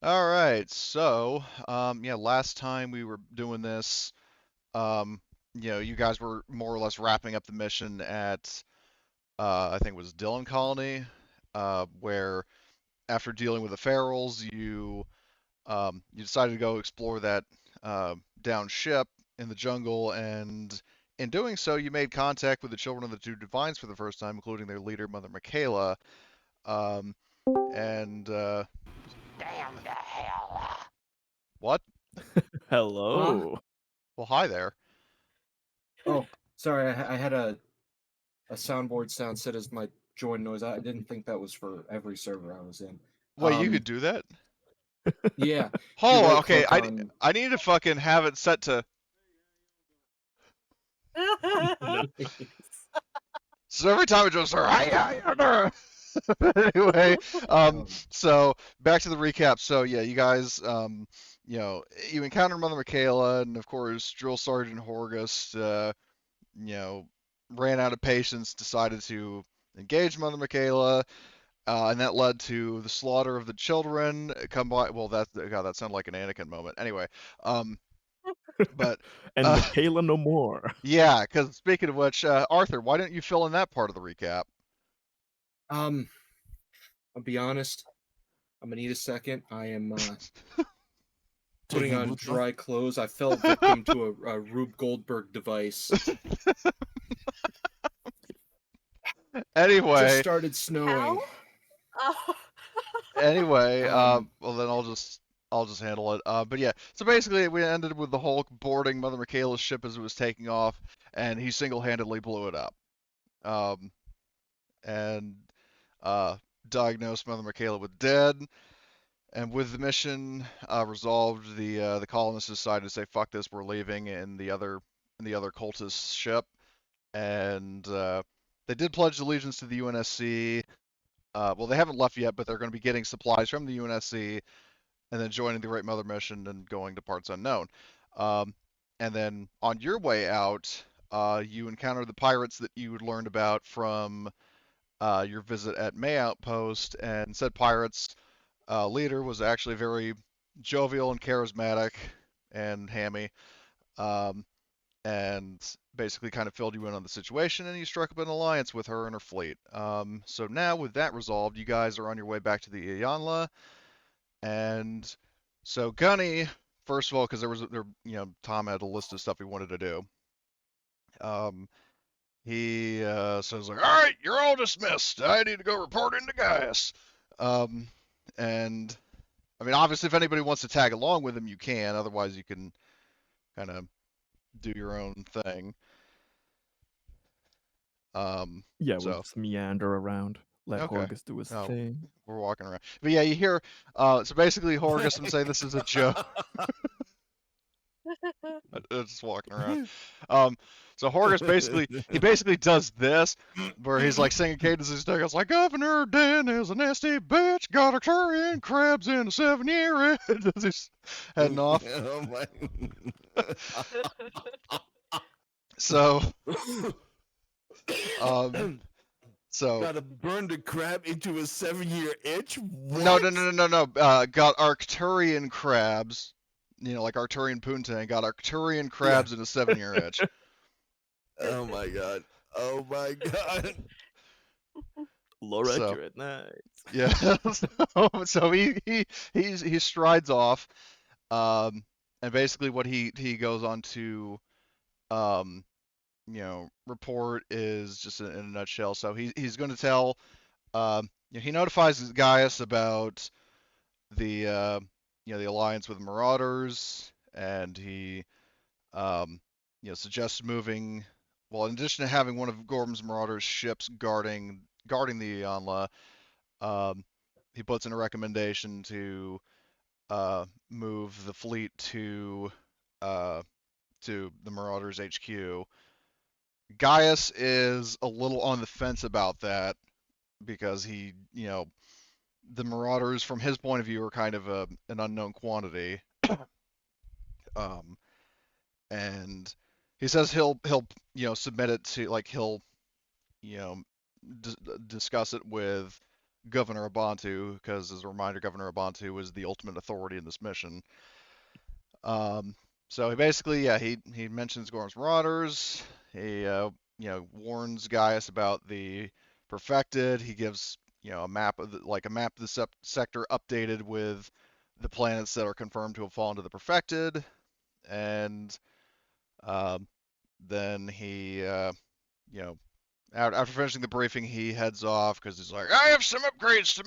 All right. So, yeah, last time we were doing this, you guys were more or less wrapping up the mission at, I think it was Dillon Colony, where after dealing with the ferals, you decided to go explore that down ship in the jungle, and in doing so, you made contact with the children of the two divines for the first time, including their leader, Mother Michaela. Um, and Damn the hell. what? Huh? Hello. Well, hi there. Oh, sorry. I had a soundboard sound set as my join noise. I didn't think that was for every server I was in. Wait, you could do that? Yeah. If you Oh, right okay. click on, I need to fucking have it set to. Nice. So every time it just anyway, um, so back to the recap. So yeah, you guys, you encountered Mother Michaela, and of course, Drill Sergeant Horgus, you know, ran out of patience, decided to engage Mother Michaela, and that led to the slaughter of the children. Well, that sounded like an Anakin moment. Anyway, um, but And uh, Michaela no more. yeah, because speaking of which, Arthur, why don't you fill in that part of the recap? um, I'll be honest. I'm gonna need a second. I am putting on dry clothes. I fell victim to a Rube Goldberg device. Just Anyway, started snowing. How? Oh. anyway, Um, well then I'll just handle it. But yeah, so basically we ended with the Hulk boarding Mother Michaela's ship as it was taking off, and he single-handedly blew it up. Um, and uh, diagnosed Mother Michaela with dead. And with the mission resolved, the colonists decided to say, "Fuck this, we're leaving." In the other cultist ship, and they did pledge allegiance to the UNSC. Well, they haven't left yet, but they're going to be getting supplies from the UNSC, and then joining the Great Mother mission and going to parts unknown. Um, and then on your way out, you encounter the pirates that you had learned about from your visit at May Outpost, and said pirates leader was actually very jovial and charismatic and hammy, um, and basically kind of filled you in on the situation, and you struck up an alliance with her and her fleet. So now, with that resolved, you guys are on your way back to the Iyanla, and so Gunny, first of all, because Tom had a list of stuff he wanted to do. Um, he says like, "All right, you're all dismissed. I need to go report into Gaius." Um, and I mean, obviously, if anybody wants to tag along with him, you can. Otherwise, you can kind of do your own thing. Yeah, we'll So just meander around. Let okay, Horgus do his no, thing. we're walking around. But yeah, you hear. So basically, Horgus would say this is a joke. Just walking around. Um, so Horgus basically does this, where he's like singing cadences. It's like Governor Dan is a nasty bitch, got a curry and crabs in a 7-year itch. As he's heading off. Oh my. So, um, so Gotta burn the crab into a 7-year itch? no, What? no, no, no, no, no. Got Arcturian crabs. Like Arcturian poontang. Got Arcturian Yeah. crabs in a 7-year itch. Oh my god. Oh my god. Lore So accurate, nice. yeah. so he strides off. And basically what he goes on to um report is just in a nutshell. So he's going to tell he notifies Gaius about the the alliance with Marauders, and he suggests moving. Well, in addition to having one of Gorm's Marauders' ships guarding the Ianla, um, he puts in a recommendation to move the fleet uh, to the Marauders HQ. Gaius is a little on the fence about that because the Marauders, from his point of view, are kind of an unknown quantity. Um, and he says he'll submit it to, like, he'll you know discuss it with Governor Abantu, because as a reminder, Governor Abantu was the ultimate authority in this mission. So he basically, yeah, he mentions Gorm's Marauders. He warns Gaius about the perfected. He gives a map of a map of the sector updated with the planets that are confirmed to have fallen to the perfected, and then he after finishing the briefing, he heads off because he's like, I have some upgrades to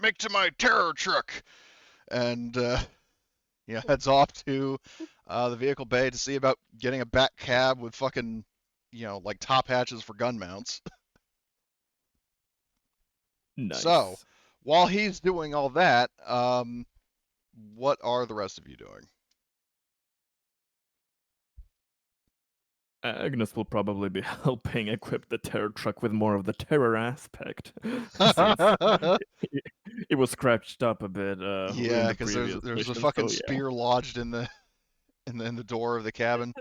make to my terror truck, and heads off to the vehicle bay to see about getting a back cab with fucking, like top hatches for gun mounts. So, Nice. while he's doing all that, what are the rest of you doing? Agnes will probably be helping equip the terror truck with more of the terror aspect, since it was scratched up a bit in Yeah, the because there's previous there's a mission. fucking So yeah, spear lodged in the door of the cabin.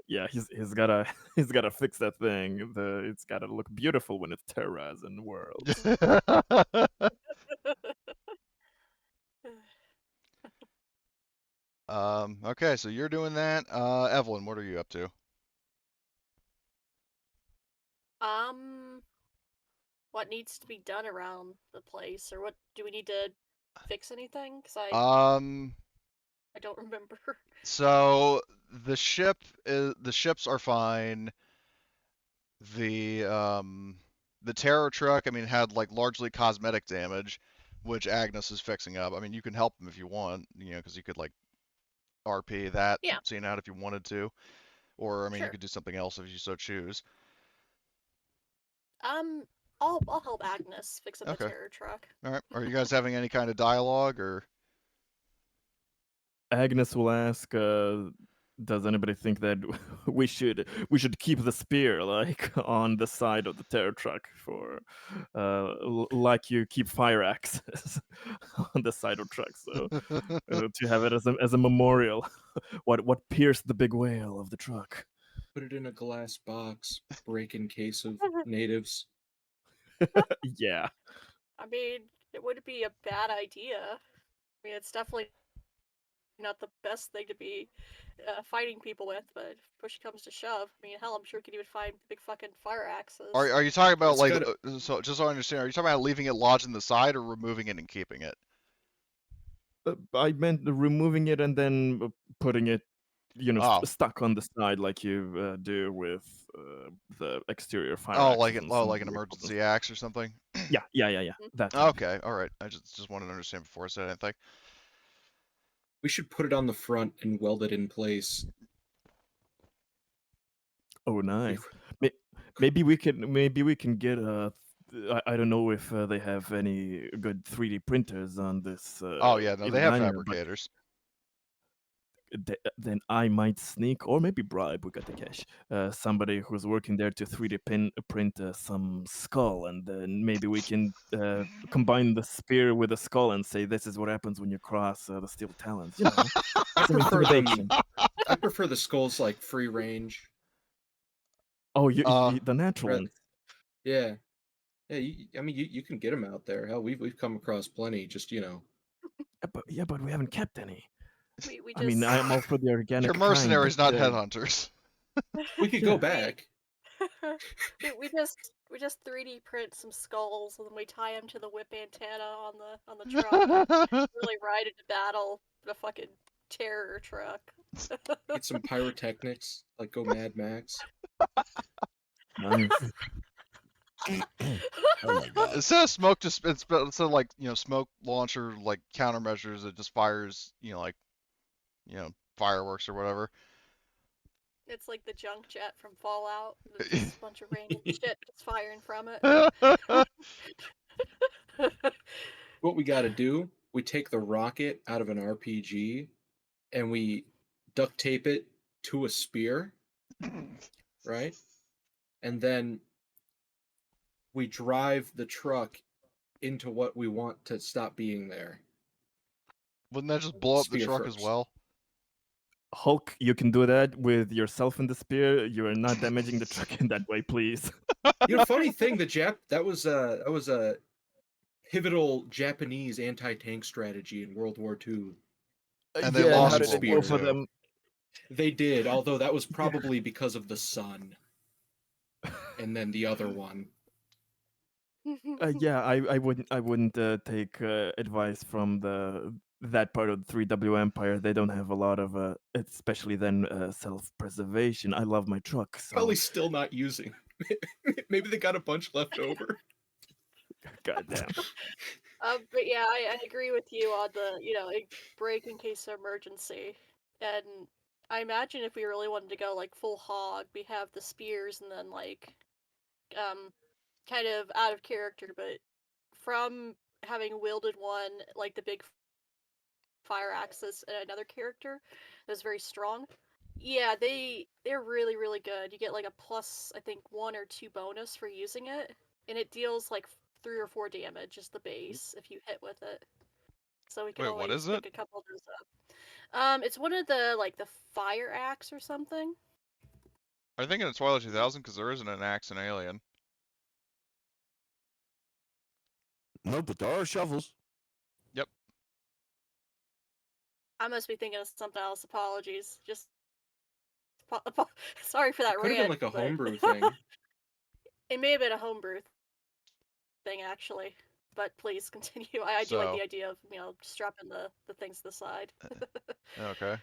yeah, he's gotta he's gotta fix that thing. It's gotta look beautiful when it's terrorizing worlds. Okay, so you're doing that. Evelyn, what are you up to? What needs to be done around the place, or what do we need to fix anything? Because Um, I don't remember. so the ships are fine. The terror truck, I mean, had like largely cosmetic damage, which Agnes is fixing up. I mean, you can help him if you want, because you could like RP that Yeah, scene out if you wanted to, or I mean, you sure. could do something else if you so choose. Um, I'll help Agnes fix up the Okay, terror truck. all right. Are you guys having any kind of dialogue or? Agnes will ask, "Does anybody think that we should keep the spear like on the side of the terror truck for, like you keep fire axes on the side of trucks, so to have it as a memorial, what pierced the big whale of the truck." Put it in a glass box, break in case of natives. Yeah, I mean, it wouldn't be a bad idea. I mean, it's definitely not the best thing to be fighting people with, but if push comes to shove, I mean, hell, I'm sure we could even find big fucking fire axes. Are you talking about It's like got so just so I understand? Are you talking about leaving it lodged in the side or removing it and keeping it? I meant removing it and then putting it, Oh, stuck on the side like you do with the exterior fire oh, axes and some like an vehicles. emergency axe or something. Yeah. Mhm. That kind. Okay, all right. I just wanted to understand before I said anything. We should put it on the front and weld it in place. Oh, We- nice. May- Maybe we can get a. I don't know if they have any good 3D printers on this Oh yeah, no, in they have liner, but fabricators. then I might sneak or maybe bribe. We got the cash. Somebody who's working there to 3D print some skull, and then maybe we can combine the spear with the skull and say this is what happens when you cross the steel talons. I Some prefer them. intimidation. I prefer the skulls like free range. Oh, Uh, the natural Right. ones. Yeah, yeah. I mean, you can get them out there. Hell, we've come across plenty. Just Yeah, but we haven't kept any. We I mean, just I'm all for the you're organic kind, but mercenaries, not headhunters. we could go back. we just 3D print some skulls and then we tie them to the whip antenna on the truck and really ride into battle in a fucking terror truck. Get some pyrotechnics, like go Mad Max. nice. Oh my god. Instead of smoke, just instead of like smoke launcher like countermeasures, it just fires like fireworks or whatever. It's like the junk jet from Fallout. There's just a bunch of random shit just firing from it. What we got to do? We take the rocket out of an RPG, and we duct tape it to a spear, right? And then we drive the truck into what we want to stop being there. Wouldn't that just blow up the Spear truck as first. well? Hulk, you can do that with yourself in the spear. You are not damaging the truck in that way, please. Funny thing, that was a pivotal Japanese anti-tank strategy in World War II. And they Yeah, and how lost did World it War go for II. them? They did, although that was probably because of the sun. And then the other one. Yeah, I wouldn't take advice from that part of the 3W Empire. They don't have a lot of, especially then self-preservation. I love my truck, so Probably still not using. Maybe they got a bunch left over. goddamn. But yeah, I agree with you on the, break in case of emergency. And I imagine if we really wanted to go like full hog, we have the spears and then like, kind of out of character, but from having wielded one, like the big fire axis and another character that's very strong. Yeah, they're really really good. You get like a plus, I think 1 or 2 bonus for using it, and it deals like 3 or 4 damage is the base if you hit with it. So we can Wait, what always is it? pick a couple of those up. It's one of the like the fire axe or something. Are you thinking of Twilight 2000? Because there isn't an axe in Alien. No, but there are shovels. Yep. I must be thinking of something else. Apologies. Just sorry for that Could have been rant. like a but- homebrew thing. It may have been a homebrew thing actually, but please continue. I do like So- the idea of strapping the things to the side. Okay.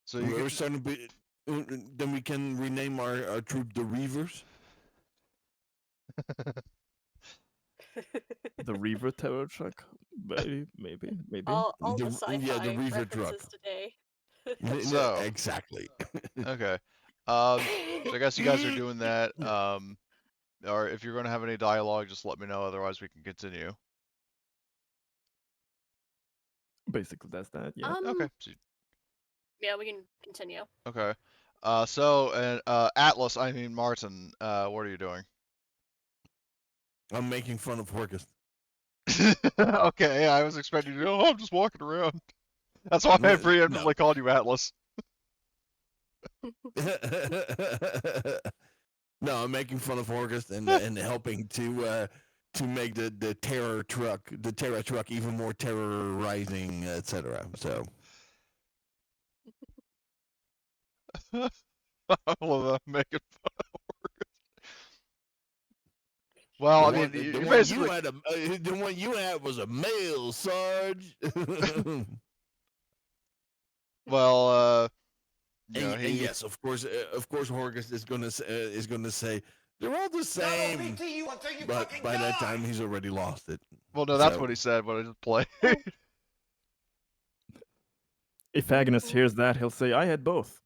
So We're you starting to be. Then we can rename our troop the Reavers. The Reaver terror truck, maybe. all The- the sci-fi yeah, the Reaver references truck. today. So- Exactly. Okay. So I guess you guys are doing that. Or if you're going to have any dialogue, just let me know. Otherwise, we can continue. Basically, that's that. Yeah. Okay. So, Yeah, we can continue. okay. Atlas, I mean Martin, what are you doing? I'm making fun of Horkus. Okay, I was expecting you to. Oh, I'm just walking around. That's why I No. preemptively called you Atlas. No, I'm making fun of Horkus and helping to make the terror truck even more terrorizing, etc. So I love that. Making fun of Horkus. Well, I mean, you basically. the one you had was a male, Sarge. Well, And yes, of course, Horgus is gonna say they're all the same. But by that time, he's already lost it. Well, no, that's So- what he said, but I just played. If Agnes hears that, he'll say, "I had both."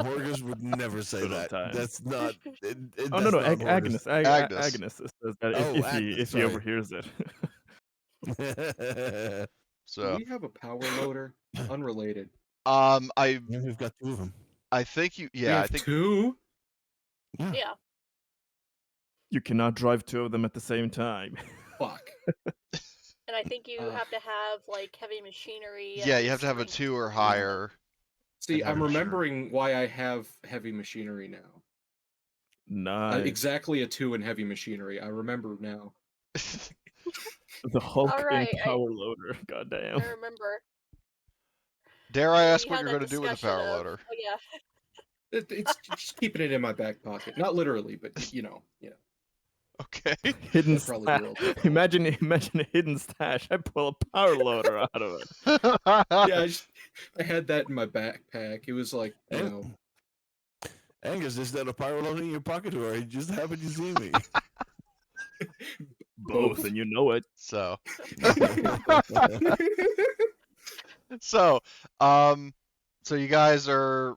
Horgus would never say Good old that. times. That's not. Oh no, that's not Agnes. Agnes. Agnes says that Oh, if Agnes, he sorry. overhears it. Do So, we have a power loader? Unrelated. I Yeah, we've got 2 of them. think you. We Yeah, I have think. 2? Yeah. You cannot drive 2 of them at the same time. Fuck. And I think you Uh, have to have like heavy machinery. at Yeah, you have to least have a rank 2 or 3. higher. See, And heavy I'm machinery. remembering why I have heavy machinery now. Nice. Exactly a 2 in heavy machinery. I remember now. The Hulk Alright, in power loader. Goddamn. I remember. Dare I We ask what had you're that going to do with the discussion power of- loader? Oh yeah. It's just keeping it in my back pocket. Not literally, but you know. Okay. Hidden That'd probably be real stash. difficult. Imagine a hidden stash. I pull a power loader out of it. Yeah, I had that in my backpack. It was like, you know. Angus, is that a power load in your pocket, or you just happened to see me? Both, and you know it. So, so you guys are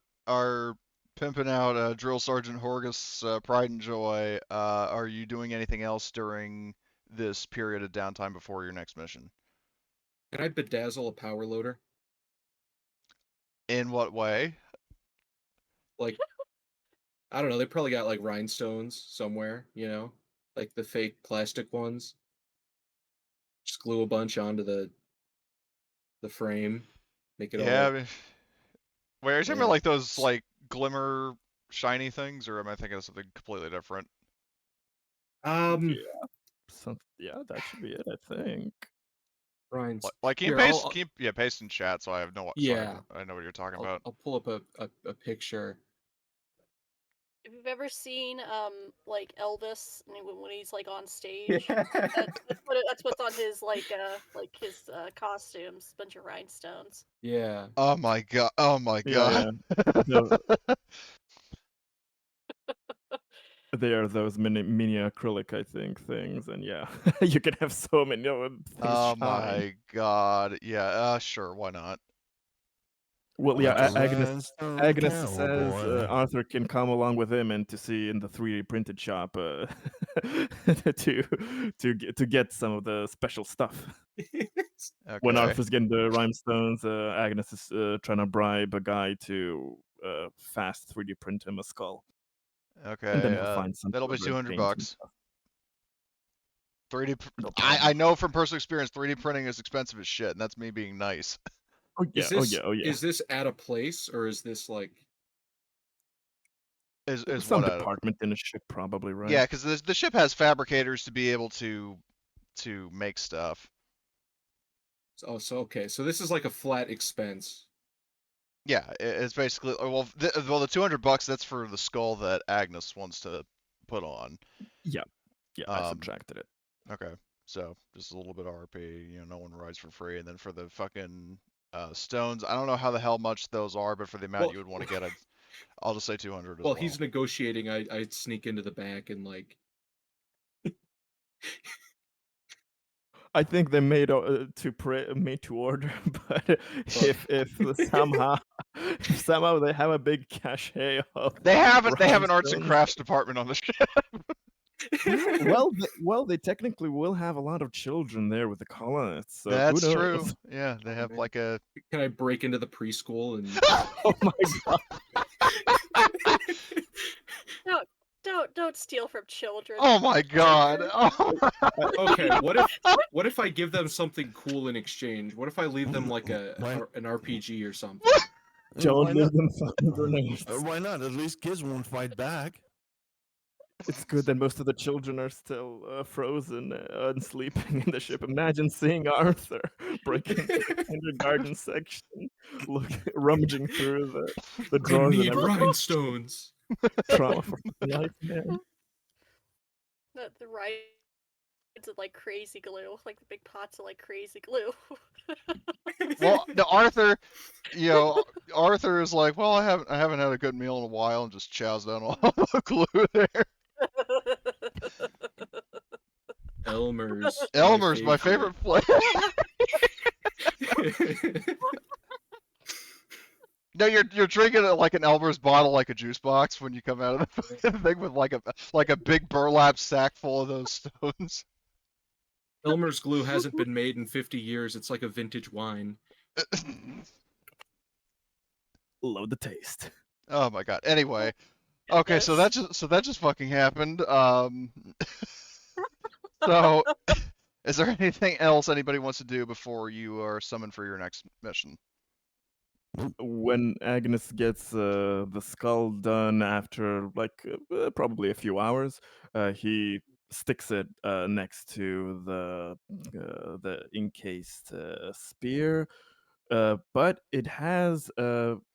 pimping out Drill Sergeant Horgus, Pride and Joy. Are you doing anything else during this period of downtime before your next mission? Can I bedazzle a power loader? In what way? Like, I don't know. They probably got like rhinestones somewhere, you know, like the fake plastic ones. Just glue a bunch onto the the frame, make it Yeah, all. I mean, wait, are you talking Yeah. about like those like glimmer shiny things, or am I thinking of something completely different? Um, Yeah, that should be it, I think. Ryan's Like can you here. paste, yeah, paste in chat so I have Yeah, I know what you're talking I'll, about. I'll pull up a picture. If you've ever seen like Elvis when he's like on stage, that's what's on his like his costumes, bunch of rhinestones. Yeah. Oh my god! Oh my Yeah, god! yeah. They are those mini acrylic, I think, things, and yeah, you can have so many of things Oh shine. my god! Yeah, sure, why not? Well, Like yeah, a rhinestone Agnes says cowboy. Arthur can come along with him and to see in the 3D printed shop to get some of the special stuff. When Okay, Arthur's getting the rhinestones, Agnes is trying to bribe a guy to fast 3D print him a skull, and then okay. he'll find some That'll be red 200 paint and bucks. stuff. 3D. No I problem. know from personal experience, 3D printing is expensive as shit, and that's me being nice. Oh yeah, Is this oh yeah. is this at a place or is this like? Is Some what I department in a ship, probably, right? Yeah, because the ship has fabricators to be able to make stuff. Oh, so okay. So this is like a flat expense. Yeah, it's basically the 200 bucks that's for the skull that Agnes wants to put on. Yeah, I Um, subtracted it. okay, so just a little bit of RP. You know, no one rides for free, and then for the fucking stones, I don't know how the hell much those are, but for the amount Well, you would want to get, I'll just say 200 as well, well. he's negotiating. I sneak into the back and like. I think they made made to order, but if somehow they have a big cachet of They have an arts and rhinestones. crafts department on the ship. They technically will have a lot of children there with the colonists, so who That's true. knows? Yeah, they Oh, have man. like a. Can I break into the preschool and? Oh my god! Don't steal from children. Oh my god! Oh my... Okay, what if I give them something cool in exchange? What if I leave them like an RPG or something? Don't Why leave not? them fucking grenades. Why not? At least kids won't fight back. It's good that most of the children are still frozen and sleeping in the ship. Imagine seeing Arthur breaking into the kindergarten section, rummaging through the I drawers and need everything. rhinestones. Trauma for life, man. The rides of like crazy glue, like the big pots of like crazy glue. Well, the Arthur, you know, Arthur is like, well, I haven't had a good meal in a while, and just chows down all the glue there. Elmer's. Elmer's my favorite place. No, you're drinking it like an Elmer's bottle, like a juice box, when you come out of the fucking thing with like a big burlap sack full of those stones. Elmer's glue hasn't been made in 50 years. It's like a vintage wine. Love the taste. Oh my god. Anyway, okay, so that just fucking happened. So is there anything else anybody wants to do before you are summoned for your next mission? When Agnes gets the skull done after like probably a few hours, he sticks it next to the encased spear. But it has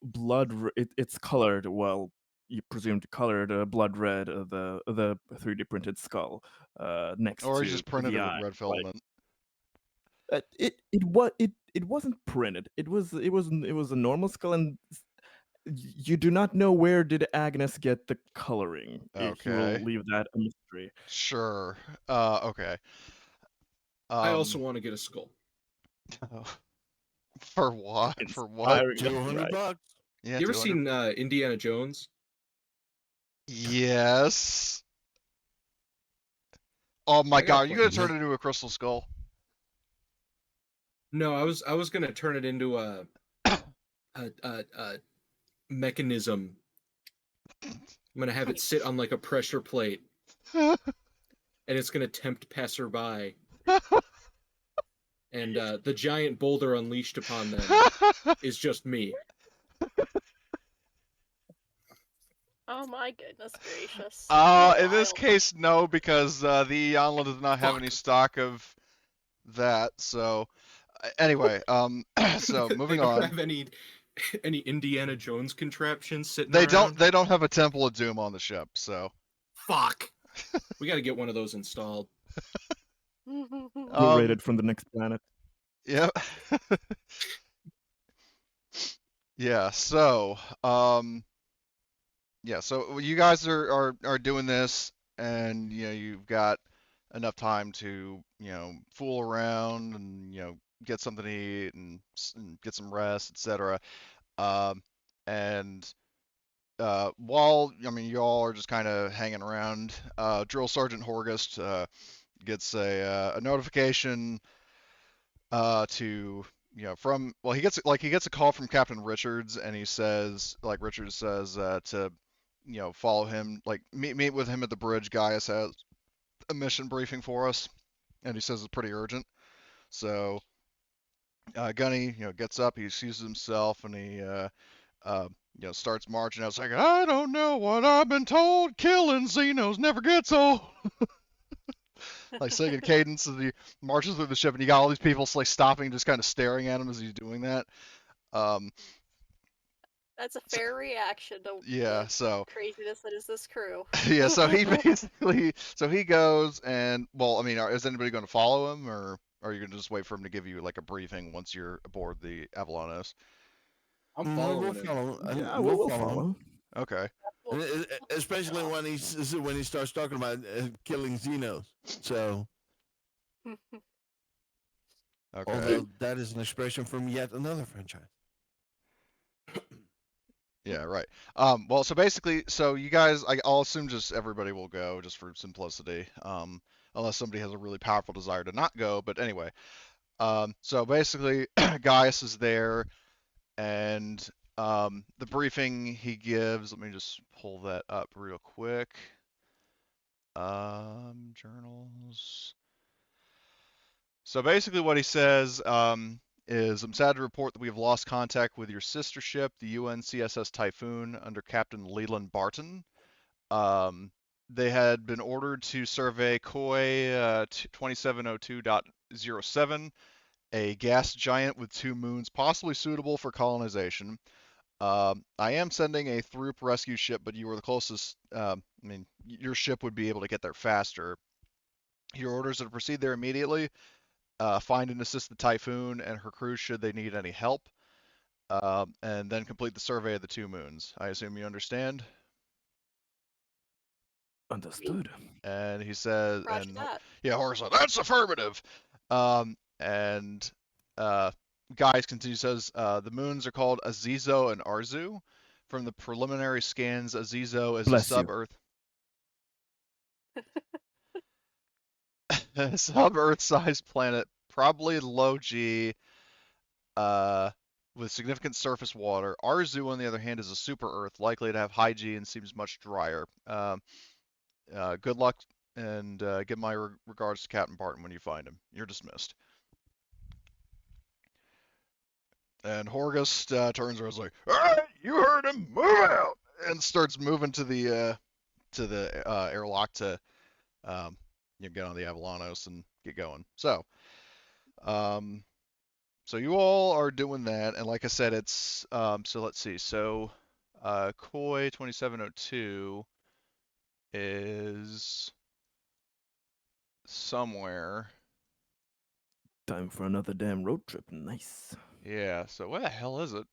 blood. It's colored. Well, you presumed colored blood red. The 3D printed skull next Or you to just printed the it with eye. red filament? It wasn't printed. It was a normal skull, and you do not know where did Agnes get the coloring. He will Okay. leave that a mystery. Sure. Okay. I also want to get a skull. For what? For what? Inspiring, 200 right? bucks. Yeah, You ever 200. seen Indiana Jones? Yes. Oh my I got god, are you gonna plans. turn it into a crystal skull? No, I was gonna turn it into a mechanism. I'm gonna have it sit on like a pressure plate, and it's gonna tempt passerby. and the giant boulder unleashed upon them is just me. Oh my goodness gracious. You're In this wild. case, no, because the Yanla does not have any Fuck. stock of that. So, anyway, so They moving don't on. have any Indiana Jones contraptions sitting They around. don't have a Temple of Doom on the ship. So, Fuck. We got to get one of those installed. We'll raid it from the next planet. Yep. Yeah. So, yeah. So you guys are doing this, and you've got enough time to fool around and get something to eat and get some rest, etc. And while you all are just kind of hanging around, Drill Sergeant Horgust gets a notification to from he gets a call from Captain Richards, and he says Richards says to follow him, meet with him at the bridge. Gaius has a mission briefing for us, and he says it's pretty urgent. So Gunny gets up, he excuses himself, and he starts marching out. It's like, I don't know what I've been told. Killing Xenos never gets old. Like singing cadence as he marches through the ship, and you got all these people stopping, just kind of staring at him as he's doing that. Um, That's a fair reaction to yeah, the so craziness that is this crew. yeah, so he basically he goes and is anybody going to follow him, or are you going to just wait for him to give you a briefing once you're aboard the Avalonis? I'm No, we'll following him. follow. Yeah, We'll we'll follow. follow. Okay. And especially when he starts talking about killing Xenos. So, Okay. although that is an expression from yet another franchise. Yeah, right. Well, so basically, so you guys, I'll assume just everybody will go just for simplicity, unless somebody has a really powerful desire to not go. But anyway, so basically, Gaius is there, and the briefing he gives, let me just pull that up real quick. Journals. So basically, what he says is, I'm sad to report that we have lost contact with your sister ship, the UNCSS Typhoon, under Captain Leland Barton. They had been ordered to survey Koi 2702.07, a gas giant with 2 moons possibly suitable for colonization. I am sending a Throop rescue ship, but you are the closest. Your ship would be able to get there faster. Your orders are to proceed there immediately, find and assist the Typhoon and her crew should they need any help, and then complete the survey of the 2 moons. I assume you understand? Understood. And he says, Roger that. yeah, Horace said, that's affirmative. And Gaius continues, says, the moons are called Azizo and Arzu. From the preliminary scans, Azizo is Bless a you. sub-Earth sized planet, probably low G, with significant surface water. Arzu, on the other hand, is a super Earth, likely to have high G and seems much drier. Good luck, and give my regards to Captain Barton when you find him. You're dismissed. And Horgust turns around and is like, all right, you heard him, move out, and starts moving to the airlock to get on the Avalanos and get going. So, so you all are doing that, and like I said, it's so let's see. So, Koi 2702 is somewhere. Time for another damn road trip. Nice. Yeah. So where the hell is it?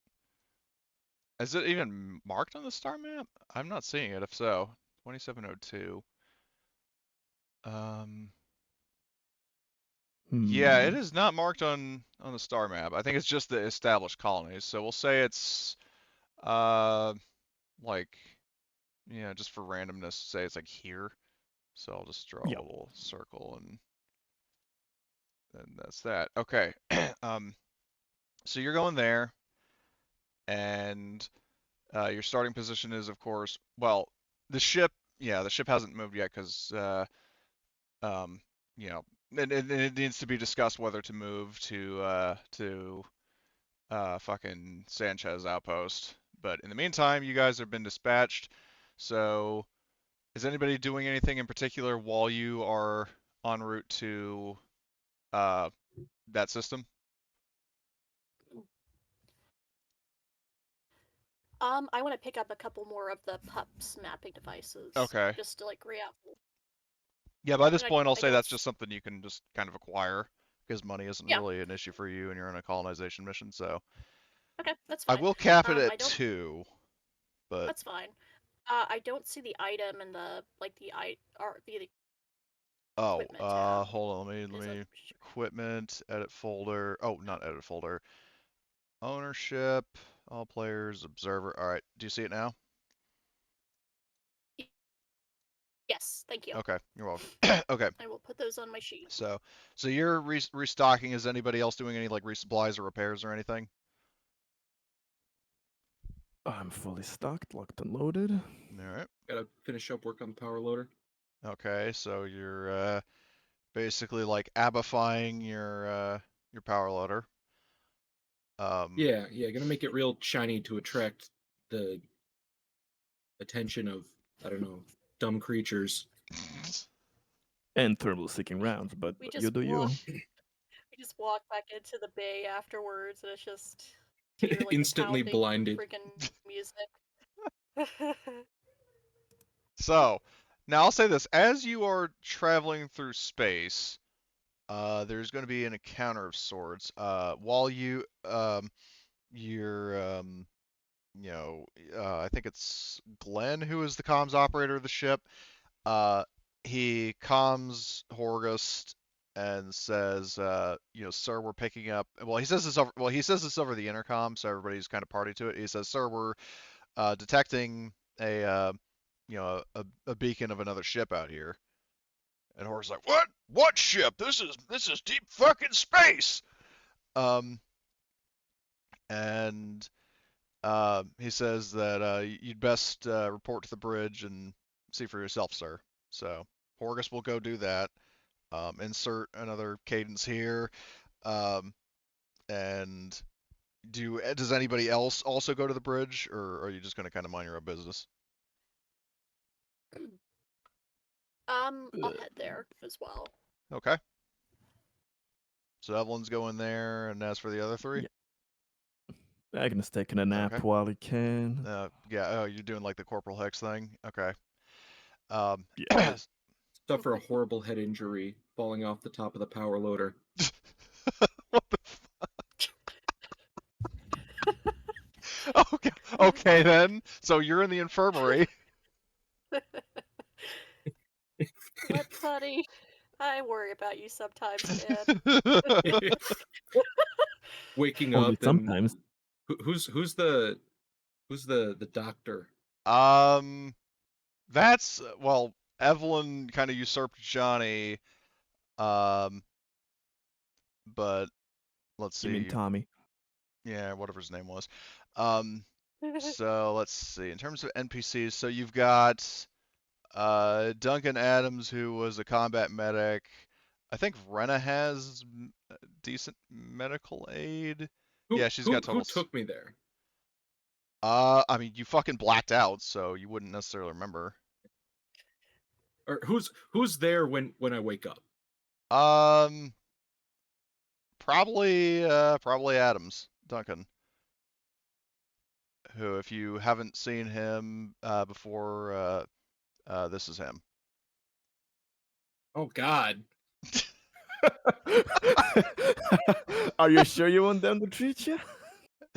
Is it even marked on the star map? I'm not seeing it. If so, 2702. Yeah, it is not marked on the star map. I think it's just the established colonies. So we'll say it's like just for randomness, say it's like here. So I'll just draw a Yep. little circle and that's that. Okay. So you're going there, and your starting position is, of course, well, the ship. Yeah, the ship hasn't moved yet because um, you know, and it needs to be discussed whether to move to fucking Sanchez outpost. But in the meantime, you guys have been dispatched. So, is anybody doing anything in particular while you are en route to that system? I want to pick up a couple more of the pups mapping devices. Okay. Just to like re-up. Yeah, by this And point, I'll I say don't that's just something you can just kind of acquire because money isn't Yeah. really an issue for you and you're on a colonization mission. So Okay, that's I fine. will cap it I at don't. 2, but That's fine. I don't see the item in the the oh, equipment tab. hold on, let Is me it? equipment, edit folder. Oh, not edit folder. Ownership, all players, observer. All right, do you see it now? Yes, thank you. Okay, you're welcome. Okay, I will put those on my sheet. so you're restocking. Is anybody else doing any like resupplies or repairs or anything? I'm fully stocked, locked and loaded. All right. Gotta finish up work on the power loader. Okay, so you're basically like abifying your power loader. Yeah, gonna make it real shiny to attract the attention of, I don't know, dumb creatures. And thermal seeking rounds, but We you just do walk. you. We just walk back into the bay afterwards, and it's just to hear, like, the Instantly pounding blinded. freaking music. So, now I'll say this: as you are traveling through space, there's going to be an encounter of sorts. While you're, I think it's Glenn who is the comms operator of the ship. He comms Horgust and says, sir, we're picking up. Well, he says this over. Well, he says this over the intercom, so everybody's kind of party to it. He says, sir, we're detecting a beacon of another ship out here. And Horgust's like, what? What ship? This is deep fucking space. Um, and he says that you'd best report to the bridge and see for yourself, sir. So Horgus will go do that. Insert another cadence here. Um, and does anybody else also go to the bridge, or are you just going to kind of mind your own business? I'll head there as well. Okay. So Evelyn's going there, and as for the other 3? Yeah. Agnes taking a nap Okay. while he can. Yeah. Oh, you're doing like the Corporal Hex thing. Okay. Yeah. Suffer a horrible head injury falling off the top of the power loader. What the fuck? Okay. Okay then. So you're in the infirmary. What, buddy? I worry about you sometimes, man. Waking Only up and sometimes. who's the doctor? That's well, Evelyn kind of usurped Johnny. But let's You mean see. Tommy? Yeah, whatever his name was. So let's see. In terms of NPCs, so you've got Duncan Adams, who was a combat medic. I think Rena has decent medical aid. Yeah, she's got Who total. took me there? I mean, you fucking blacked out, so you wouldn't necessarily remember. Or who's there when I wake up? Probably Adams, Duncan, who, if you haven't seen him before, this is him. Oh God. Are you sure you want them to treat you?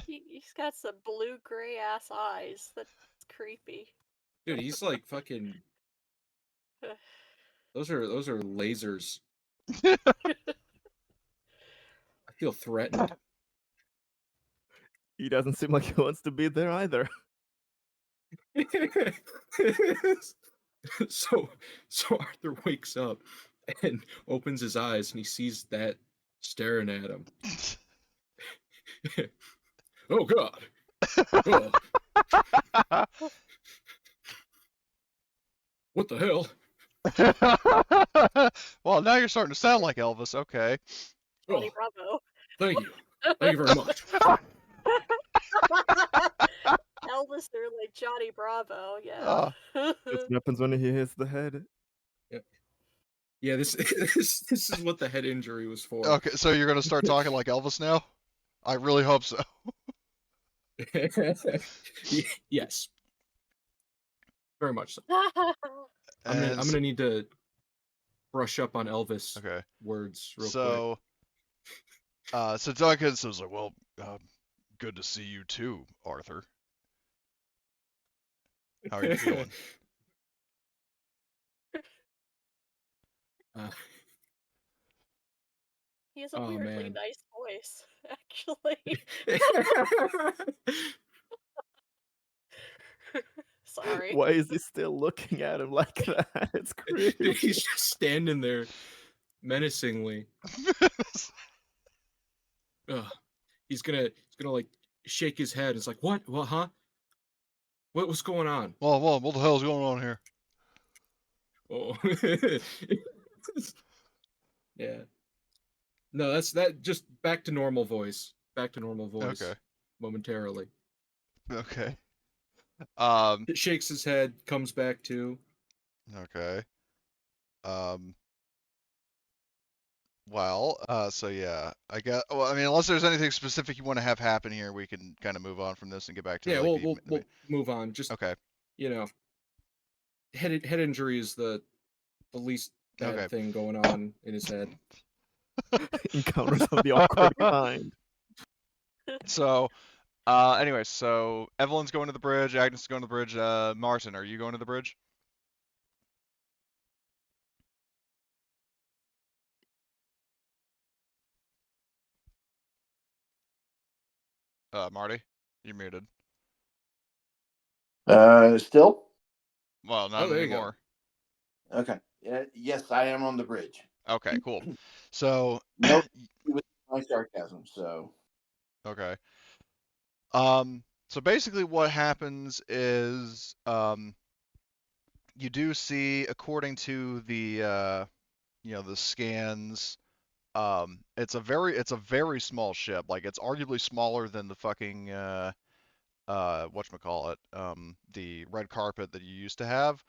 He's got some blue-gray ass eyes. That's creepy. Dude, he's like fucking. Those are lasers. I feel threatened. He doesn't seem like he wants to be there either. so Arthur wakes up and opens his eyes and he sees that staring at him. Oh God. Oh. What the hell? Well, now you're starting to sound like Elvis. Okay. Johnny Oh, Bravo. thank you. Thank you very much. Elvis, they're like Johnny Bravo. Yeah. Uh, This happens when he hits the head. Yeah, this this is what the head injury was for. okay, so you're gonna start talking like Elvis now? I really hope so. Yes, very much so. I'm And gonna need to brush up on Elvis okay, words real quick. so so Duncan was like, well, good to see you too, Arthur. How are you feeling? He has a Oh, weirdly man. nice voice, actually. Sorry. Why is he still looking at him like that? It's creepy. He's just standing there menacingly. Ugh. He's gonna like shake his head. It's like, what? What? Huh? What's going on? well, what the hell's going on here? Oh. Yeah. No, that's that. Just back to normal voice. Back to normal voice. Okay. Momentarily. Okay. It shakes his head. Comes back to. Okay. Um. Well, so yeah, I guess. Well, I mean, unless there's anything specific you want to have happen here, we can kind of move on from this and get back to Yeah, like we'll move on. Just okay. you know, head injury is the least bad Okay. thing going on in his head. Encounters of the awkward kind. So, anyway, so Evelyn's going to the bridge, Agnes is going to the bridge. Martin, are you going to the bridge? Marty, you're muted. Still? Well, not Oh, there you go. anymore. Okay. Yes, I am on the bridge. Okay, cool. So, No, with my sarcasm. So okay. So basically what happens is, you do see, according to the, the scans, it's a very small ship. Like, it's arguably smaller than the fucking, whatchamacallit, the red carpet that you used to have.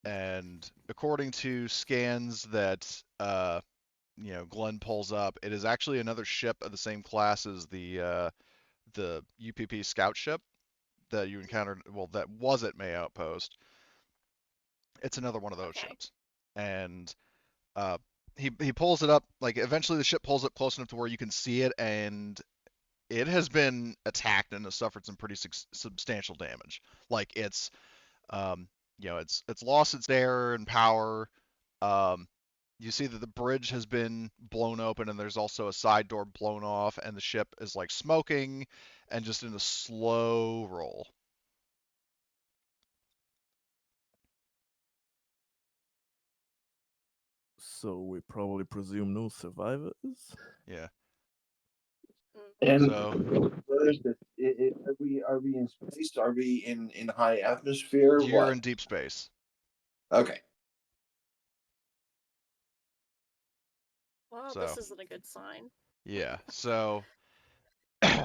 And according to scans that, Glenn pulls up, it is actually another ship of the same class as the UPP scout ship that you encountered, well, that was at May Outpost. It's another one of those Okay. ships. And uh, he pulls it up, like, eventually the ship pulls up close enough to where you can see it, and it has been attacked and has suffered some pretty substantial damage. Like, um, it's lost its air and power. Um, you see that the bridge has been blown open, and there's also a side door blown off, and the ship is like smoking and just in a slow roll. So we probably presume no survivors. Yeah. and So where is this? Are we in space? Are we in high atmosphere? you're What? in deep space. Okay. Well, So this isn't a good sign. yeah. So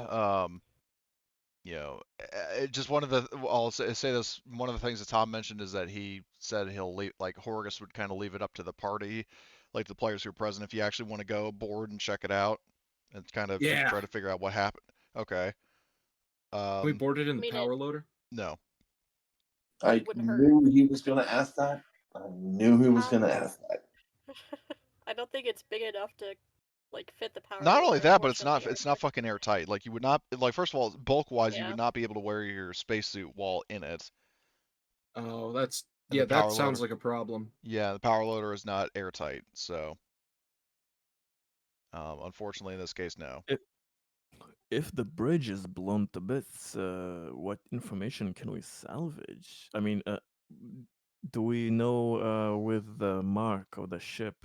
um, just one of the I'll say this. One of the things that Tom mentioned is that he said he'll leave, like Horgus would kind of leave it up to the party, like the players who are present, if you actually want to go aboard and check it out and kind of Yeah. try to figure out what happened. Okay. Can we board it in I the mean, power loader? No. I wouldn't hurt. knew he was going to ask that. I knew he was going to ask that. I don't think it's big enough to like fit the power. Not only loader, that, but it's unfortunately. not fucking airtight. Like, you would not, like, first of all, bulk wise, you Yeah. would not be able to wear your spacesuit while in it. Oh, that's And yeah. the power That sounds loader, like a problem. yeah, the power loader is not airtight. So unfortunately, in this case, no. If the bridge is blown to bits, what information can we salvage? I mean, do we know with the mark of the ship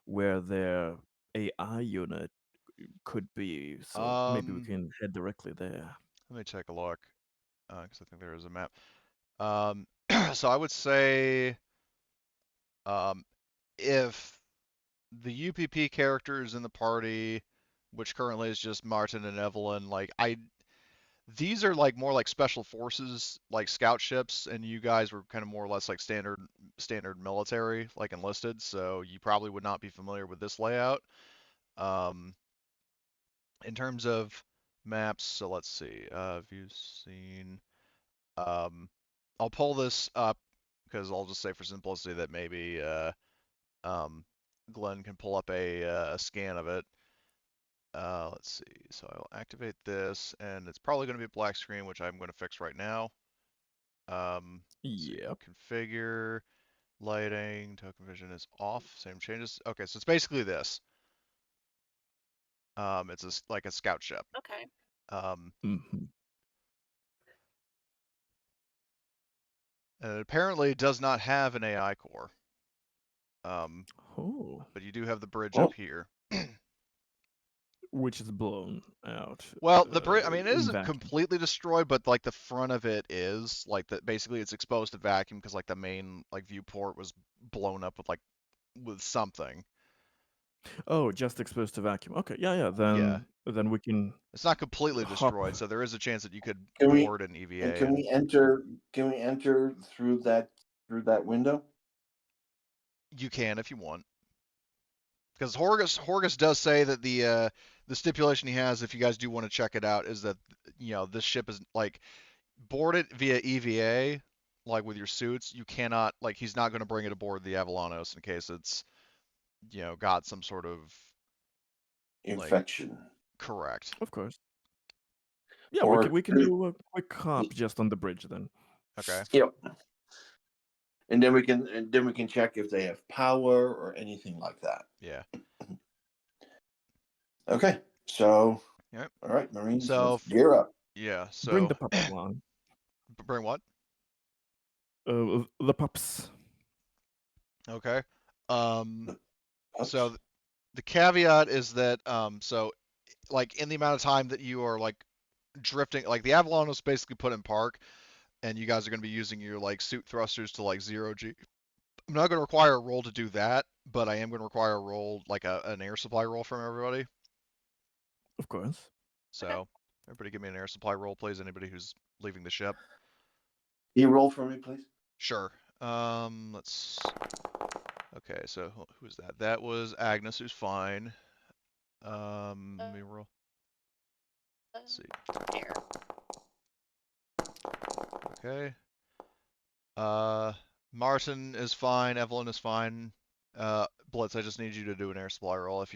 where their AI unit could be? So maybe we can head directly there. Let me take a look, because I think there is a map. So I would say, if the UPP characters in the party, which currently is just Martin and Evelyn, these are like more like special forces, like scout ships, and you guys were kind of more or less like standard military, like enlisted. So you probably would not be familiar with this layout. Um, in terms of maps, so let's see. View scene. Um, I'll pull this up because I'll just say for simplicity that maybe um, Glenn can pull up a scan of it. Let's see. So I will activate this, and it's probably going to be a black screen, which I'm going to fix right now. Let's see. Yep. Configure lighting. Token vision is off. Same changes. Okay, so it's basically this. It's like a scout ship. Okay. Mhm. And it apparently does not have an AI core. Oh, But you do have the bridge Oh. up here. which is blown out. Well, the bridge, I mean, it in isn't vacuum. completely destroyed, but like the front of it is like that. Basically, it's exposed to vacuum because like the main like viewport was blown up with something. Oh, just exposed to vacuum. Okay, yeah. Yeah, Then we can it's not completely hop. destroyed, so there is a chance that you could Can we board an EVA. and can we enter? Can we enter through that window? You can if you want, because Horgus does say that the stipulation he has, if you guys do want to check it out, is that this ship is like board it via EVA, like with your suits. You cannot like he's not going to bring it aboard the Avalanos in case it's got some sort of like Infection. correct. Of course. Yeah, Or we can do a quick hop just on the bridge then. Okay. Yep. And then we can check if they have power or anything like that. Yeah. Okay. So Yep. all right, Marines, So let's gear up. yeah. So Bring the pups along. bring what? The pups. Okay. Oops. So the caveat is that so like in the amount of time that you are like drifting, like the Avalon was basically put in park, and you guys are going to be using your like suit thrusters to like 0G. I'm not going to require a roll to do that, but I am going to require a roll, like an air supply roll from everybody. Of course. So everybody give me an air supply roll, please. Anybody who's leaving the ship. Can you roll for me, please? Sure. Let's. Okay, so who's that? That was Agnes, who's fine. Let me roll. Let's see. Air. Okay. Martin is fine. Evelyn is fine. Blitz, I just need you to do an air supply roll if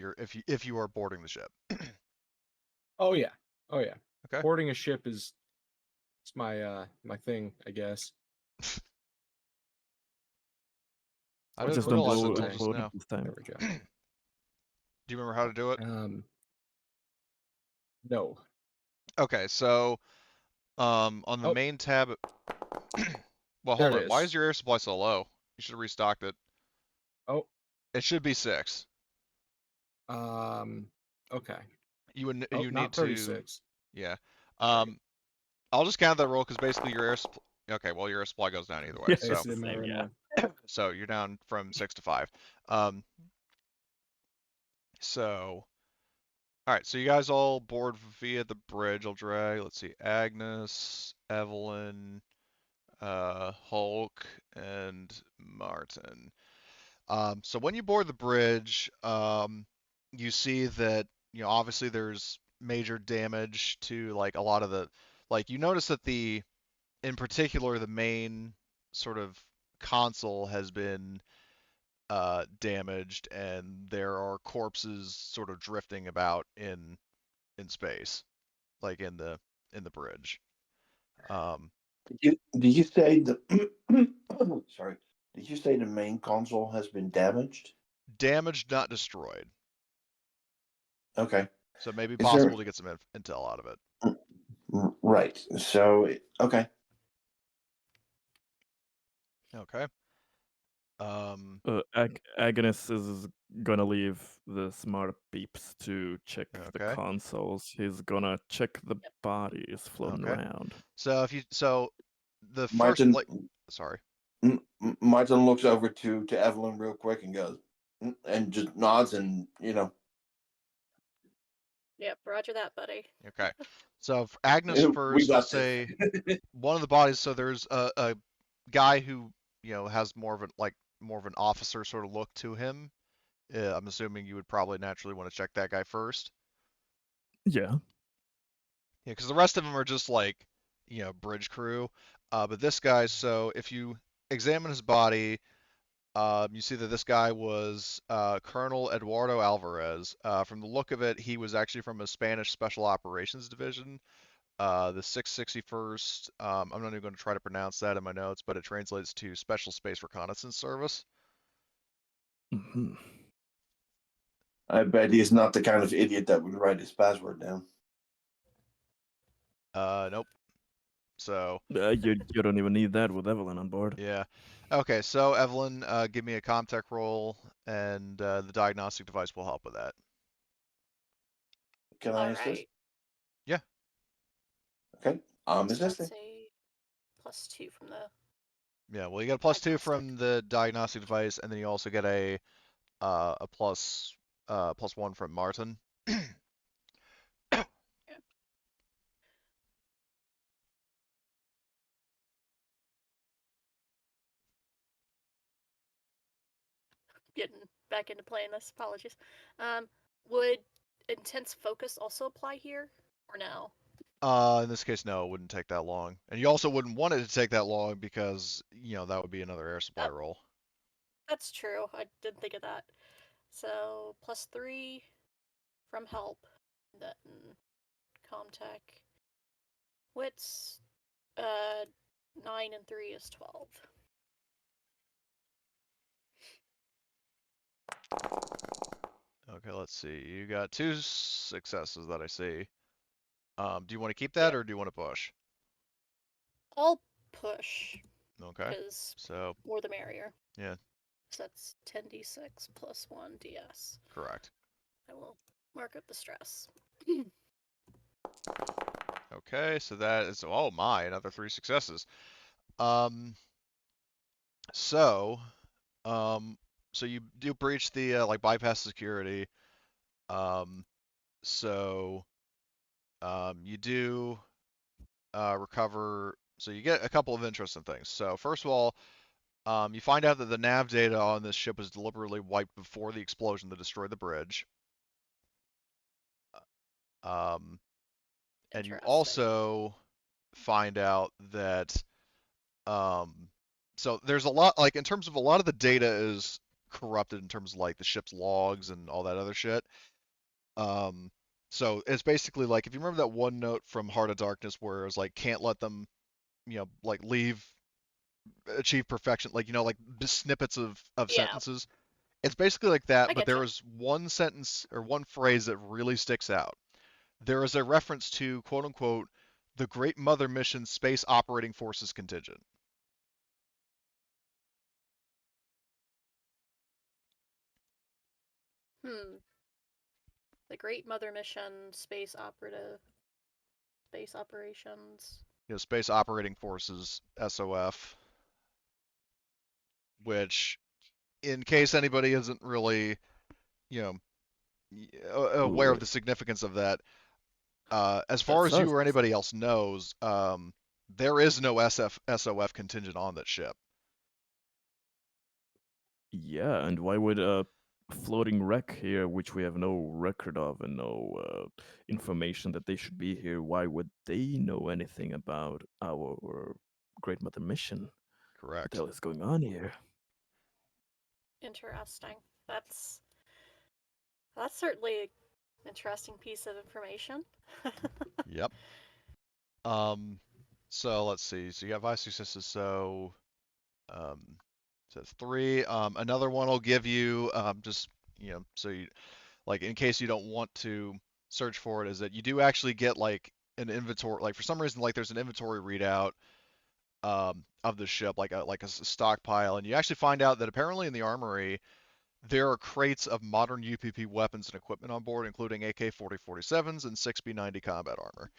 you are boarding the ship. Oh yeah. Okay. Boarding a ship is it's my my thing, I guess. I didn't Just don't realize blow it it until just blow it now. up this time. There we go. Do you remember how to do it? No. Okay, so on the Oh. main tab. Well, There hold it on. Why is. is your air supply so low? You should have restocked it. Oh. It should be 6. Okay. You Oh, need not to 36. yeah. I'll just count that roll because basically your air supply. Okay, well your air supply goes down either way. Yeah, So It's in my same, yeah. so you're down from 6 to 5. So all right, so you guys all board via the bridge. I'll drag. Let's see, Agnes, Evelyn, Hulk, and Martin. So when you board the bridge, you see that obviously there's major damage to like a lot of the like you notice that in particular the main sort of console has been damaged, and there are corpses sort of drifting about in space, like in the bridge. Did you say the sorry? Did you say the main console has been damaged? Damaged, not destroyed. Okay. So it may be Is possible there to get some intel out of it. right? So okay. Okay. Agnes is gonna leave the smart beeps to check the Okay. consoles. He's gonna check the bodies floating Okay. around. So the first Martin, sorry. Martin looks over to Evelyn real quick and goes, and just nods, and Yep, roger that, buddy. Okay. So for Agnes we first, we'll got this. say one of the bodies. So there's a guy who has more of an officer sort of look to him. I'm assuming you would probably naturally want to check that guy first. Yeah. Yeah, because the rest of them are just like bridge crew. But this guy, so if you examine his body, you see that this guy was Colonel Eduardo Alvarez. From the look of it, he was actually from a Spanish Special Operations Division, the 661st. I'm not even going to try to pronounce that in my notes, but it translates to Special Space Reconnaissance Service. Hmm. I bet he's not the kind of idiot that would write his password down. Nope. So You don't even need that with Evelyn on board. yeah. Okay, so Evelyn, give me a Comtech roll, and the diagnostic device will help with that. Can I assist? Alright. Yeah. Okay. I'm So assisting. that's a +2 from the. Yeah, well, you get a +2 Diagnostic. from the diagnostic device, and then you also get a +1 from Martin. Getting back into playing this. Apologies. Would intense focus also apply here, or no? In this case, no, it wouldn't take that long, and you also wouldn't want it to take that long because that would be another air supply roll. That's true. I didn't think of that. So +3 from help, then Comtech. Wits, 9 and 3 is 12. Okay, let's see. You got 2 successes that I see. Do you want to keep that, or do you want to push? I'll push, Okay. because So more the merrier. yeah, So that's 10d6 plus 1 ds. correct. I will mark up the stress. Okay, so that is another 3 successes. Um, so so you do breach the bypass security. Um, so you do recover. So you get a couple of interesting things. So first of all, you find out that the nav data on this ship was deliberately wiped before the explosion that destroyed the bridge. And you also find out that so there's a lot, like in terms of a lot of the data is corrupted in terms of like the ship's logs and all that other shit. So it's basically like if you remember that one note from Heart of Darkness where it was like can't let them, like achieve perfection, like like just snippets of Yeah. sentences. It's basically like that, I but there getcha. is one sentence or one phrase that really sticks out. There is a reference to quote unquote the Great Mother Mission Space Operating Forces contingent. The Great Mother Mission, space operations. Space Operating Forces, SOF, which, in case anybody isn't really, you know, aware of Wait, the significance of that, as far that's as you us. or anybody else knows, there is no SOF contingent on that ship. Yeah, and why would a floating wreck here, which we have no record of and no information that they should be here, why would they know anything about our Great Mother mission? What Correct. the hell is going on here? Interesting. That's certainly an interesting piece of information. Yep. So let's see. So you got 5 successes. So so that's 3. Another one will give you just so you like in case you don't want to search for it, is that you do actually get like an inventory. Like for some reason, like there's an inventory readout of the ship, like a stockpile, and you actually find out that apparently in the armory there are crates of modern UPP weapons and equipment on board, including AK-40-47s and 6B-90 combat armor.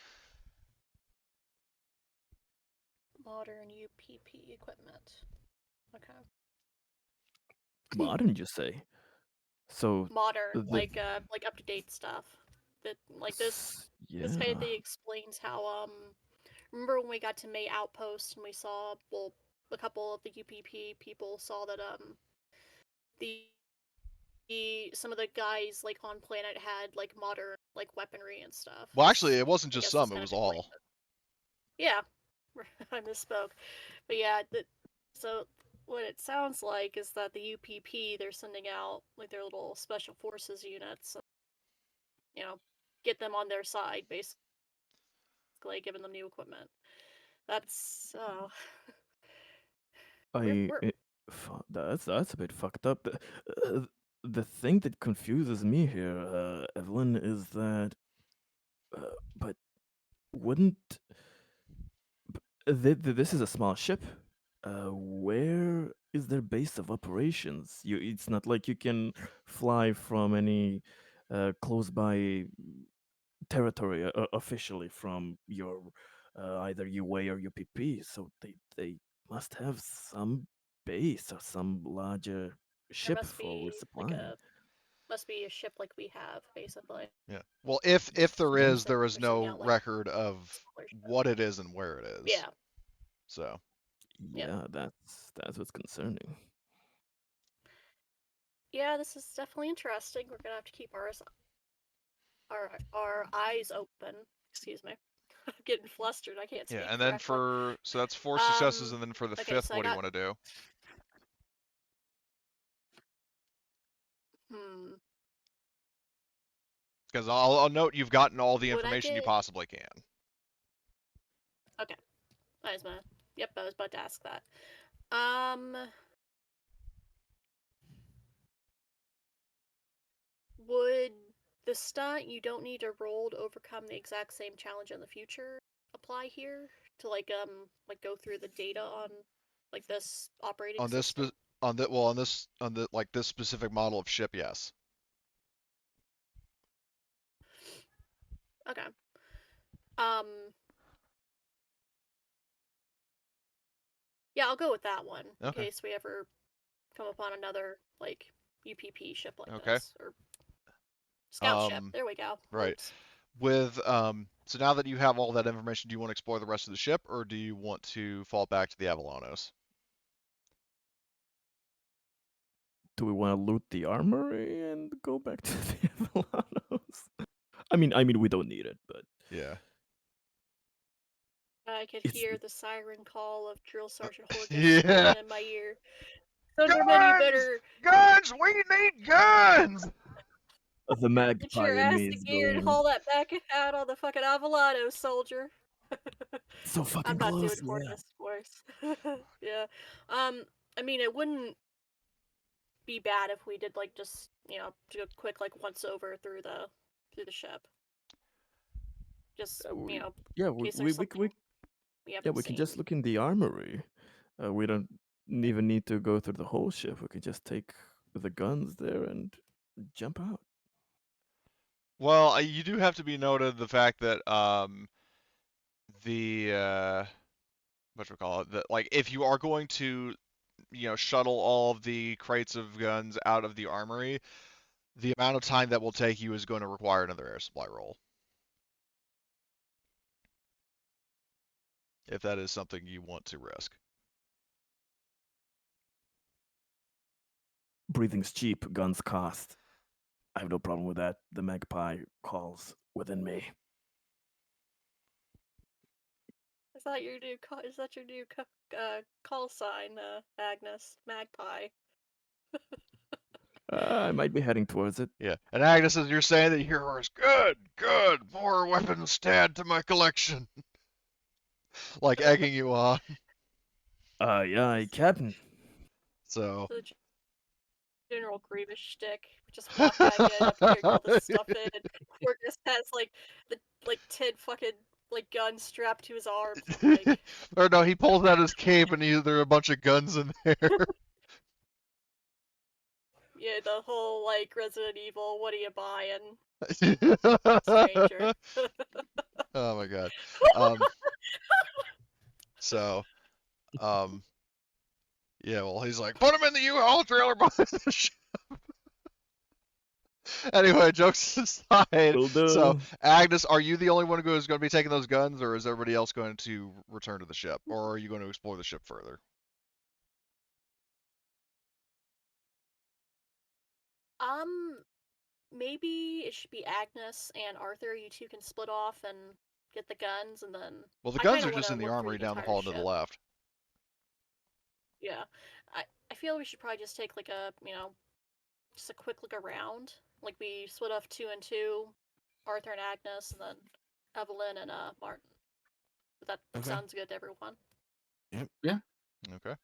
Modern UPP equipment. Okay. Modern, you say? So Modern, the like up to date stuff. That like this yeah. kind of thing explains how remember when we got to May Outpost and we saw a couple of the UPP people saw that the some of the guys like on planet had like modern like weaponry and stuff. Well, actually, it wasn't I just guess this some; it kind was of explains all. it. Yeah, I misspoke. But yeah, so what it sounds like is that the UPP they're sending out like their little special forces units, you know, get them on their side basically, giving them new equipment. That's we're That's a bit fucked up. The thing that confuses me here, Evelyn, is that but wouldn't this is a small ship? Where is their base of operations? It's not like you can fly from any close by territory officially from your either UA or UPP. So they must have some base or some larger there ship must for be like supplying. a ship like we have basically. Yeah. Well, if Hmm. So there is they're sending no out like record of smaller ship. what it is and where it is. Yeah, So. yeah, Yeah, that's what's concerning. yeah. This is definitely interesting. We're gonna have to keep our eyes open. Excuse me. I'm getting flustered. I can't Yeah, speak and then correctly. so that's 4 successes, and then for the Okay, fifth, so I what do you got want to do? hmm. Because I'll note you've gotten all the Would I information you get possibly can. okay? I was gonna. Yep, I was about to ask that. Um, would the stunt you don't need to roll to overcome the exact same challenge in the future apply here to like go through the data on like this operating On this system? on the well on the like this specific model of ship, yes. Okay. Um, yeah, I'll go with that one in Okay. case we ever come upon another like UPP ship like Okay. this or scout ship. There we go. Right. Oops. With so now that you have all that information, do you want to explore the rest of the ship, or do you want to fall back to the Avalanos? Do we want to loot the armory and go back to the Avalanos? I mean, we don't need it, but Yeah. I could it's hear the siren call of Drill Sergeant Horgus Yeah. ringing in my ear. Thunderman, you Guns! better Guns! We need guns! the get magpie your in ass me to is gear and going haul that back out on the fucking Avalado, soldier. so fucking I'm not doing close. Yeah. Horgus voice. Yeah. Um, I mean, it wouldn't be bad if we did like just do a quick like once over through the ship. Just Yeah, in case there's something we yeah, haven't we can seen. just look in the armory. We don't even need to go through the whole ship. We can just take the guns there and jump out. Well, you do have to be noted the fact that the what you call it, that like if you are going to shuttle all of the crates of guns out of the armory, the amount of time that will take you is going to require another air supply roll. If that is something you want to risk. Breathing's cheap, guns cost. I have no problem with that. The magpie calls within me. Is that your new call sign, Agnes Magpie? I might be heading towards it. Yeah. And Agnes, as you're saying that, yours, good, good, more weapons to add to my collection. Like egging you on. Yeah, Captain. So. The General Grievous shtick. Just walk back in after getting all this stuff in, and Corgus has like the 10 fucking like guns strapped to his arms. Like, Or no, he pulls out his cape and there are a bunch of guns in there. yeah, the whole like Resident Evil, what are you buying? Stranger. Oh my god. So, um, Yeah, well, he's like, put him in the U-Haul trailer behind the ship. Anyway, jokes aside, Will so do. Agnes, are you the only one who is going to be taking those guns, or is everybody else going to return to the ship, or are you going to explore the ship further? Maybe it should be Agnes and Arthur. You two can split off and get the guns, and then Well, the I guns kind are of want just to in the look through armory the down the entire hall and to the ship. left. Yeah, I feel we should probably just take like a just a quick look around. Like we split off 2 and 2, Arthur and Agnes, and then Evelyn and Martin. But that Okay. sounds good to everyone. Okay.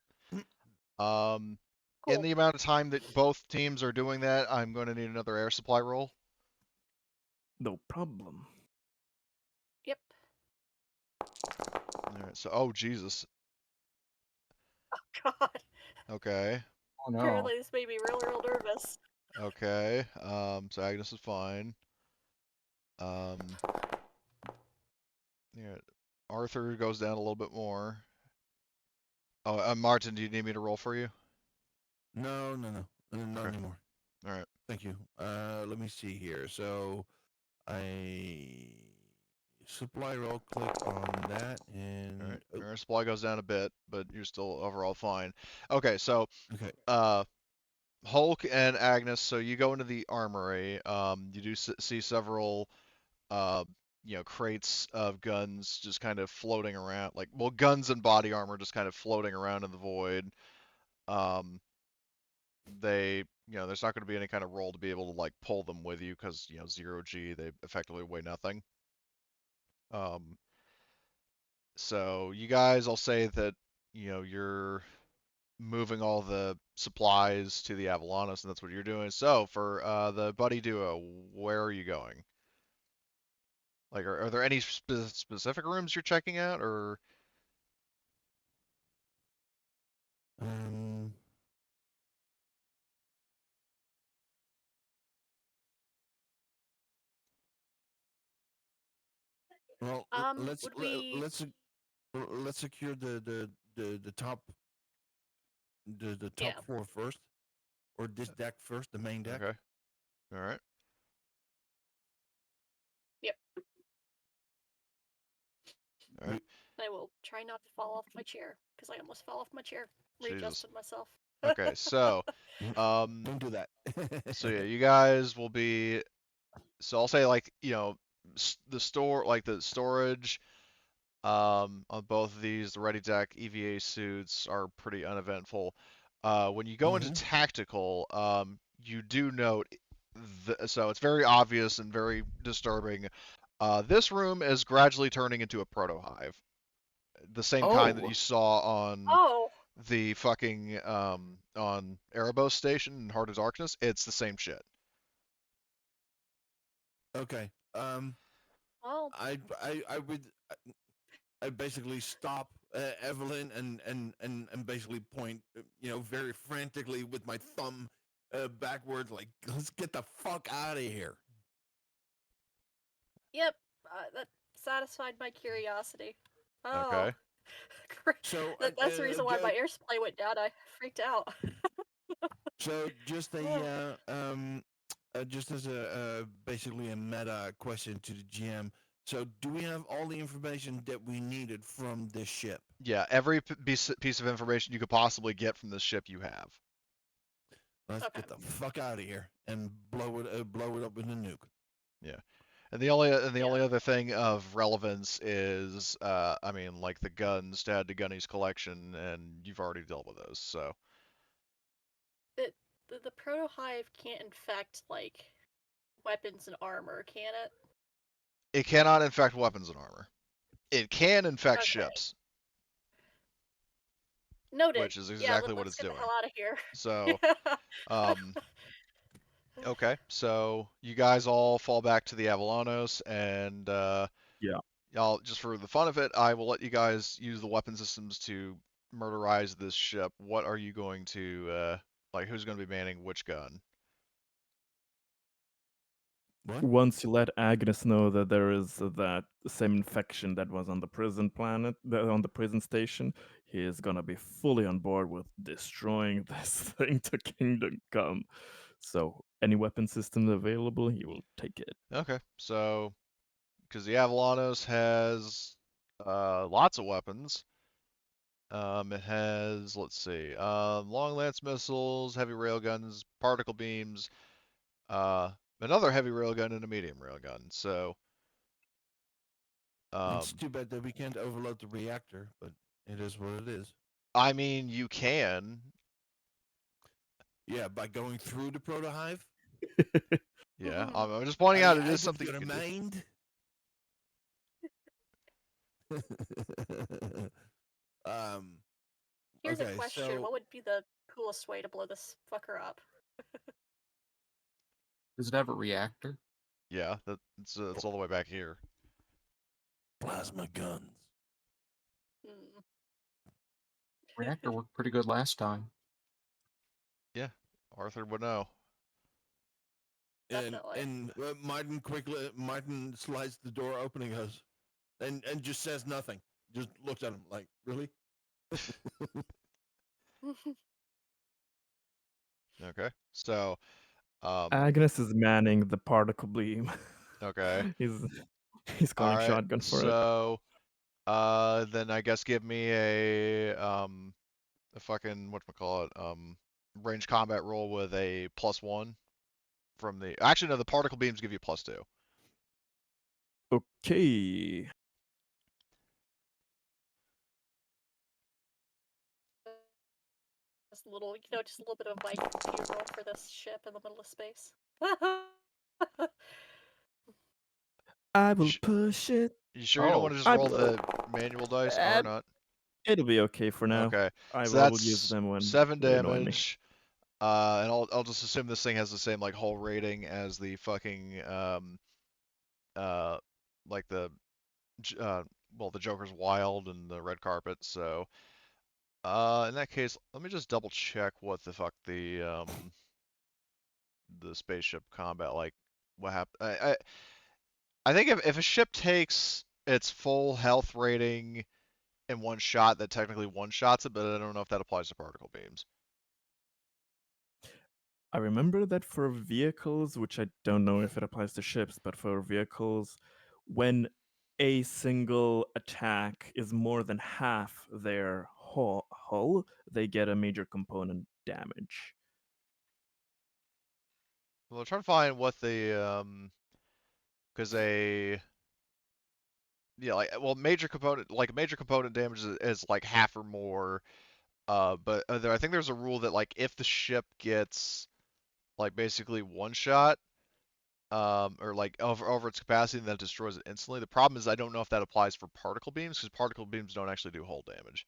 In Cool. the amount of time that both teams are doing that, I'm going to need another air supply roll. No problem. Yep. All right. So, oh Jesus. Oh God. Okay. Oh no. Apparently this made me real nervous. Okay. So Agnes is fine. Yeah. Arthur goes down a little bit more. Oh, Martin, do you need me to roll for you? No, not Okay. anymore. All right. Thank you. Let me see here. So I supply roll, click on that, All and right. Your air supply goes down a bit, but you're still overall fine. Okay. So, okay. Hulk and Agnes. So you go into the armory. You do see several, uh, crates of guns just kind of floating around, like, well, guns and body armor just kind of floating around in the void. Um, there's not going to be any kind of roll to be able to like pull them with you because 0G, they effectively weigh nothing. Um, so you guys, I'll say that you're moving all the supplies to the Avalanus, and that's what you're doing. So for the buddy duo, where are you going? Like, are there any specific rooms you're checking out, or? Um. Well, Would we? let's secure the top the top Yeah. floor first, or this deck first, the main deck. Okay. All right. Yep. All right. I will try not to fall off my chair because I almost fell off my chair. Jesus. Readjusted myself. Okay. So, Don't do that. so yeah, you guys will be. So I'll say like the storage. On both of these, the Ready Deck EVA suits are pretty uneventful. When you go into Mhm. tactical, you do note, so it's very obvious and very disturbing. This room is gradually turning into a proto hive, the same kind that Oh. you saw on Oh. the fucking on Erebos Station in Heart of Darkness. It's the same shit. Okay. Well. I would I basically stop Evelyn and basically point very frantically with my thumb backwards, like, let's get the fuck out of here. Yep. That satisfied my curiosity. Oh. Okay. Great. So That's the reason why my air supply went down. I freaked out. so just a just as a basically a meta question to the GM. So do we have all the information that we needed from this ship? Yeah, every piece of information you could possibly get from this ship you have. Let's Okay. get the fuck out of here and blow it up with a nuke. Yeah. And the only Yeah. other thing of relevance is, I mean, like the guns to add to Gunny's collection, and you've already dealt with those. So The proto hive can't infect like weapons and armor, can it? it cannot infect weapons and armor. It can infect Okay. ships, Noted. which is Yeah. exactly what Let's it's get the doing. hell out of here. So, okay, so you guys all fall back to the Avalanos, and Yeah. y'all, just for the fun of it, I will let you guys use the weapon systems to murderize this ship. What are you going to, like, who's going to be manning which gun? What? Once you let Agnes know that there is that same infection that was on the prison planet, on the prison station, he is gonna be fully on board with destroying this thing to Kingdom Come. So any weapon system available, he will take it. Okay, so because the Avalanos has lots of weapons. It has, let's see, long lance missiles, heavy railguns, particle beams, another heavy railgun, and a medium railgun. So, It's too bad that we can't overload the reactor, but it is what it is. I mean, you can. Yeah, by going through the proto hive. Yeah, Mhm. I'm just pointing Are out you it is out of something you your can do. mind? Here's Okay, a question: so what would be the coolest way to blow this fucker up? Does it have a reactor? Yeah, it's all the way back here. plasma guns. Hmm. Reactor worked pretty good last time. Yeah, Arthur would know. Definitely. And Martin slides the door open and goes, and just says nothing. Just looks at him like, really? Okay, so, Agnes is manning the particle beam. okay, he's all going right. shotgun for it. So, then I guess give me a fucking whatchamacallit, range combat roll with a +1 from the. Actually, no, the particle beams give you +2. Okay. Just a little, just a little bit of my computer roll for this ship in the middle of space. I will Sh- push it. You sure you don't want to just I roll will. the manual dice or Uh, not? it'll be okay for now. Okay, I so will use that's them when 7 they annoy me. damage. And I'll just assume this thing has the same like hull rating as the fucking uh like the well, the Joker's Wild and the Red Carpet. So in that case, let me just double check what the fuck the spaceship combat, like, what happened. I think if a ship takes its full health rating in one shot, that technically one shots it, but I don't know if that applies to particle beams. I remember that for vehicles, which I don't know if it applies to ships, but for vehicles, when a single attack is more than half their hull, they get a major component damage. Well, I'm trying to find what the because yeah, like, well, major component damage is like half or more. But I think there's a rule that, like, if the ship gets like basically one shot, or like over its capacity, and that destroys it instantly. The problem is I don't know if that applies for particle beams, because particle beams don't actually do hull damage.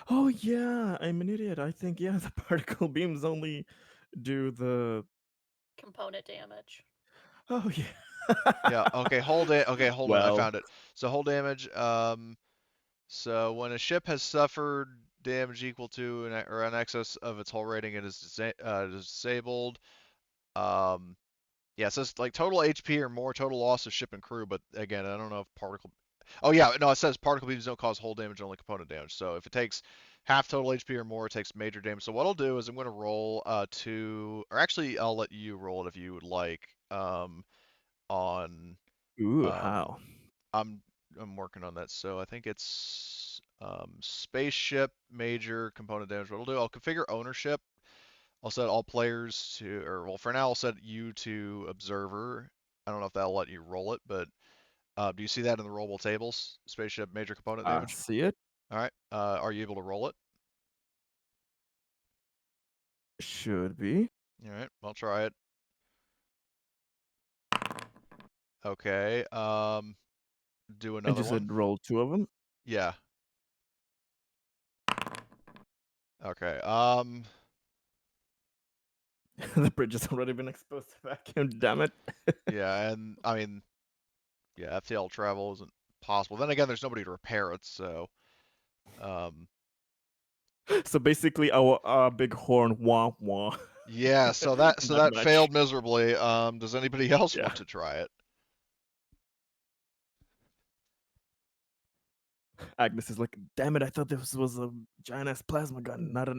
Oh yeah, I'm an idiot. I think yeah, the particle beams only do the. Component damage. Oh yeah. Yeah. Okay. Okay. Hold on. I Well, found it. So hull damage. So when a ship has suffered damage equal to or in excess of its hull rating, it is disabled. Um, yeah, it says like total HP or more, total loss of ship and crew. But again, I don't know if particle. Oh yeah, no, it says particle beams don't cause hull damage, only component damage. So if it takes half total HP or more, it takes major damage. So what I'll do is I'm going to roll or actually I'll let you roll it if you would like. On ooh, um, how? I'm I'm working on that. So I think it's spaceship major component damage. What I'll do, I'll configure ownership. I'll set all players to, or well, for now I'll set you to observer. I don't know if that'll let you roll it, but do you see that in the rollable tables? Spaceship major component I damage. see it. All right. Are you able to roll it? Should be. All right. I'll try it. Okay. Do And another you one. said roll 2 of them. Yeah. Okay. The bridge has already been exposed to vacuum. Damn it. Yeah, and I mean, yeah, FTL travel isn't possible. Then again, there's nobody to repair it, so um, So basically, our big horn, wah wah. yeah, so Not that much. failed miserably. Does anybody else Yeah. want to try it? Agnes is like, damn it, I thought this was a giant ass plasma gun, not a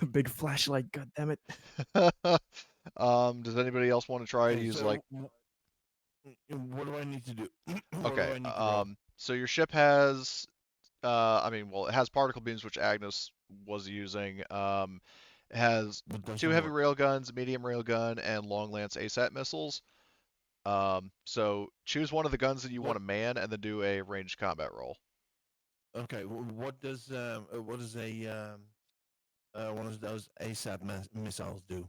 big flashlight. God damn it. Does anybody else want to try to Okay, use so like? what do I need to do? What do Okay. I need to roll? So your ship has, it has particle beams, which Agnes was using. It has What 2 doesn't heavy work? railguns, medium railgun, and long lance ASAT missiles. So choose one of the guns that you want What? to man, and then do a ranged combat roll. Okay, what does one of those ASAP missiles do?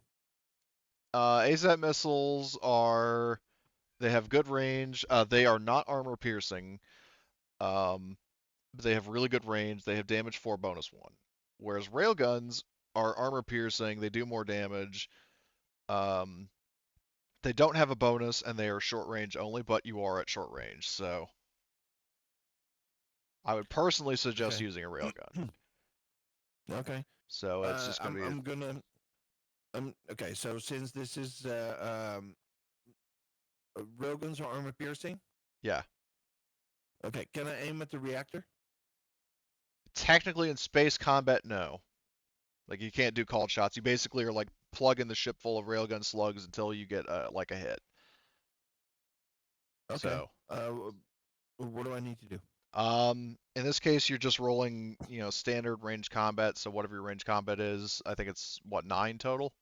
ASAT missiles they have good range. They are not armor piercing. Um, but they have really good range. They have damage 4 bonus 1. Whereas railguns are armor piercing. They do more damage. Um, they don't have a bonus, and they are short range only, but you are at short range. So I would personally suggest Okay. using a railgun. Okay. So it's just going to be I'm gonna. Okay. So since this is railguns are armor piercing. yeah. Okay. Can I aim at the reactor? Technically in space combat, no. Like you can't do called shots. You basically are like plugging the ship full of railgun slugs until you get like a hit. Okay. So, What do I need to do? in this case, you're just rolling, standard range combat. So whatever your range combat is, I think it's what 9 total.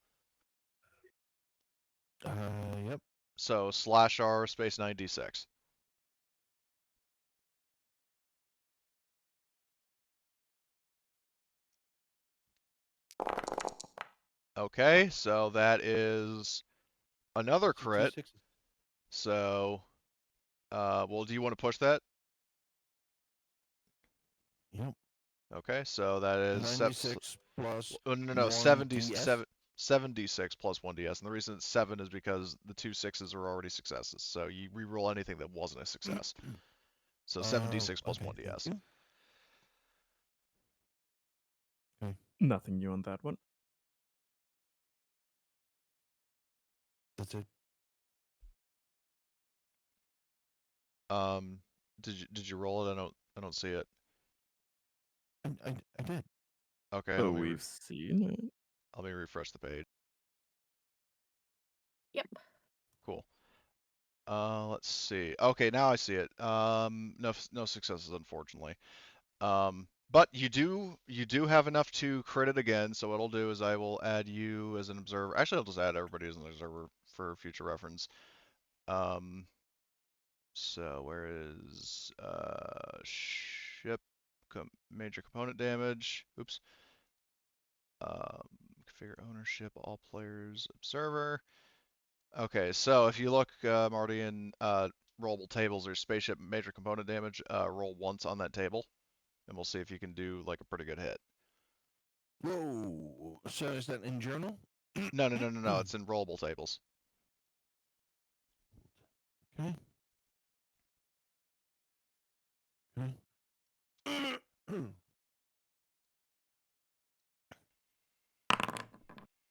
Yep. So /R space 9d6. Okay, so that is another So two crit. sixes. So, well, do you want to push that? Yep. Okay, so that is 96 plus oh, no, 1 DS. 7d6 plus 1ds. And the reason it's 7 is because the 2 6s are already successes. So you reroll anything that wasn't a success. So 7d6 plus Okay, thank 1ds. you. Okay, Nothing new on that one. that's it. Did you roll it? I don't see it. I did. Okay, Oh, we've seen it. let me refresh the page. Yep. Cool. Let's see. Okay, now I see it. No successes, unfortunately. But you do have enough to crit it again. So what I'll do is I will add you as an observer. Actually, I'll just add everybody as an observer for future reference. So where is ship major component damage? Oops. Configure ownership, all players, observer. Okay, so if you look, Marty, in rollable tables, there's spaceship major component damage. Roll once on that table, and we'll see if you can do like a pretty good hit. Whoa. So is that in journal? No. It's in rollable tables. Okay. Okay.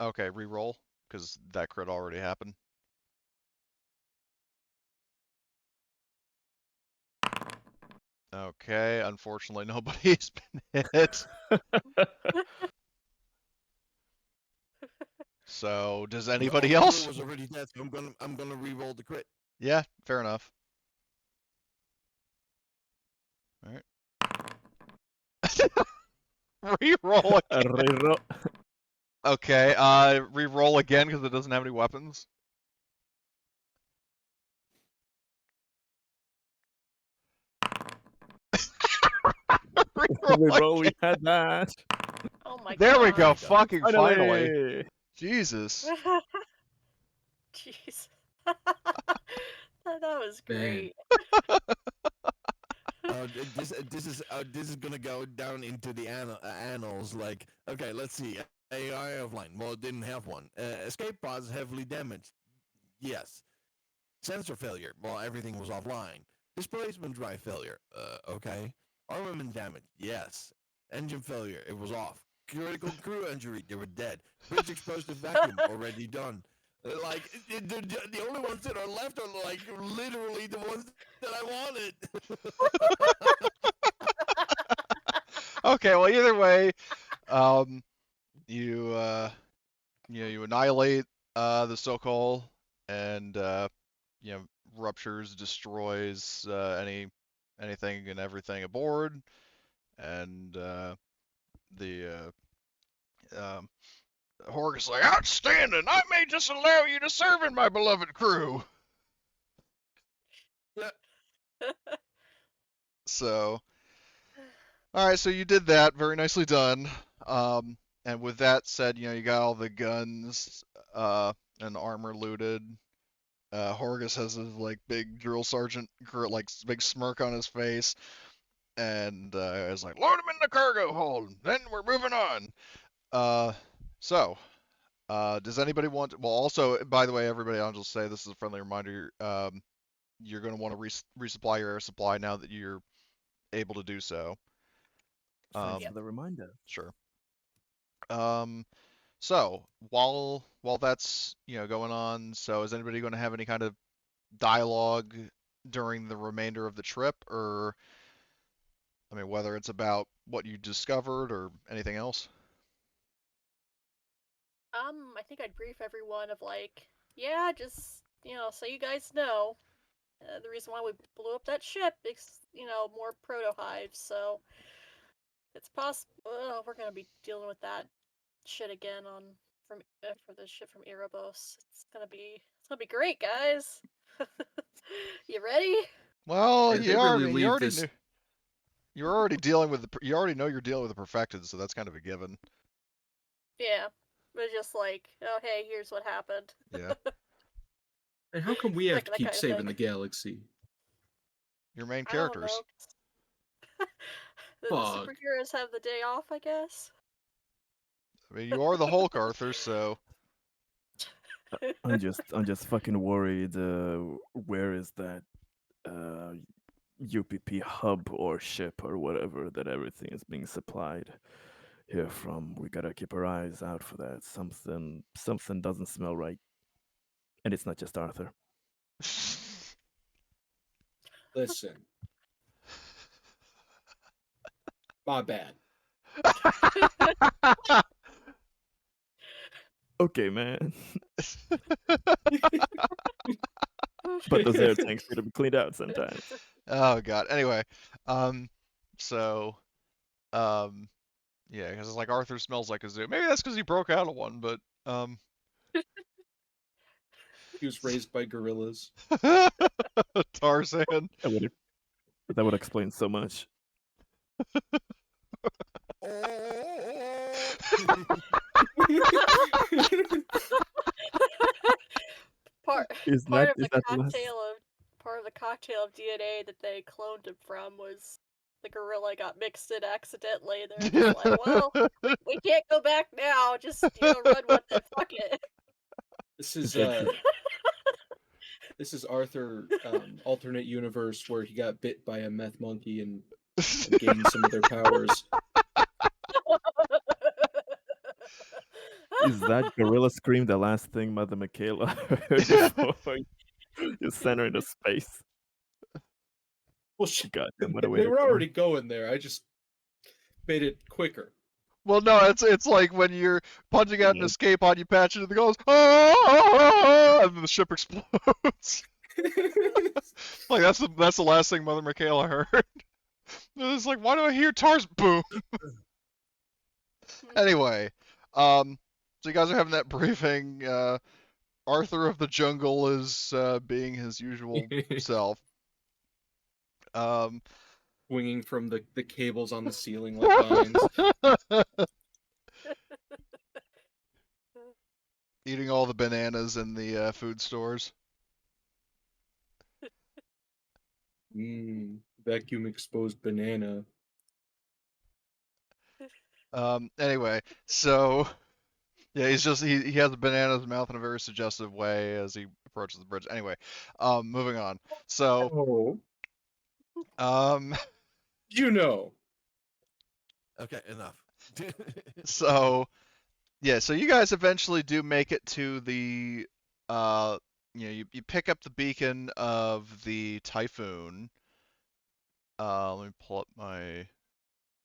Okay, re-roll because that crit already happened. Okay, unfortunately, nobody's been hit. So, does anybody The crew else? was already dead, so I'm gonna re-roll the crit. Yeah, fair enough. All right. Re-roll again. Reroll. Okay, re-roll again because it doesn't have any weapons. Re-roll Reroll, we again. had that. Oh my There we go. god. Fucking finally. Finally. Jesus. Jeez. that was Man. great. This is gonna go down into the annals. Like, okay, let's see. AI offline. Well, it didn't have one. Escape pods heavily damaged. Yes. Sensor failure. Well, everything was offline. Displacement drive failure. Okay. Armament damage. Yes. Engine failure. It was off. Critical crew injury. They were dead. Bridge exposed to vacuum. Already done. Like the only ones that are left are like literally the ones that I wanted. Okay, well, either way, um, you you annihilate the Sokol and ruptures, destroys anything and everything aboard, and the Horg is like, outstanding! I may just allow you to serve in my beloved crew. So, all right, so you did that. Very nicely done. And with that said, you got all the guns and armor looted. Horgus has his like big drill sergeant, like big smirk on his face, and is like, load him in the cargo hold. Then we're moving on. Uh, so, does anybody want? Well, also, by the way, everybody, I'll just say this is a friendly reminder. You're going to want to resupply your air supply now that you're able to do so. Thanks for the reminder. Sure. So while that's going on, so is anybody going to have any kind of dialogue during the remainder of the trip, or I mean, whether it's about what you discovered or anything else? I think I'd brief everyone of like, yeah, just so you guys know, the reason why we blew up that ship is more proto hives. So it's possible we're gonna be dealing with that shit again for the ship from Erebos. It's gonna be great, guys. You ready? Well, They really leave this. you're already dealing with you already know you're dealing with the perfected, so that's kind of a given. Yeah, but just like, oh hey, here's what happened. Yeah, And how come we have Like to that keep kind of saving thing. the galaxy? your main I don't characters. know. The Fuck. superheroes have the day off, I guess. I mean, you are the Hulk, Arthur, so I'm just fucking worried. Where is that UPP hub or ship or whatever that everything is being supplied here from? We gotta keep our eyes out for that. Something doesn't smell right, and it's not just Arthur. Listen, my bad. Okay, man. But those air tanks need to be cleaned out sometimes. Oh God. Anyway, um, so um, yeah, because it's like Arthur smells like a zoo. Maybe that's because he broke out of one, but He was raised by gorillas. Tarzan. That would explain so much. part Is part that of is the that the last? cocktail of DNA that they cloned him from was the gorilla got mixed in accidentally. They're just like, well, we can't go back now. Just run with it. Fuck it. This is That- this is Arthur alternate universe where he got bit by a meth monkey and gained some of their powers. Is that gorilla scream the last thing Mother Michaela heard before you sent her into space? Well, Goddamn, what a way they to were go. already going there. I just made it quicker. Well, no, it's like when you're punching out an Yeah. escape pod, you patch it and it goes, ah, and then the ship explodes. Like that's the last thing Mother Michaela heard. It's like, why do I hear Tars boom? Anyway, so you guys are having that briefing. Arthur of the Jungle is being his usual self. Um, Swinging from the cables on the ceiling like vines. eating all the bananas in the food stores. Vacuum exposed banana. Anyway, so yeah, he has a banana in his mouth in a very suggestive way as he approaches the bridge. Anyway, moving on. So, Oh, um, you know. Okay, enough. so yeah, so you guys eventually do make it to the you pick up the beacon of the Typhoon. Let me pull up my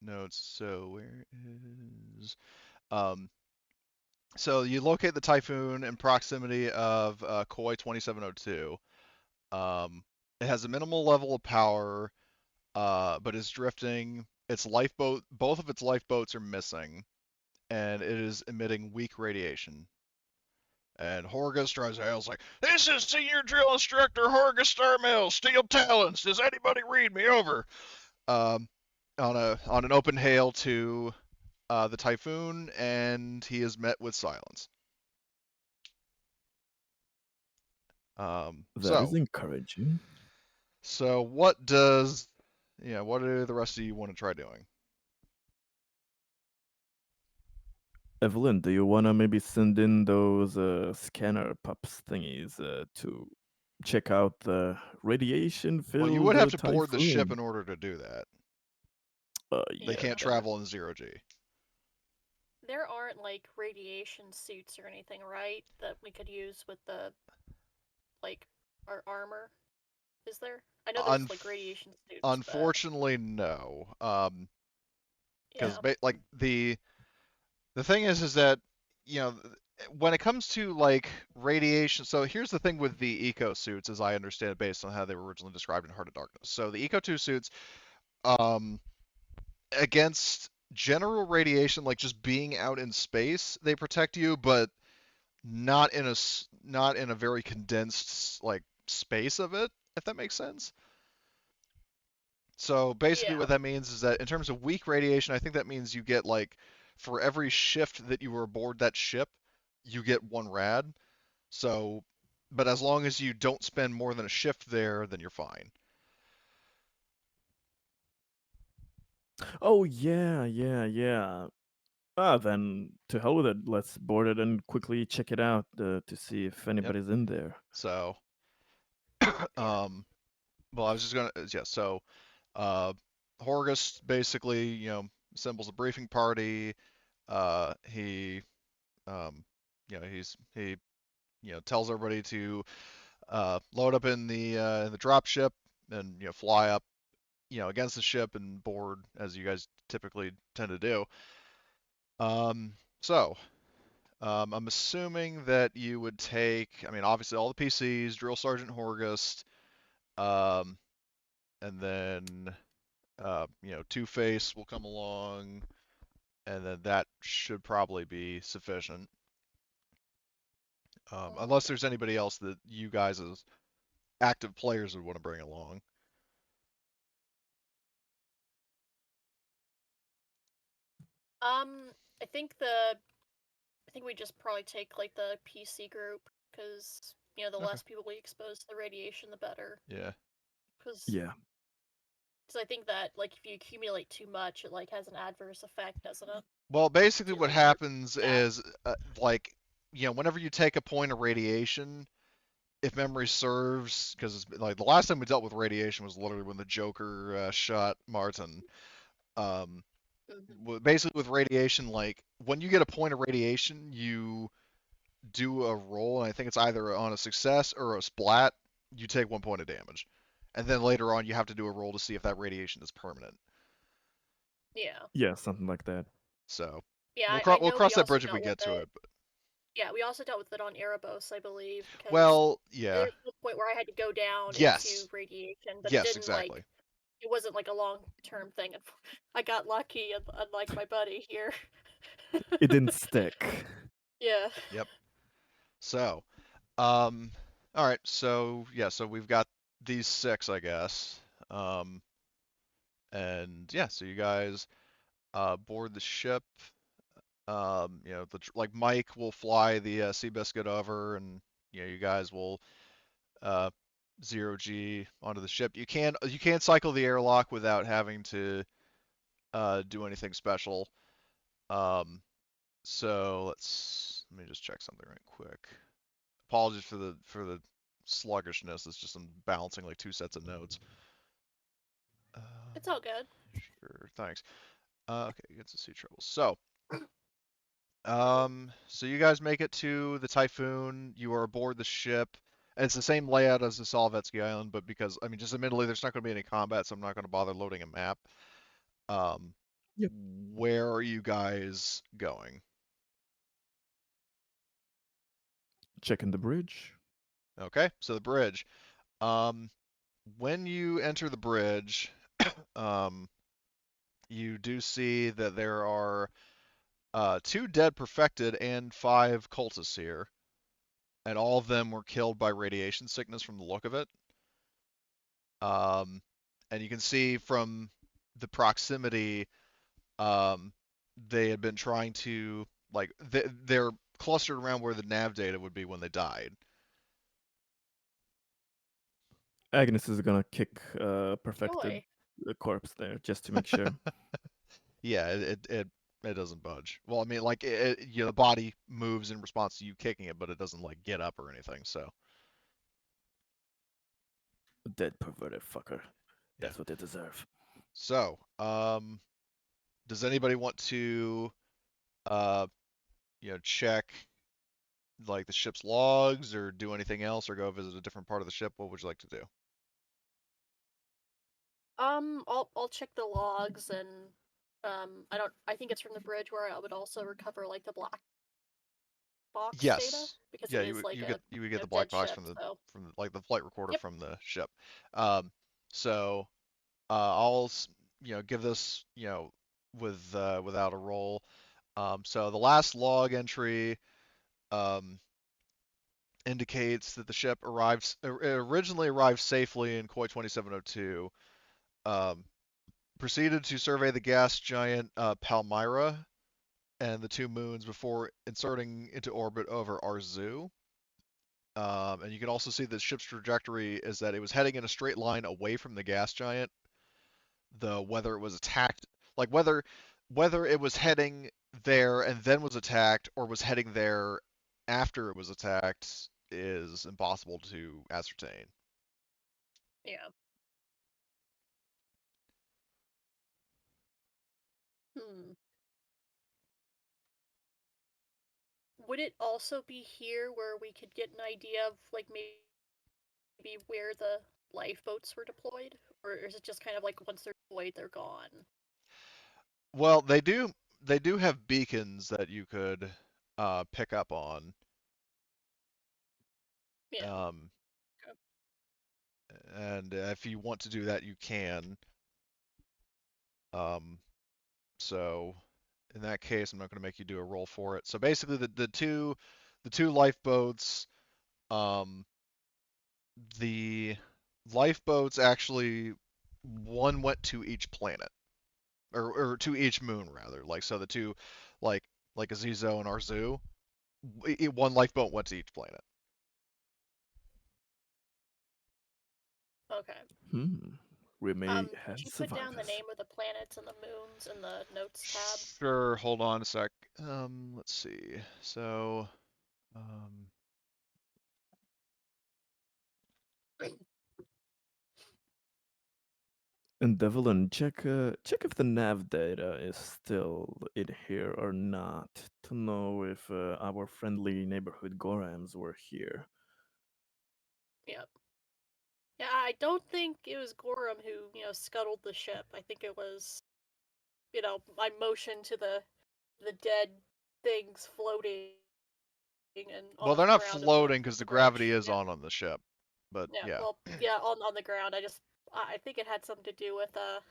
notes. So where is so you locate the Typhoon in proximity of Koi 2702. It has a minimal level of power, but is drifting. Its lifeboat, both of its lifeboats are missing, and it is emitting weak radiation. And Horgus tries to hail like, "This is Senior Drill Instructor Horgus Starmill, Steel Talons. Does anybody read me? Over." Um, on an open hail to the Typhoon, and he is met with silence. That is encouraging. So what do the rest of you want to try doing? Evelyn, do you wanna maybe send in those scanner pups thingies to check out the radiation-filled Well, you would have to board the ship Typhoon? in order to do that. They Yeah. can't travel in 0G. There aren't like radiation suits or anything, right? That we could use with the like our armor. Is there? I know there's like radiation suits, but Unfortunately, no. Because yeah, like the thing is that you know when it comes to like radiation. So here's the thing with the eco suits, as I understand it, based on how they were originally described in Heart of Darkness. So the eco 2 suits, um, against general radiation, like just being out in space, they protect you, but not in a very condensed like space of it, if that makes sense. So basically yeah, what that means is that in terms of weak radiation, I think that means you get like for every shift that you were aboard that ship, you get 1 rad. So but as long as you don't spend more than a shift there, then you're fine. Oh yeah. Then to hell with it. Let's board it and quickly check it out to see if Yep. anybody's in there. So yeah. well I was just gonna yeah, so uh Horgus basically, assembles a briefing party. He he tells everybody to load up in the drop ship and fly up against the ship and board as you guys typically tend to do. So I'm assuming that you would take, I mean, obviously all the PCs, Drill Sergeant Horgust, um, and then Two Face will come along, and then that should probably be sufficient. Unless there's anybody else that you guys as active players would want to bring along. I think I think we just probably take like the PC group because the Okay. less people we expose to the radiation, the better. Yeah. Because Yeah. I think that like if you accumulate too much, it like has an adverse effect, doesn't it? Well, basically To what like your happens stats. is like whenever you take a point of radiation, if memory serves, because like the last time we dealt with radiation was literally when the Joker shot Martin. Um, Basically with radiation, like when you get a point of radiation, you do a roll, and I think it's either on a success or a splat. You take 1 point of damage, and then later on you have to do a roll to see if that radiation is permanent. Yeah. Yeah, something like that. So Yeah, we'll I know cross we that also bridge if we dealt get with to it. it. But, Yeah, we also dealt with it on Erebos, I believe, because well, yeah, there's a point where I had to go down into yes, radiation, but it yes, didn't like exactly. it wasn't like a long term thing. I got lucky, unlike my buddy here. It didn't stick. Yeah. Yep. So, all right. So yeah, so we've got these 6, I guess. Um, and yeah, so you guys board the ship. Like Mike will fly the Seabiscuit over, and you guys will uh 0G onto the ship. You can cycle the airlock without having to do anything special. Um, so let me just check something right quick. Apologies for the sluggishness. It's just I'm balancing like 2 sets of notes. Uh, It's all good. sure, thanks. Okay, gets to sea trouble. So you guys make it to the Typhoon. You are aboard the ship. And it's the same layout as the Solovetsky Island, but because, I mean, just admittedly, there's not going to be any combat, so I'm not going to bother loading a map. Um, Yep. Where are you guys going? Checking the bridge. Okay, so the bridge. Um, when you enter the bridge, um, you do see that there are 2 dead perfected and 5 cultists here, and all of them were killed by radiation sickness from the look of it. And you can see from the proximity, um, they had been trying to like they're clustered around where the nav data would be when they died. Agnes is gonna kick perfected Joy. corpse there just to make sure. Yeah, it doesn't budge. Well, I mean, like you know, the body moves in response to you kicking it, but it doesn't like get up or anything. So Dead perverted fucker. yeah. That's what they deserve. So does anybody want to uh, you know, check like the ship's logs or do anything else or go visit a different part of the ship? What would you like to do? I'll check the logs and I think it's from the bridge where I would also recover like the black box data Yes. because Yeah, it is like a you would get the black dead box ship. So from like the flight recorder yep. from the ship. Um, so I'll you know, give this, you know, without a roll. So the last log entry um, indicates that the ship originally arrived safely in Koi 2702. Um, proceeded to survey the gas giant Palmyra and the 2 moons before inserting into orbit over Arzu. And you can also see the ship's trajectory is that it was heading in a straight line away from the gas giant. The whether it was attacked, like whether it was heading there and then was attacked, or was heading there after it was attacked, is impossible to ascertain. Yeah. Hmm. Would it also be here where we could get an idea of like maybe where the lifeboats were deployed, or is it just kind of like once they're deployed, they're gone? Well, they do have beacons that you could pick up on. Yeah. Um, Okay. and if you want to do that, you can. Um, so in that case, I'm not going to make you do a roll for it. So basically, the two lifeboats, um, the lifeboats actually one went to each planet or to each moon rather. Like so, the two like Azizo and Arzu, one lifeboat went to each planet. Okay. We may Could have you put down the survivors. name of the planets and the moons in the notes tab? Sure. Hold on a sec. Let's see. So, um, And Devlin, check if the nav data is still in here or not to know if our friendly neighborhood Gorams were here. Yep. Yeah, I don't think it was Gorham who, scuttled the ship. I think it was, my motion to the dead things floating and on well, the they're not ground of the floating because of the the gravity bridge. is Yeah. on the ship. But Yeah. yeah, Well, yeah, on the ground. I think it had something to do with the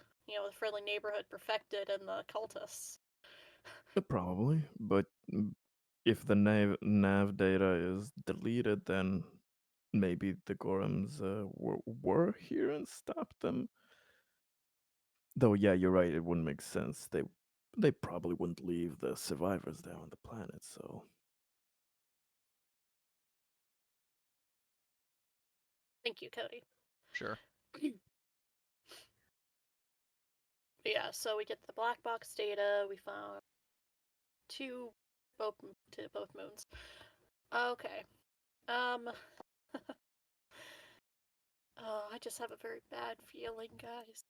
friendly neighborhood perfected and the cultists. Probably, but if the nav data is deleted, then maybe the Gorams were here and stopped them. Though, yeah, you're right. It wouldn't make sense. They probably wouldn't leave the survivors there on the planet. So Thank you, Cody. sure. But yeah, so we get the black box data. We found two both to both moons. Okay. Um. I just have a very bad feeling, guys.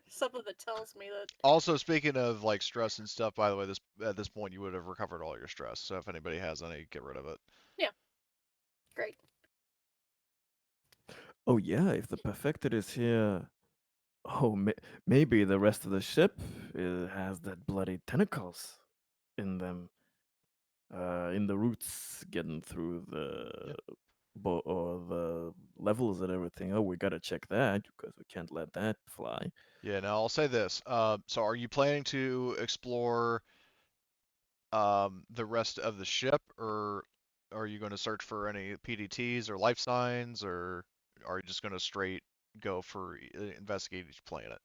Something that tells me that. Also, speaking of like stress and stuff, by the way, this at this point you would have recovered all your stress. So if anybody has any, get rid of it. Yeah. Great. oh yeah, if the perfected is here, Oh, maybe the rest of the ship has that bloody tentacles in them, in the roots getting through Yeah. or the levels and everything. Oh, we gotta check that because we can't let that fly. Yeah. Now I'll say this. So are you planning to explore the rest of the ship, or are you going to search for any PDTs or life signs, or are you just going to straight go for investigate each planet?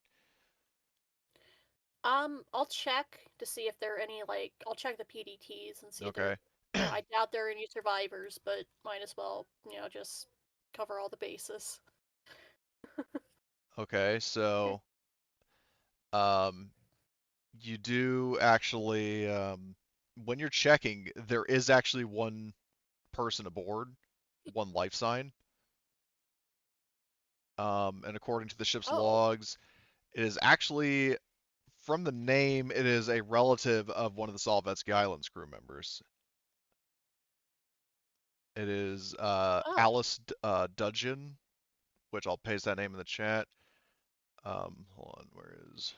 I'll check to see if there are any, like, I'll check the PDTs and see if there, Okay. I doubt there are any survivors, but might as well, just cover all the bases. Okay. So um, you do actually when you're checking, there is actually one person aboard, one life sign. And according to the ship's Oh, logs, it is actually from the name, it is a relative of one of the Solvetsky Islands crew members. It is oh, Alice Dudgeon, which I'll paste that name in the chat. Hold on, where is?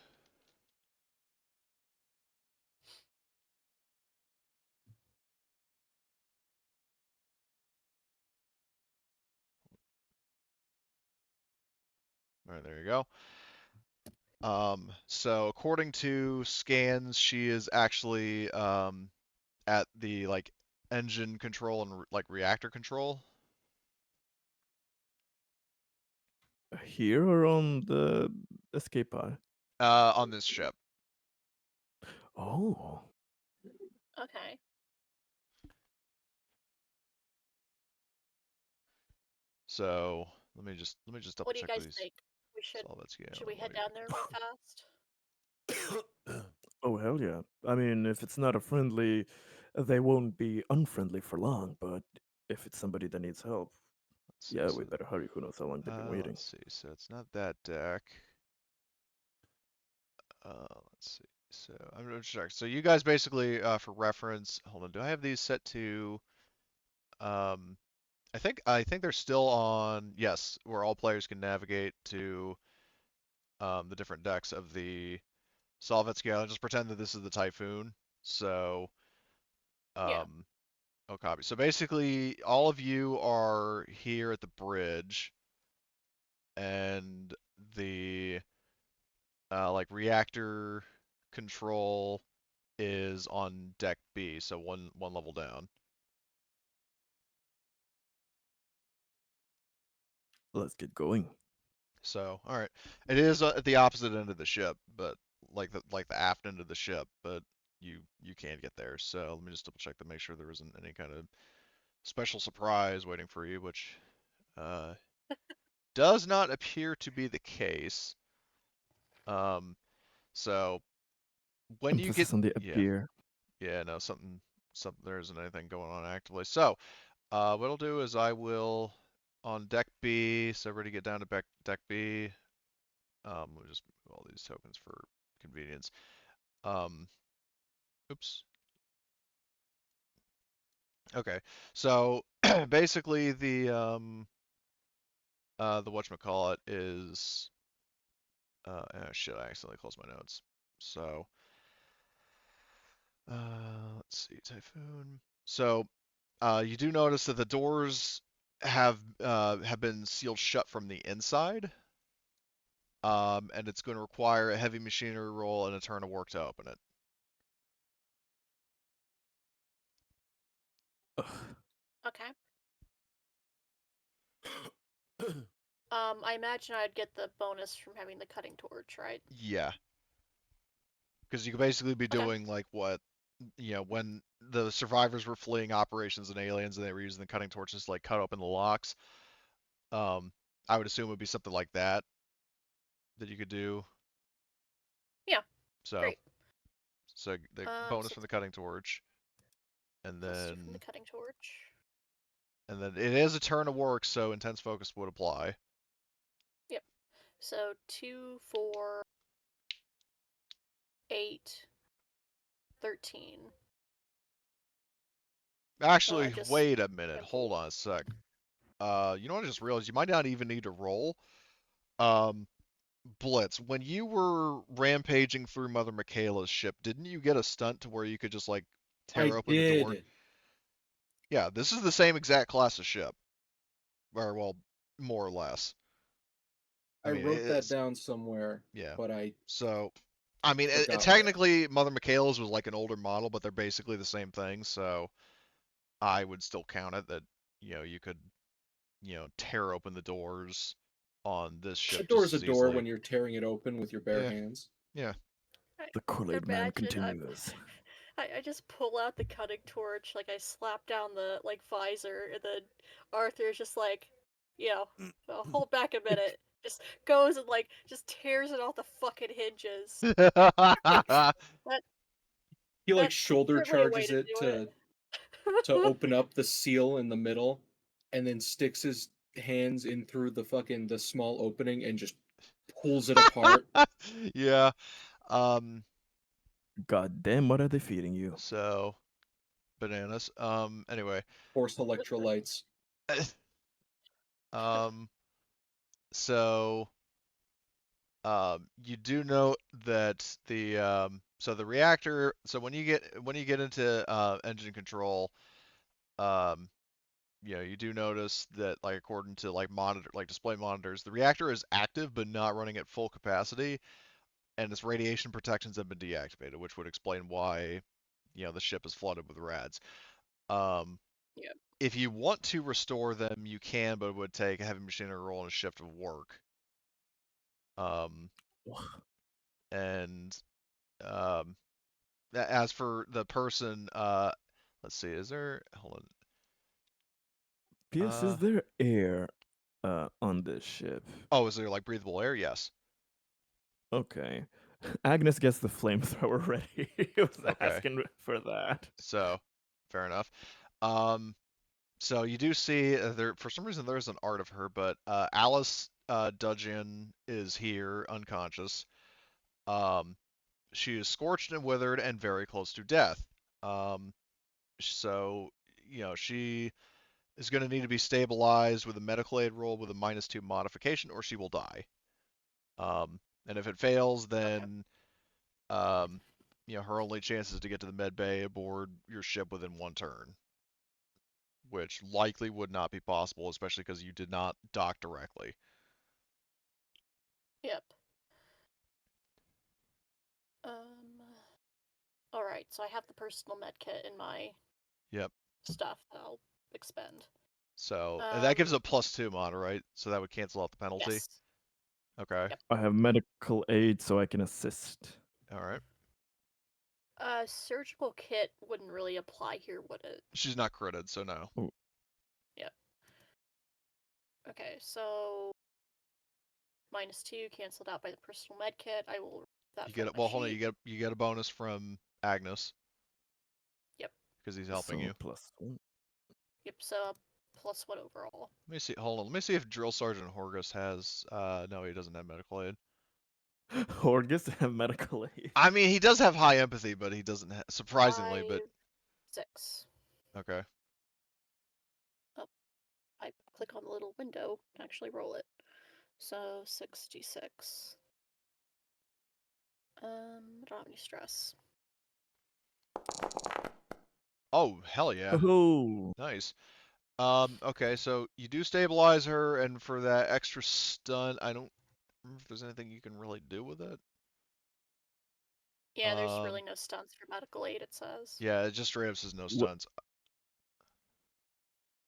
All right, there you go. So according to scans, she is actually at the like engine control and like reactor control. Here or on the escape pod? On this ship. Oh, okay. So let me just double What do you check guys these think? We should Solvetsky should Island we head log. down there real fast? oh hell yeah! I mean, if it's not a friendly, they won't be unfriendly for long. But if it's somebody that needs help, Let's see. yeah, we So better hurry. Who knows how long they've been waiting? let's see. So it's not that deck. Let's see. So I'm gonna check. So you guys basically, for reference, hold on. Do I have these set to? Um, I think they're still on. Yes, where all players can navigate to the different decks of the Solvetsky Island. Just pretend that this is the Typhoon. So Yeah, um, oh copy. So basically, all of you are here at the bridge, and the like reactor control is on deck B, so one level down. Let's get going. So, all right, it is at the opposite end of the ship, but like the aft end of the ship, but you can get there. So let me just double check to make sure there isn't any kind of special surprise waiting for you, which uh, does not appear to be the case. Um, so when you get Emphasis on the yeah appear. yeah no something there isn't anything going on actively. So what I'll do is I will on deck B. So everybody get down to deck B. We'll just move all these tokens for convenience. Um, oops. Okay. So basically the whatchamacallit is oh shit, I accidentally closed my notes. So let's see, Typhoon. So you do notice that the doors have been sealed shut from the inside. And it's going to require a heavy machinery roll and a turn of work to open it. Ugh. okay. I imagine I'd get the bonus from having the cutting torch, right? Yeah, because you could basically be Okay. doing like what, when the survivors were fleeing operations and aliens and they were using the cutting torches to like cut open the locks. Um, I would assume it would be something like that you could do. Yeah, So, great. so the So bonus from it's the cutting torch, and +2 from the then cutting torch. and then it is a turn of work, so intense focus would apply. Yep. So 2, 4, 8, 13. Actually, Just wait a minute. empty. Hold on a sec. You know what I just realized? You might not even need to roll. Um, Blitz, when you were rampaging through Mother Michaela's ship, didn't you get a stunt to where you could just like I tear open the door? did. Yeah, this is the same exact class of ship, or well, more or less. I I mean, wrote that it's down somewhere, yeah. but I So, I mean, forgot where. technically, Mother Michaela's was like an older model, but they're basically the same thing. So, I would still count it that you could tear open the doors on this A ship door just is a as door easily. when you're tearing it open with your bare Yeah, hands. yeah. The Kool-Aid Man Imagine continues. I just pull out the cutting torch, like I slap down the like visor, and then Arthur's just like, hold back a minute. Just goes and like just tears it off the fucking hinges. That He like that's shoulder certainly a way charges to it do to it. open up the seal in the middle, and then sticks his hands in through the small opening and just pulls it apart. Yeah. Um. God damn, what are they feeding you? So bananas. Anyway. Force electrolytes. Um. So. You do note that the reactor. So when you get into engine control, um, you do notice that like according to like display monitors, the reactor is active but not running at full capacity, and its radiation protections have been deactivated, which would explain why the ship is flooded with rads. Um, Yep. if you want to restore them, you can, but it would take a heavy machinery roll and a shift of work. Um, and um, as for the person, let's see, is there? Hold on. P.S. Is there air on this ship? Oh, is there like breathable air? Yes. Okay. Agnes gets the flamethrower ready. He was Okay. asking for that. So, fair enough. Um, so you do see there for some reason there's an art of her, but Alice Dudgeon is here unconscious. Um, she is scorched and withered and very close to death. Um, so she is going to need to be stabilized with a medical aid roll with a -2 modification, or she will die. And if it fails, Okay. then her only chance is to get to the med bay aboard your ship within one turn, which likely would not be possible, especially because you did not dock directly. Yep. Um. All right. So I have the personal med kit in my Yep. stuff that I'll expend. So that gives a Um. +2 mod, right? So that would cancel out the penalty. Yes. Okay. Yep. I have medical aid so I can assist. All right. Surgical kit wouldn't really apply here, would it? She's not critted, so no. Yep. Okay, so -2 canceled out by the personal med kit. I will remove that You from get it. my Well, hold on. sheet. You get a bonus from Agnes. Yep. Because he's helping So you. +1. Yep. So +1 overall. Let me see. Hold on. Let me see if Drill Sergeant Horgus has. No, he doesn't have medical aid. Horgus have medical aid. I mean, he does have high empathy, but he doesn't. Surprisingly, but 6. okay. I click on the little window and actually roll it. So 66. I don't have any stress. Oh, hell yeah. Oh, Nice. Okay, so you do stabilize her, and for that extra stun, I don't remember if there's anything you can really do with it. Yeah, there's really no stunts for medical aid, it says. Yeah, it just straight up says no Wh- stunts.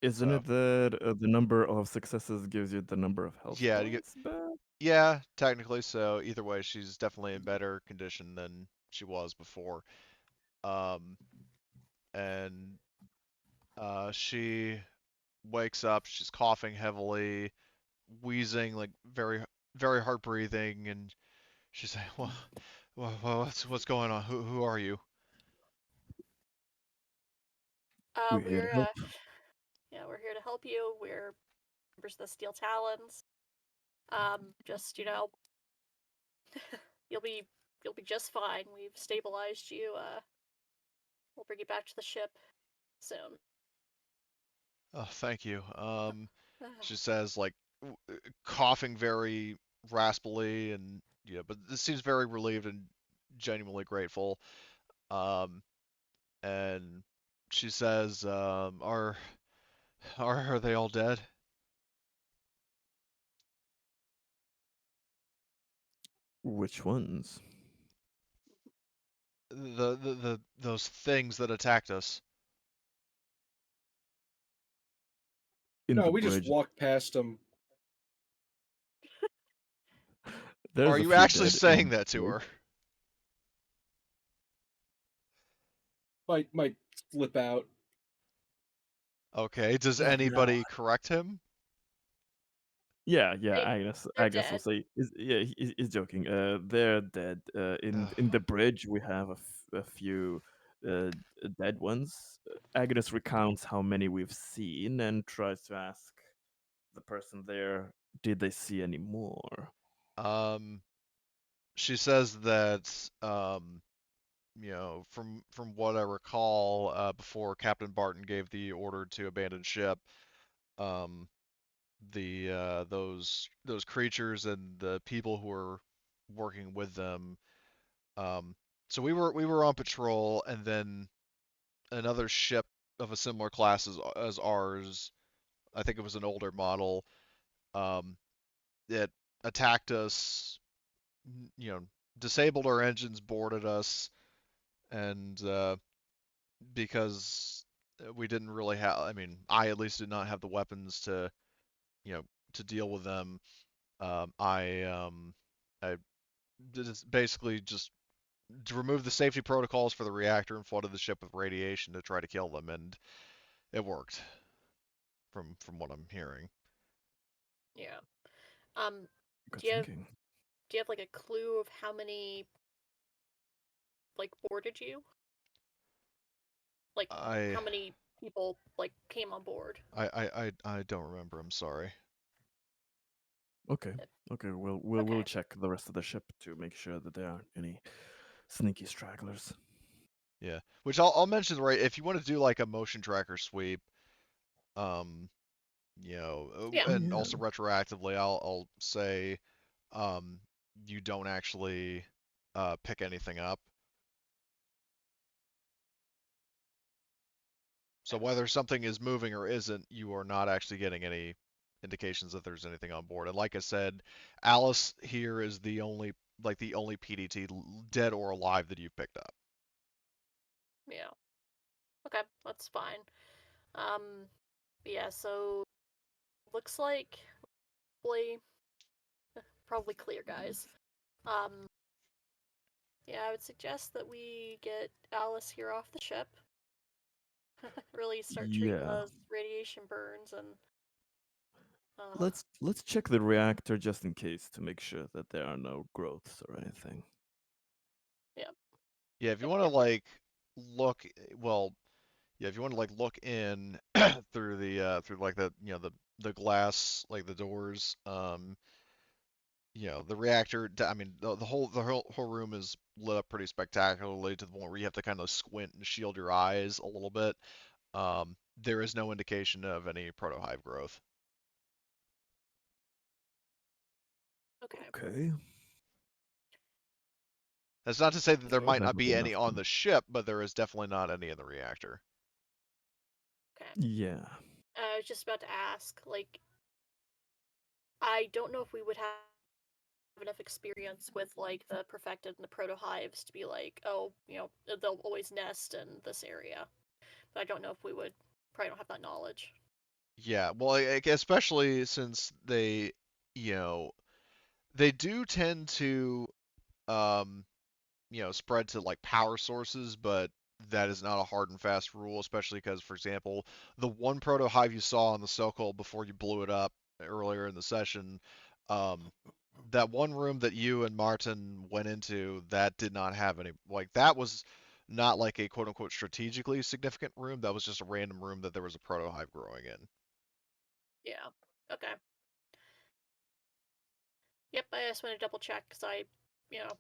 isn't So, it that the number of successes gives you the number of health yeah, points back? yeah, technically. So either way, she's definitely in better condition than she was before. Um, and she wakes up. She's coughing heavily, wheezing, like very, very hard breathing, and she's like, what's going on? Who are you?" We're here to help. We're here to help you. We're members of the Steel Talons. Just you'll be just fine. We've stabilized you. We'll bring you back to the ship soon. Oh, thank you. She says, like, coughing very raspily, and but this seems very relieved and genuinely grateful. Um, and she says, are they all dead? Which ones? Those things that attacked us. In No, the we just bridge, walked past them. there's Are a you few actually dead saying in that the to bridge. her? Might slip out. Okay. Does Yeah, anybody correct him? yeah, They, I they're guess I'll dead. say he's joking. They're dead. In Ugh. the bridge we have a few uh, dead ones. Agnes recounts how many we've seen and tries to ask the person there, did they see any more? Um, she says that from what I recall, before Captain Barton gave the order to abandon ship, um, the those creatures and the people who were working with them. Um, so we were on patrol, and then another ship of a similar class as ours. I think it was an older model. Um, it attacked us. You know, disabled our engines, boarded us, and because we didn't really have. I mean, I at least did not have the weapons you know, to deal with them. I basically just to remove the safety protocols for the reactor and flooded the ship with radiation to try to kill them, and it worked. From what I'm hearing. Yeah. Um, Good do you have thinking. do you have like a clue of how many like boarded you? Like I how many people like came on board? I don't remember. I'm sorry. Okay. Uh, Okay, we'll Okay. check the rest of the ship to make sure that there aren't any sneaky stragglers. Yeah. Which I'll mention right if you want to do like a motion tracker sweep, um, Yeah. Oh and yeah. also retroactively, I'll say, um, you don't actually pick anything up. So whether something is moving or isn't, you are not actually getting any indications that there's anything on board. And like I said, Alice here is the only PDT dead or alive that you've picked up. Yeah. Okay, that's fine. Um, yeah. So looks like probably probably clear, guys. Um, yeah, I would suggest that we get Alice here off the ship. Really start treating Yeah. those radiation burns and Let's check the reactor just in case to make sure that there are no growths or anything. yeah. Yeah, if you Yep, want to yep, yep. like look, well, yeah, if you want to like look in through through like the glass, like the doors, the reactor. I mean, the whole room is lit up pretty spectacularly to the point where you have to kind of squint and shield your eyes a little bit. There is no indication of any protohive growth. Okay. Okay. That's not to say that there That would might not never be be any enough on to. the ship, but there is definitely not any in the reactor. Okay. Yeah. I was just about to ask, like, I don't know if we would have enough experience with like the perfected and the proto hives to be like, oh, they'll always nest in this area. But I don't know if we would. Probably don't have that knowledge. Yeah, well, especially since you know, they do tend to um, spread to like power sources, but that is not a hard and fast rule, especially because, for example, the one proto hive you saw on the Sokol before you blew it up earlier in the session, um, that one room that you and Martin went into, that did not have any, like, that was not like a quote unquote strategically significant room. That was just a random room that there was a proto hive growing in. Yeah. Okay. Yep. I just want to double check because you know,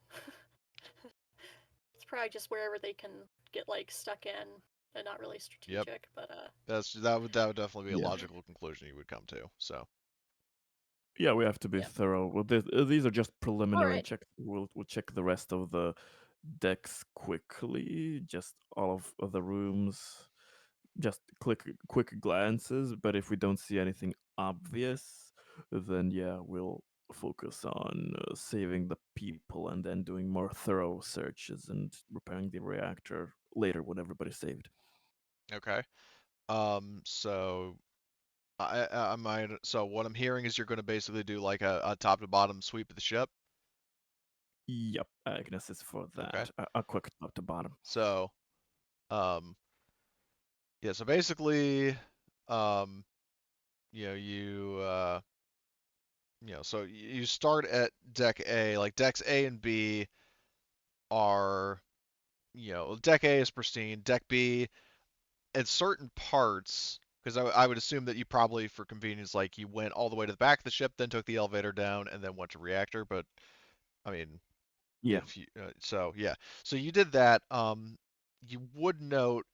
it's probably just wherever they can get like stuck in and not really Yep. strategic. But That would definitely be a Yeah. logical conclusion you would come to. So Yeah, we have to be Yeah. thorough. Well, these are just preliminary Alright. checks. We'll check the rest of the decks quickly, just all of the rooms, just quick glances. But if we don't see anything obvious, then yeah, we'll focus on saving the people and then doing more thorough searches and repairing the reactor later when everybody's saved. Okay. So I might. So what I'm hearing is you're going to basically do like a top to bottom sweep of the ship. Yep, Agnes is for Okay. that. A quick top to bottom. So, um, yeah. So basically, um, you know, so you start at deck A. Like decks A and B are, deck A is pristine. Deck B, at certain parts, because I would assume that you probably, for convenience, like you went all the way to the back of the ship, then took the elevator down, and then went to reactor. But I mean, Yeah. if you, so yeah, so you did that. You would note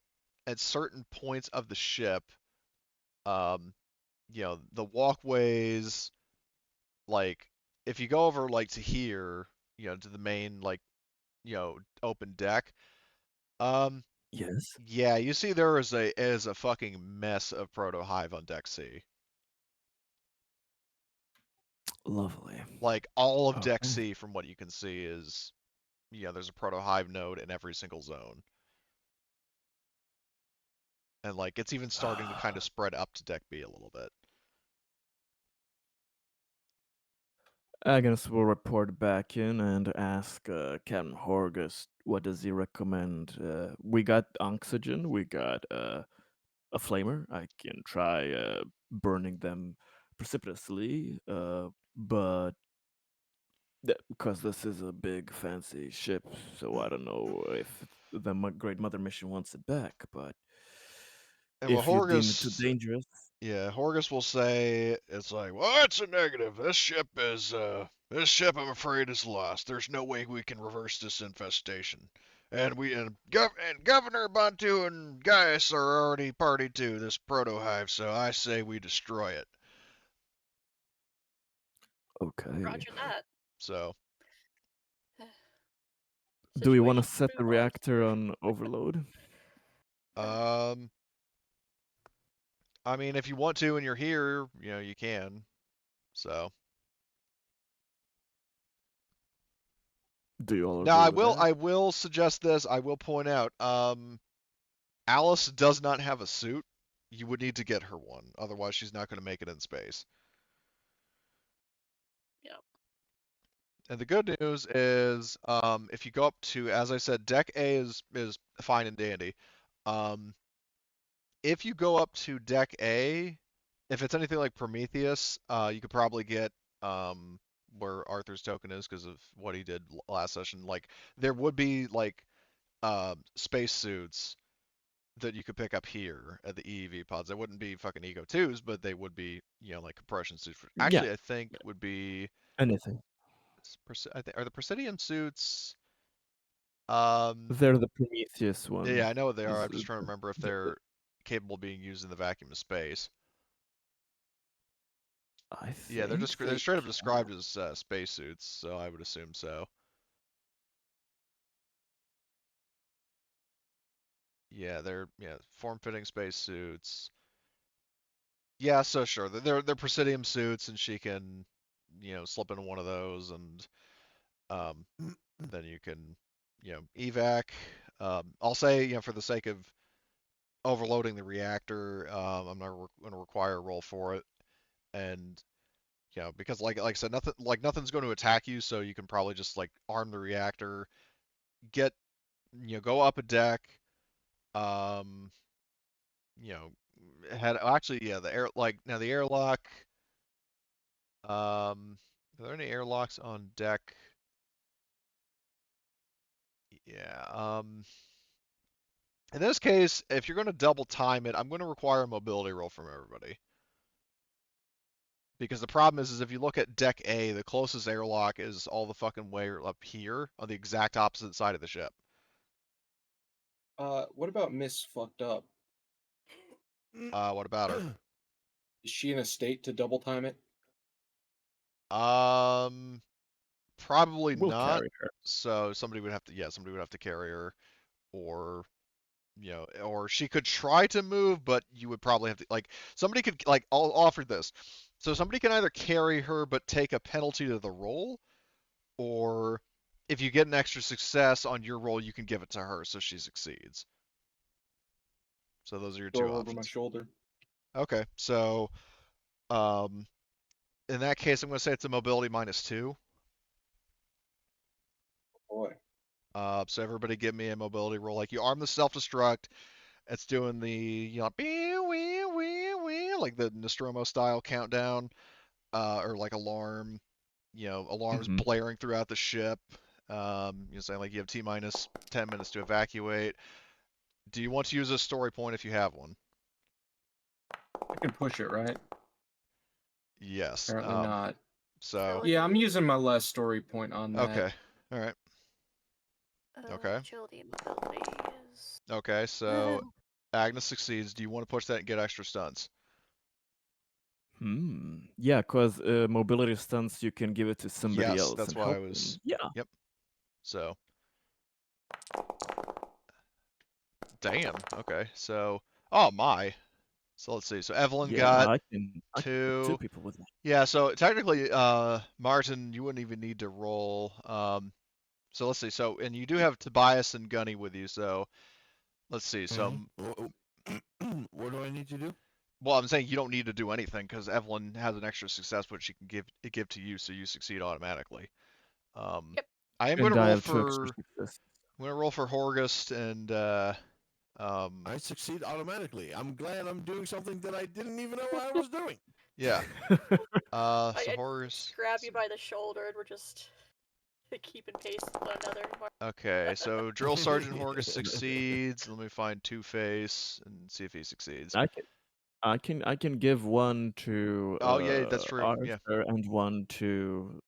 at certain points of the ship, um, the walkways, like if you go over like to here, to the main like, open deck, um, Yes. yeah, you see there is a fucking mess of proto hive on deck C. Lovely. Like all of deck Okay. C, from what you can see, is there's a proto hive node in every single zone, and like it's even starting to kind of spread up to deck B a little bit. Agnes will report back in and ask Captain Horgus what does he recommend. We got oxygen, we got a flamer. I can try burning them precipitously, but because this is a big fancy ship, so I don't know if the Great Mother Mission wants it back. But And what if you deem it too Horgus, dangerous, yeah, Horgus will say it's like, well, it's a negative. This ship, I'm afraid, is lost. There's no way we can reverse this infestation. And Governor Bantu and Gaius are already party to this proto hive, so I say we destroy it. okay. Roger that. So, Do we want to Situation set the move on. reactor on overload? um, I mean, if you want to and you're here, you can. So, Do you all now agree with that? I will suggest this. I will point out, Alice does not have a suit. You would need to get her one, otherwise she's not going to make it in space. Yeah. And the good news is, if you go up to, as I said, deck A is fine and dandy. Um, if you go up to deck A, if it's anything like Prometheus, you could probably get where Arthur's token is because of what he did last session. Like there would be like space suits that you could pick up here at the EEV pods. They wouldn't be fucking Ego 2s, but they would be, like compression suits. Yeah, Actually, I think would be, anything. I think, are the Presidium suits? Um, They're the Prometheus yeah, ones. I know what they are. I'm just The- trying to remember if the- they're capable of being used in the vacuum of space. I Yeah, think they're they straight up can. described as space suits, so I would assume so. Yeah, they're form-fitting space suits. Yeah, so sure, they're Presidium suits, and she can, slip into one of those, and um, then you can, evac. I'll say, for the sake of overloading the reactor, I'm not going to require a roll for it, and because like I said, nothing's going to attack you, so you can probably just like arm the reactor, get, go up a deck, um, you know, had actually, yeah, the air, like now the airlock. Are there any airlocks on deck? Yeah. In this case, if you're going to double time it, I'm going to require a mobility roll from everybody. Because the problem is if you look at deck A, the closest airlock is all the fucking way up here on the exact opposite side of the ship. What about Miss Fucked Up? What about her? Is she in a state to double time it? Probably We'll not. carry her. So somebody would have to carry her, or or she could try to move, but you would probably have to somebody could I'll offer this. So somebody can either carry her but take a penalty to the roll, or if you get an extra success on your roll, you can give it to her so she succeeds. So those are your Throw two her over my options. shoulder. Okay, so um, in that case, I'm going to say it's a mobility -2. Boy. So everybody give me a mobility roll. Like you arm the self-destruct. It's doing the like the Nostromo style countdown, or like alarm, alarms Mhm. blaring throughout the ship. Saying like you have T-10 minutes to evacuate. Do you want to use a story point if you have one? I can push it, right? Yes. Apparently not. So Yeah, I'm using my last story point on that. okay, all right, okay, Agility and mobility is. okay. So Agnes succeeds. Do you want to push that and get extra stunts? Yeah, because mobility stunts, you can give it to somebody Yes, else that's and why I help them. was. Yeah. Yep. So damn. Okay. So oh my. So let's see. So Evelyn Yeah, got I can put two 2. people with that. Yeah. So technically, Martin, you wouldn't even need to roll. So let's see. So and you do have Tobias and Gunny with you. So let's see. So What do I need to do? well, I'm saying you don't need to do anything because Evelyn has an extra success, which she can give to you, so you succeed automatically. Um, Yep. I am going And to I roll have two extra for successes. I'm going to roll for Horgust and I succeed automatically. I'm glad I'm doing something that I didn't even know I was doing. yeah. I, So I Horgust. just grab you by the shoulder and we're just keeping pace with one another. Okay, so Drill Sergeant Horgust succeeds. Let me find Two Face and see if he succeeds. I can give one to Oh yeah, that's true. Yeah. Arthur and one to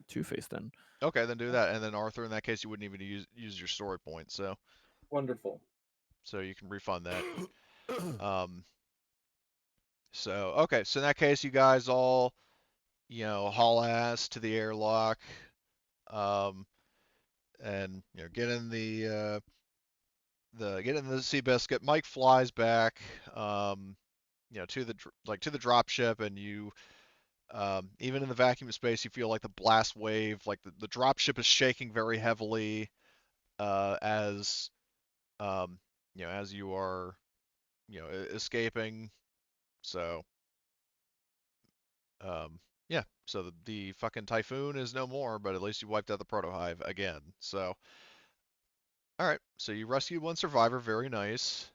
Two-Face then. Okay, then do that. And then Arthur, in that case, you wouldn't even use your story point, Wonderful. so you can refund that. Um, so okay, so in that case, you guys all haul ass to the airlock, um, and get in the Seabiscuit. Mike flies back, to the drop ship, and you even in the vacuum space, you feel like the blast wave, like the drop ship is shaking very heavily, as as you are escaping. So yeah, so the fucking typhoon is no more, but at least you wiped out the proto hive again. So all right, so you rescued one survivor, very nice.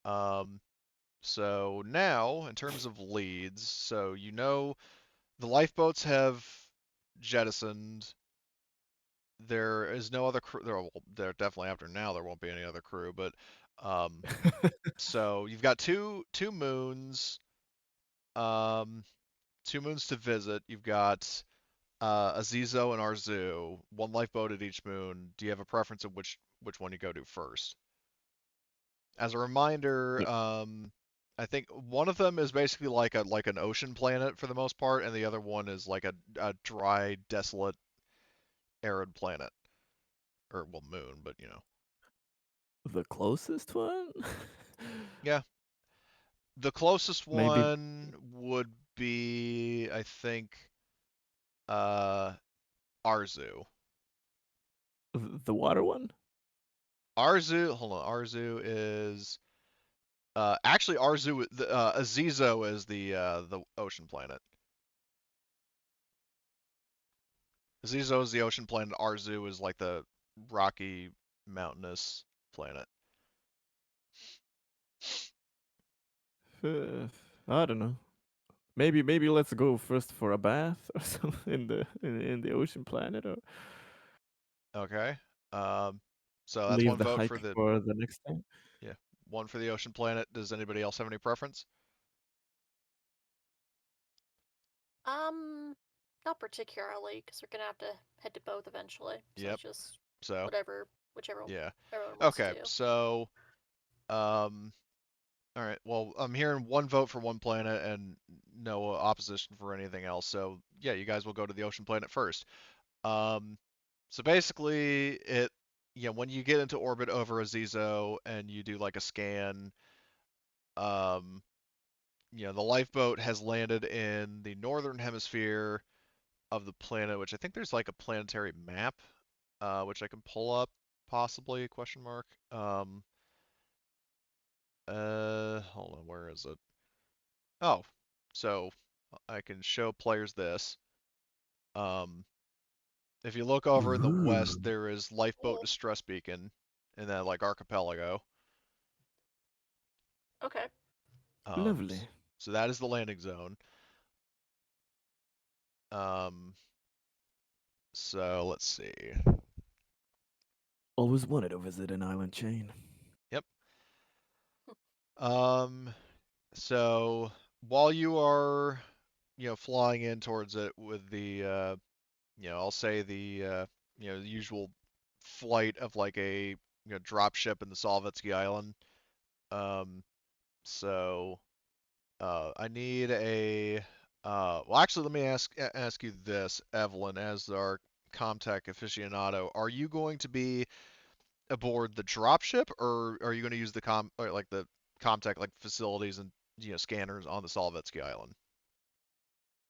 Um, so now in terms of leads, so the lifeboats have jettisoned. There is no other crew. There definitely after now there won't be any other crew, but um, so you've got two moons, um, 2 moons to visit. You've got Azizo and Arzu, one lifeboat at each moon. Do you have a preference of which one you go to first? As a reminder, I think one of them is basically like an ocean planet for the most part, and the other one is like a dry, desolate, arid planet, or well, moon, but The closest one? yeah. The closest Maybe one would be, I think, uh, Arzu. the water one? Arzu, hold on. Arzu is actually Azizo is the ocean planet. Azizo is the ocean planet. Arzu is like the rocky, mountainous planet. Uh, I don't know. Maybe let's go first for a bath or something in the ocean planet, or Okay. Um, so that's leave one the vote for hike the for the next time. yeah, one for the ocean planet. Does anybody else have any preference? Not particularly, because we're gonna have to head to both eventually. So Yep. it's just So whichever yeah. everyone wants to Okay. do. So um, All right. Well, I'm hearing one vote for one planet and no opposition for anything else. So yeah, you guys will go to the ocean planet first. Um, so basically, when you get into orbit over Azizo and you do like a scan, um, the lifeboat has landed in the northern hemisphere of the planet, which I think there's like a planetary map, which I can pull up possibly, question mark. Hold on, where is it? Oh, so I can show players this. Um, if you look over in the west, Ooh, there is lifeboat distress beacon in that like archipelago. Okay. Um, lovely. so that is the landing zone. Um, so let's see. Always wanted to visit an island chain. Yep. Um, so while you are, flying in towards it with the, I'll say the usual flight of like a, drop ship in the Solvetsky Island. Um, so I need well, actually, let me ask you this, Evelyn, as our Comtech aficionado. Are you going to be aboard the dropship, or are you going to use the Comtech like facilities and scanners on the Solvetsky Island?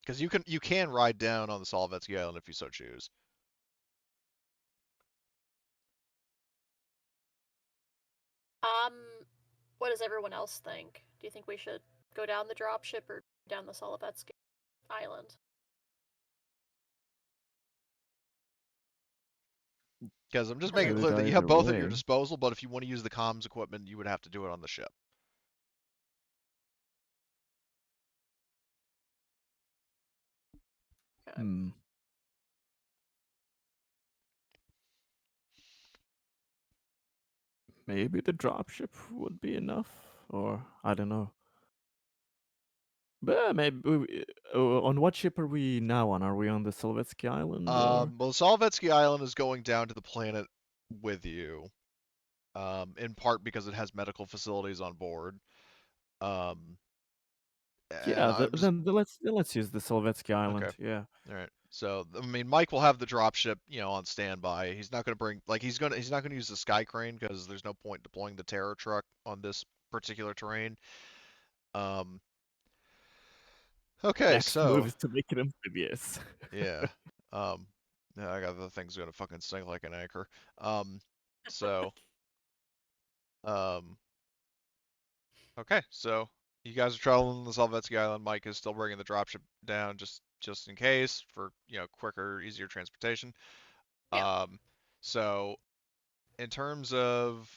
Because you can ride down on the Solvetsky Island if you so choose. Um, what does everyone else think? Do you think we should go down the dropship or down the Solovetsky Island? Because I'm just Because making I it Do it clear that you have either both at your way. disposal, but if you want to use the comms equipment, you would have to do it on the ship. okay. Hmm. Maybe the dropship would be enough, or I don't know. But maybe on what ship are we now on? Are we on the Solvetsky Island or? Well, Solvetsky Island is going down to the planet with you, in part because it has medical facilities on board. Um, and Yeah, I'm just then let's use the Solvetsky okay. Island. Yeah. All right. So, I mean, Mike will have the dropship, on standby. He's not going to bring like he's not going to use the sky crane because there's no point deploying the terror truck on this particular terrain. Um, okay, Next move so is to make it amphibious. yeah. Um, yeah, I got the thing's going to fucking sink like an anchor. Um, so um, okay, so you guys are traveling the Solvetsky Island. Mike is still bringing the dropship down just in case for quicker, easier transportation. Yeah. Um, so in terms of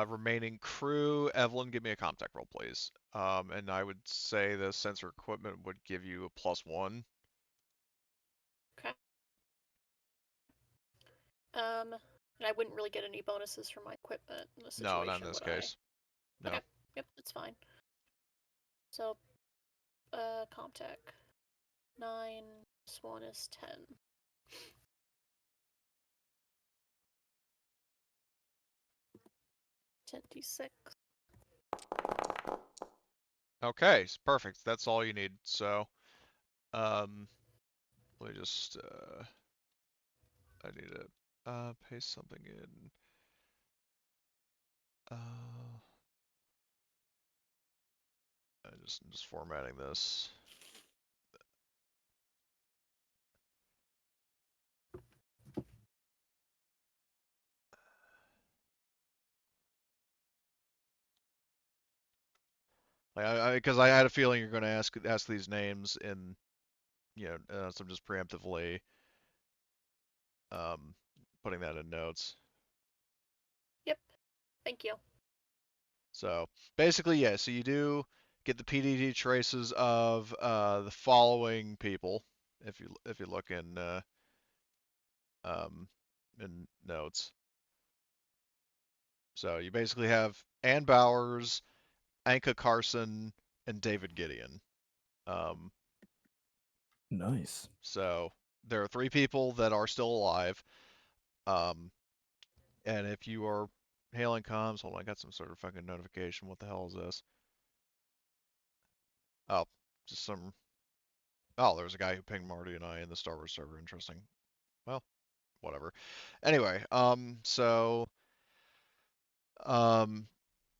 remaining crew, Evelyn, give me a Comtech roll, please. And I would say the sensor equipment would give you a +1. Okay. And I wouldn't really get any bonuses for my equipment in this No, not in situation, this would I? case. No. Okay. Yep, that's fine. So, Comtech. 9 plus 1 is 10. 10d6. Okay, perfect. That's all you need. So, um, let me just I need to paste something in. I'm just formatting this. Like because I had a feeling you're going to ask these names in so I'm just preemptively um putting that in notes. Yep. Thank you. So basically, yeah. So you do get the PDD traces of the following people if you look um in notes. So you basically have Ann Bowers, Anka Carson, and David Gideon. Um, Nice. so there are three people that are still alive. Um, and if you are hailing comms. Hold on, I got some sort of fucking notification. What the hell is this? Oh, just some. Oh, there's a guy who pinged Marty and I in the Star Wars server. Interesting. Well, whatever. Anyway, um,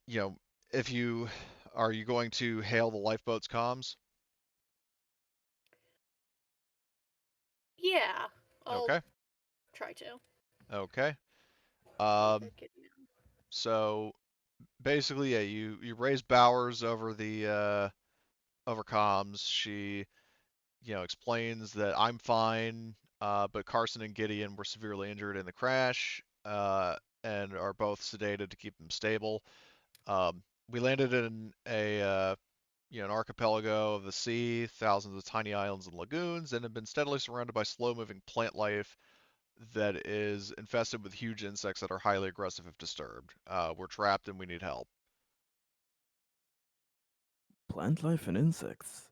you know, if you are you going to hail the lifeboat's comms? Yeah, I'll Okay. try to. Okay. Get Um, it in. so basically, yeah, you raise Bowers over the over comms. She, explains that I'm fine, but Carson and Gideon were severely injured in the crash, and are both sedated to keep them stable. We landed in an archipelago of the sea, thousands of tiny islands and lagoons, and have been steadily surrounded by slow-moving plant life that is infested with huge insects that are highly aggressive if disturbed. We're trapped and we need help. Plant life and insects.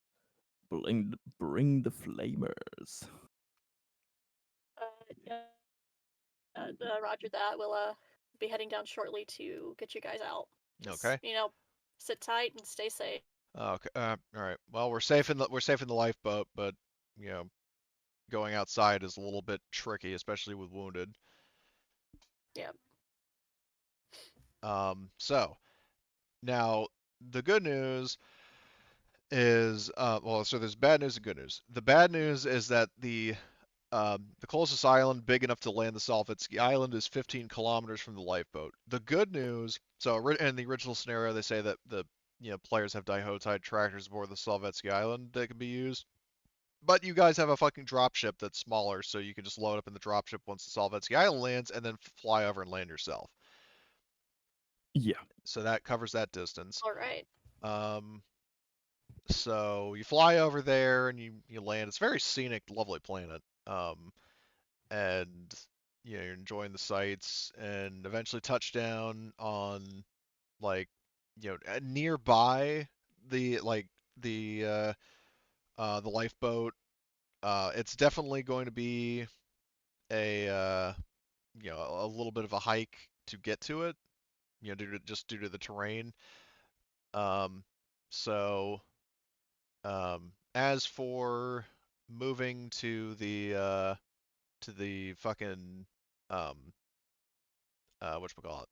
Bring the flamers. Yeah, Roger that. We'll be heading down shortly to get you guys out. Just, Okay. sit tight and stay safe. Okay. All right. Well, we're safe in the lifeboat, but you know, going outside is a little bit tricky, especially with wounded. Yeah. So now the good news is, so there's bad news and good news. The bad news is that the closest island big enough to land the Solvetsky Island is 15 kilometers from the lifeboat. The good news, so in the original scenario, they say that the players have dihotide tractors aboard the Solvetsky Island that can be used. But you guys have a fucking dropship that's smaller, so you can just load up in the dropship once the Solvetsky Island lands, and then fly over and land yourself. Yeah. So that covers that distance. All right. So you fly over there and you land. It's a very scenic, lovely planet. And you're enjoying the sights, and eventually touch down on like nearby the the lifeboat. It's definitely going to be a a little bit of a hike to get to it, due to the terrain. Um, so as for moving to the fucking um whatchamacallit,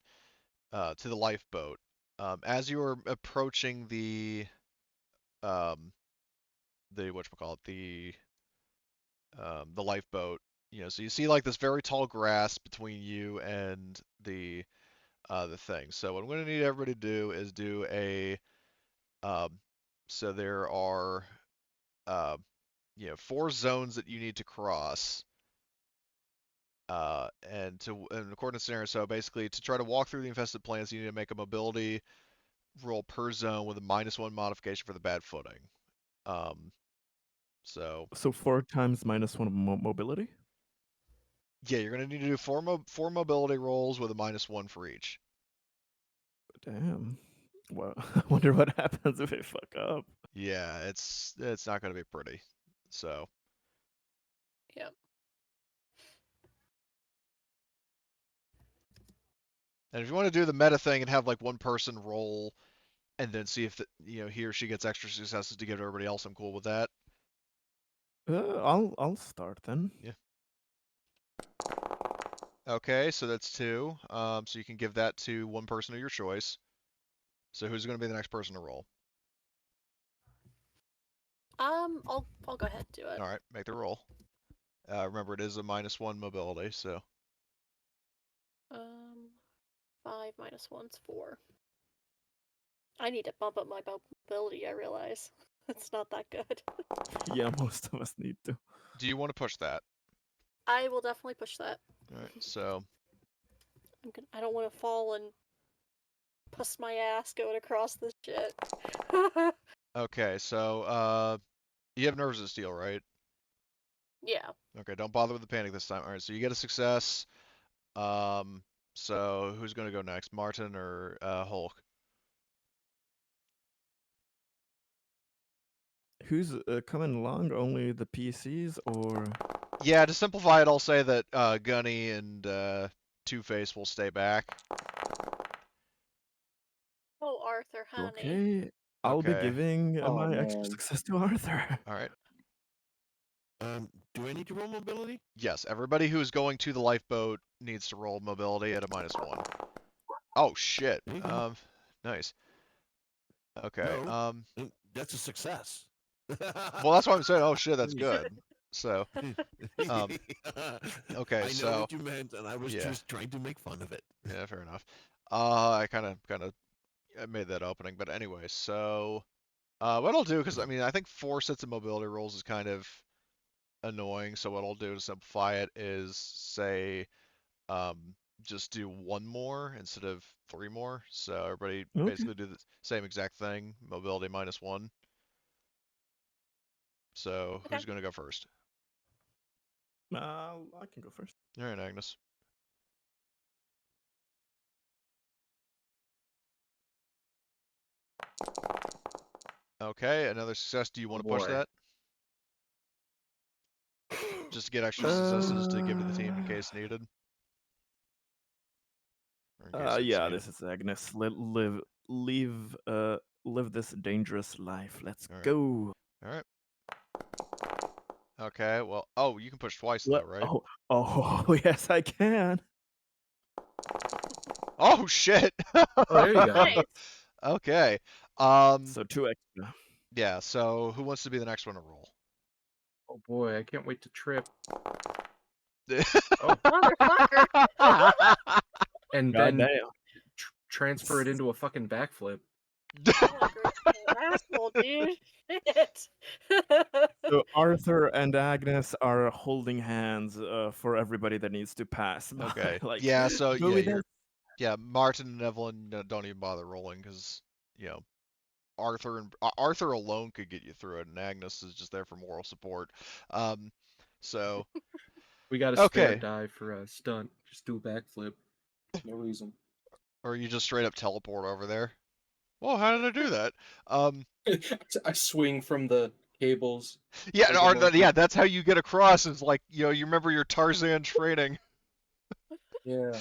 to the lifeboat. As you are approaching um the whatchamacallit, the lifeboat, so you see like this very tall grass between you and the thing. So what I'm going to need everybody to do is do a so there are uh, 4 zones that you need to cross. And according to scenario, so basically to try to walk through the infested plants, you need to make a mobility roll per zone with a -1 modification for the bad footing. Um, so So 4 times -1 mobility. yeah, you're gonna need to do four mobility rolls with a -1 for each. Damn. Well, I wonder what happens if I fuck up. Yeah, it's not gonna be pretty. So Yep. and if you want to do the meta thing and have like one person roll and then see if he or she gets extra successes to give to everybody else, I'm cool with that. I'll start then. Yeah. Okay, so that's 2. So you can give that to one person of your choice. So who's going to be the next person to roll? I'll go ahead and do it. All right, make the roll. Remember, it is a -1 mobility, so 5 minus 1's 4. I need to bump up my mobility, I realize. It's not that good. Yeah, most of us need to. do you want to push that? I will definitely push that. All right, so I don't want to fall and bust my ass going across this shit. okay, so you have nerves of steel, right? Yeah. Okay, don't bother with the panic this time. All right, so you get a success. So who's going to go next, Martin or Hulk? Who's coming along? Only the PCs or? Yeah, to simplify it, I'll say that Gunny and Two Face will stay back. honey. Okay. I'll be Okay. giving Oh, my extra man. success to Arthur. All right. Do I need to roll mobility? Yes, everybody who is going to the lifeboat needs to roll mobility at a -1. Oh shit. There you go. Nice. Okay. No, that's a success. Well, that's why I'm saying. Oh shit, that's good. So, um, okay, I know so what you meant, and I was yeah, just trying to make fun of it. yeah, fair enough. I kind of made that opening, but anyway, so what I'll do, because I mean, I think 4 sets of mobility rolls is kind of annoying. So what I'll do to simplify it is say, um, just do 1 more instead of 3 more. So everybody Okay. basically do the same exact thing, mobility -1. So Okay. who's gonna go first? I can go first. All right, Agnes. Okay, another success. Do you want to push Boy. that? Just to get extra successes to give to the team in Uh, case needed? Or in case it's yeah, needed. this is Agnes. Live this dangerous life. Let's All right. go. All right. Okay, well, oh, you can push twice though, What? right? Oh, yes, I can. Oh shit! Oh, there you go. Nice. Okay. So 2 extra. Yeah, so who wants to be the next one to roll? Oh boy, I can't wait to trip. Oh, motherfucker. And God then damn. transfer it into a fucking backflip. Asshole, dude. Shit. So Arthur and Agnes are holding hands for everybody that needs to pass. by. Okay. Like, Yeah, so go yeah, with you're us. yeah, Martin and Evelyn don't even bother rolling because, you know, Arthur alone could get you through it, and Agnes is just there for moral support. Um, so We got a spare okay, die for a stunt. Just do a backflip. No reason. or you just straight up teleport over there. Well, how did I do that? Um, I swing from the cables. yeah, like a monkey. yeah, that's how you get across. Is like, you know, you remember your Tarzan training. Yeah.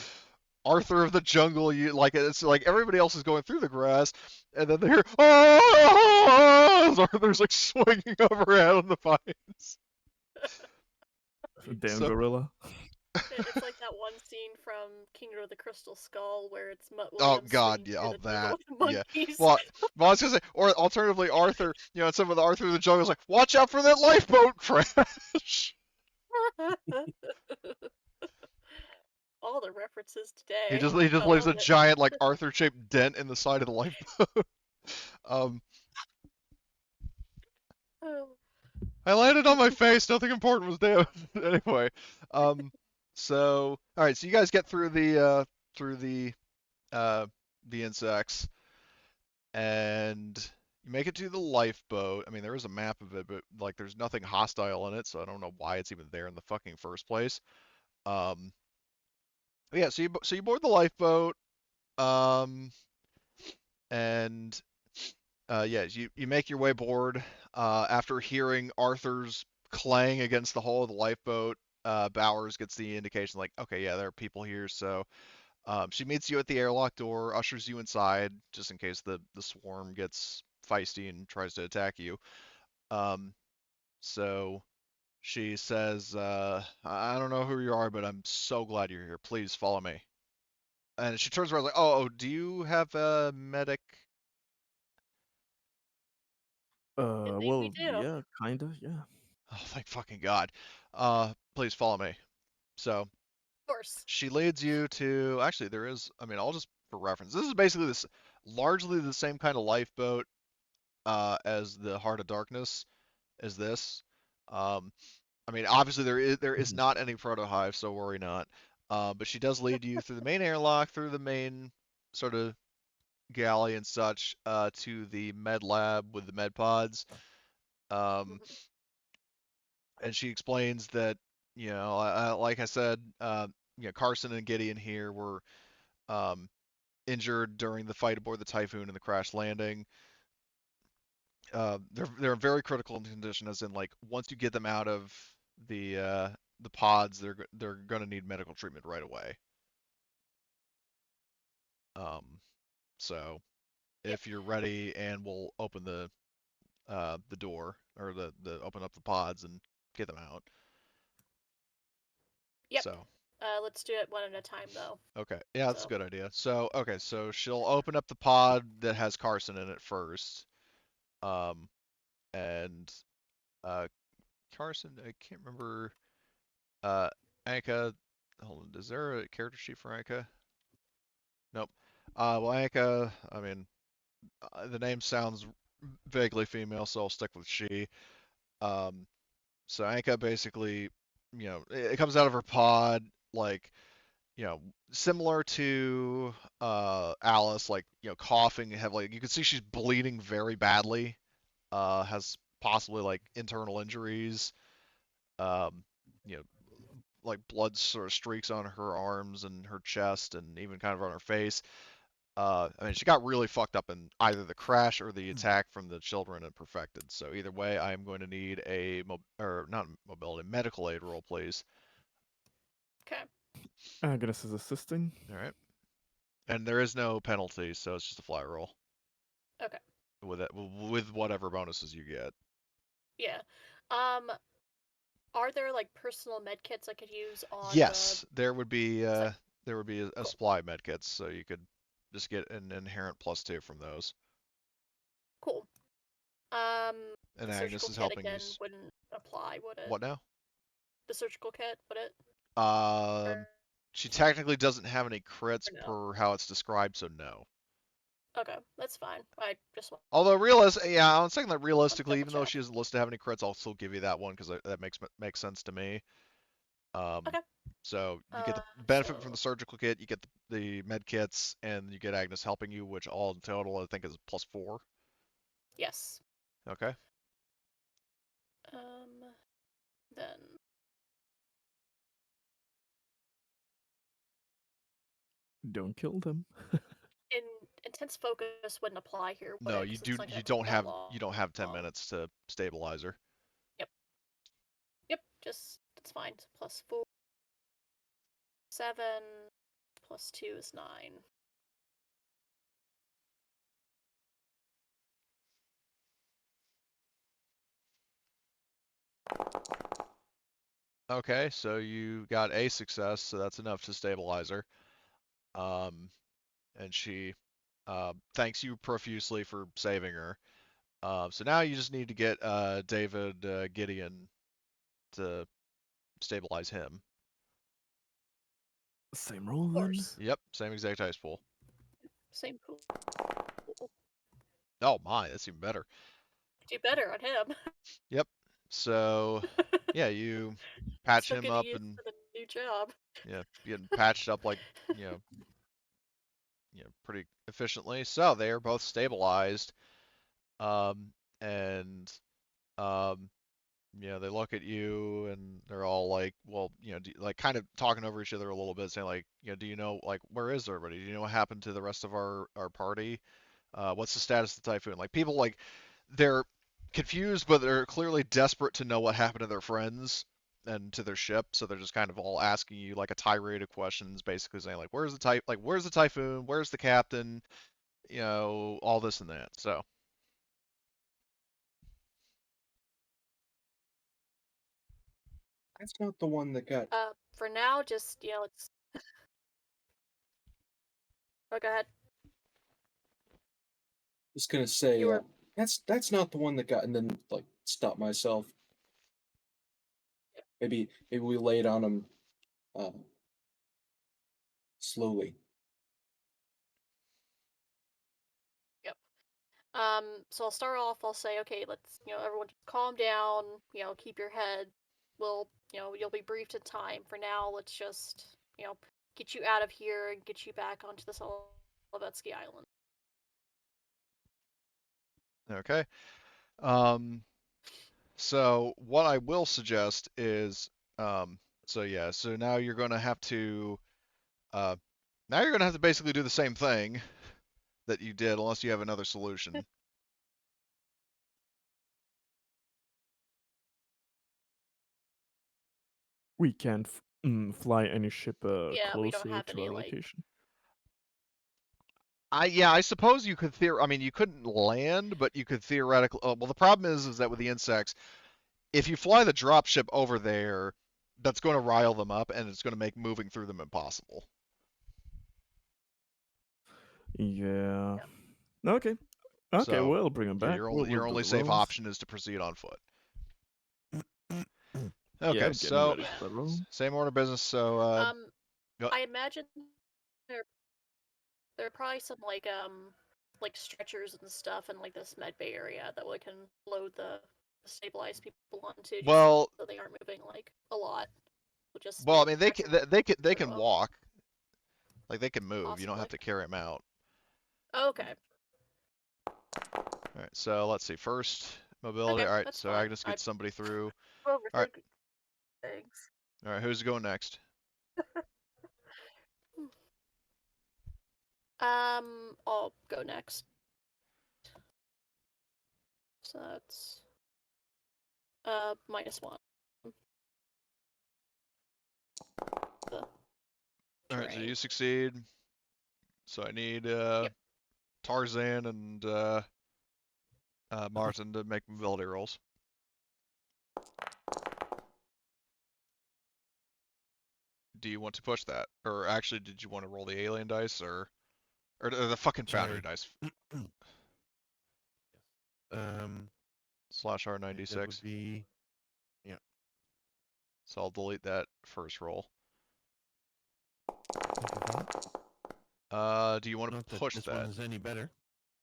Arthur of the jungle, you like it's like everybody else is going through the grass, and then they hear oh, as Arthur's like swinging overhead on the vines. Damn So gorilla. It's like that one scene from Kingdom of the Crystal Skull where it's Mutt oh Williams god, swinging yeah, through all the jungle that, with the yeah. monkeys. Well, I was gonna say, or alternatively, Arthur, you know, some of the Arthur of the jungle is like, watch out for that lifeboat crash. All the references today. He just I leaves love a it. giant like Arthur-shaped dent in the side of the lifeboat. um, Oh. I landed on my face. Nothing important was damaged. Anyway, so all right, so you guys get through the insects, and you make it to the lifeboat. I mean, there is a map of it, but like, there's nothing hostile in it, so I don't know why it's even there in the fucking first place. Um, but yeah, so you board the lifeboat, um, and yeah, you make your way aboard. After hearing Arthur's clang against the hull of the lifeboat, Bowers gets the indication like, okay, yeah, there are people here. So she meets you at the airlock door, ushers you inside, just in case the swarm gets feisty and tries to attack you. Um, so she says, I don't know who you are, but I'm so glad you're here. Please follow me. And she turns around like, oh, do you have a medic? Indeed we Well, do. yeah, kinda, yeah. Oh, thank fucking God. Please follow me. So Of course. she leads you to, actually, there is, I mean, I'll just for reference. This is basically this largely the same kind of lifeboat as the Heart of Darkness as this. Um, I mean, obviously there is not any proto hive, so worry not. But she does lead you through the main airlock, through the main sort of galley and such, to the med lab with the med pods. Um, and she explains that, you know, like I said, you know, Carson and Gideon here were um, injured during the fight aboard the Typhoon and the crash landing. They're very critical condition, as in like once you get them out of the pods, they're gonna need medical treatment right away. Um, so if you're ready, and we'll open the door, or the open up the pods and get them out. Yep. So Let's do it one at a time, though. okay, yeah, that's So- a good idea. So okay, so she'll open up the pod that has Carson in it first, and Carson, I can't remember. Anka, hold on, is there a character sheet for Anka? Nope. Well, Anka, I mean, the name sounds vaguely female, so I'll stick with she. Um, so Anka basically, it comes out of her pod like, similar to Alice, like, coughing heavily. You can see she's bleeding very badly. Has possibly like internal injuries. Um, you know, like blood sort of streaks on her arms and her chest, and even kind of on her face. I mean, she got really fucked up in either the crash or the attack from the children and perfected. So either way, I am going to need a or not mobility, medical aid roll, please. Okay. Agnes is assisting. All right. And there is no penalty, so it's just a fly roll. Okay. With whatever bonuses you get. Yeah. Are there like personal med kits I could use on Yes, there would be It's like- a Cool. supply med kits, so you could just get an inherent +2 from those. Cool. And The Agnes surgical is kit helping again you. wouldn't apply, would it? What now? The surgical kit, would it? Um, she technically doesn't have any crits no? per how it's described, so no. Okay, that's fine. I just want. Although I'm saying that realistically, even though double-check. she doesn't list to have any crits, I'll still give you that one because that makes sense to me. Okay. So you get the benefit from the So- surgical kit, you get the med kits, and you get Agnes helping you, which all in total I think is +4. Yes. Okay. Then Don't kill them. intense focus wouldn't apply here. Would No, it? you 'Cause do. it's not gonna You take don't that have. long. You don't have 10 minutes to stabilize her. Yep. Just that's fine. So +4, 7, +2 is 9. Okay, so you got a success, so that's enough to stabilize her. And she thanks you profusely for saving her. So now you just need to get David Gideon to stabilize him. Same roll Of then. course. Yep, same exact dice pool. Same pool. Oh my, that's even better. Do better on him. Yep. So yeah, you patch Still him getting up used and to the new job. yeah, getting patched up like you know, pretty efficiently. So they are both stabilized. Um, and um, they look at you and they're all like, well, like kind of talking over each other a little bit, saying like, do you know, like, where is everybody? Do you know what happened to the rest of our party? What's the status of the typhoon? Like people like they're confused, but they're clearly desperate to know what happened to their friends and to their ship, so they're just kind of all asking you like a tirade of questions, basically saying like, where's the typhoon? Where's the captain? All this and that. So. That's not the one that got. For now, just let's. Oh, go ahead. Just gonna say You were- that's not the one that got, and then like stop myself. Maybe we lay it on him slowly. Yep. So I'll start off. I'll say, okay, let's everyone just calm down. Keep your head. We'll you'll be briefed in time. For now, let's just get you out of here and get you back onto the Solovetsky Island. Okay. So what I will suggest is, so now you're going to have to, basically do the same thing that you did, unless you have another solution. We can't fly any ship Yeah, we don't closer have to any our like. location. I suppose you could I mean, you couldn't land, but you could theoretically. Well, the problem is that with the insects, if you fly the dropship over there, that's going to rile them up, and it's going to make moving through them impossible. Yeah. Okay. Okay, So, we'll bring him yeah, back. We'll your do only the safe rolls. option is to proceed on foot. Yeah, Okay, getting so ready for the roll. same order of business. So, go- I imagine there are probably some like stretchers and stuff in like this med bay area that we can load the stabilized people onto, just well, so they aren't moving like a lot. We'll just I get mean, stretcher they to can 'em, walk, like they can move. You don't possibly. have to carry them out. Okay. All right, so let's see. First mobility. Okay, All right, that's so fine. Agnes I gets somebody through. All right, overthink things. all right. Who's going next? I'll go next. So that's -1. The All right, so terrain. you succeed. So I need Yep. Tarzan and Martin to make mobility rolls. Do you want to push that, or actually, did you want to roll the alien dice, or the fucking foundry Sorry. dice? Um, Slash that would R96. be So I'll delete that first roll. Do you want not to that push this that? one is any better.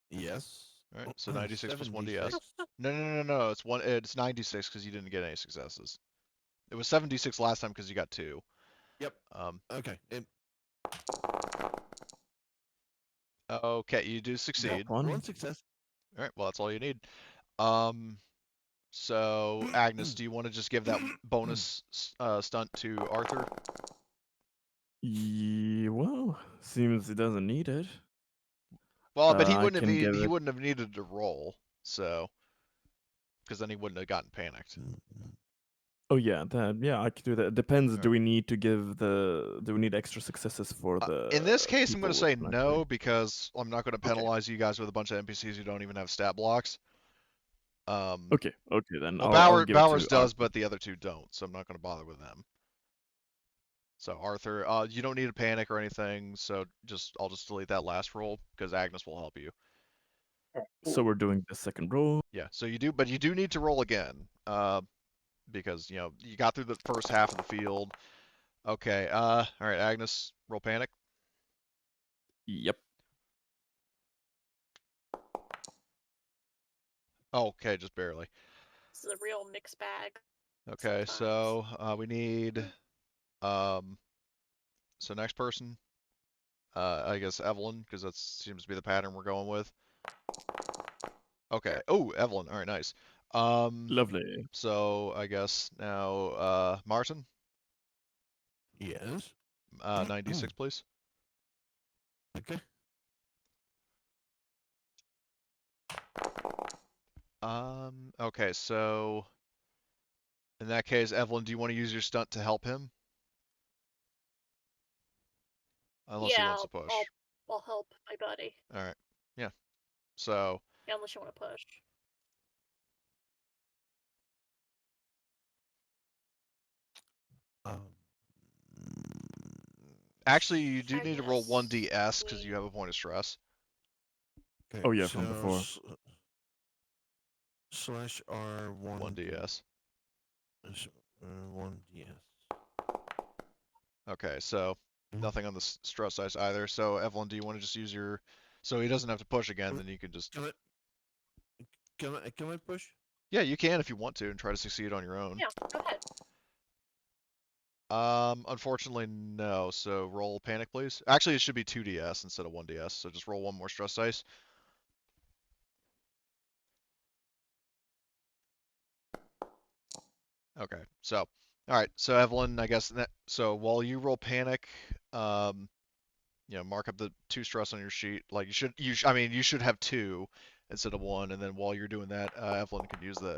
Yes. All right, so 96 plus 1 DS. 76. No. It's 96 because you didn't get any successes. It was 76 last time because you got 2. Yep. Um, Okay. okay, you do succeed. One success. All right, well that's all you need. So Agnes, do you want to just give that bonus stunt to Arthur? Yeah, well, seems he doesn't need it. Well, but I can give he it. wouldn't have needed to roll, so because then he wouldn't have gotten panicked. Oh yeah, I could do that. Depends. Alright. Do we need to give the? Do we need extra successes for the? In this case, I'm going people to say with no actually? because I'm not going to Okay. penalize you guys with a bunch of NPCs who don't even have stat blocks. Okay, then Well, I'll give it Bowers to does, Arthur. but the other two don't, so I'm not going to bother with them. So Arthur, you don't need to panic or anything. So I'll just delete that last roll because Agnes will help you. So we're doing the second roll. Yeah. So you do need to roll again. Because you got through the first half of the field. Okay. All right, Agnes, roll panic. Yep. Okay, just barely. This is a real mixed bag. Okay, Sometimes. so we need so next person. I guess Evelyn, because that seems to be the pattern we're going with. Okay. Oh, Evelyn. All right, nice. Lovely. So I guess now Martin. Yes. 96, please. Okay. Okay, so in that case, Evelyn, do you want to use your stunt to help him? Unless he Yeah, wants to push. I'll help my buddy. All right. Yeah. So Yeah, unless you want to push. Um, actually, you do need to roll Agnes, 1d(s) because you have a point of stress. okay, Oh yeah, from before. Slash R1. 1d(s). 1DS. Okay, so nothing on the stress dice either. So Evelyn, do you want to just use your? So he doesn't have to push again. Then you can just. Can I push? Yeah, you can if you want to and try to succeed on your own. Yeah, go ahead. Unfortunately, no. So roll panic, please. Actually, it should be 2d(s) instead of 1d(s). So just roll one more stress dice. Okay. So, all right. So Evelyn, I guess so while you roll panic, mark up the 2 stress on your sheet. Like I mean, you should have 2 instead of 1. And then while you're doing that, Evelyn can use the.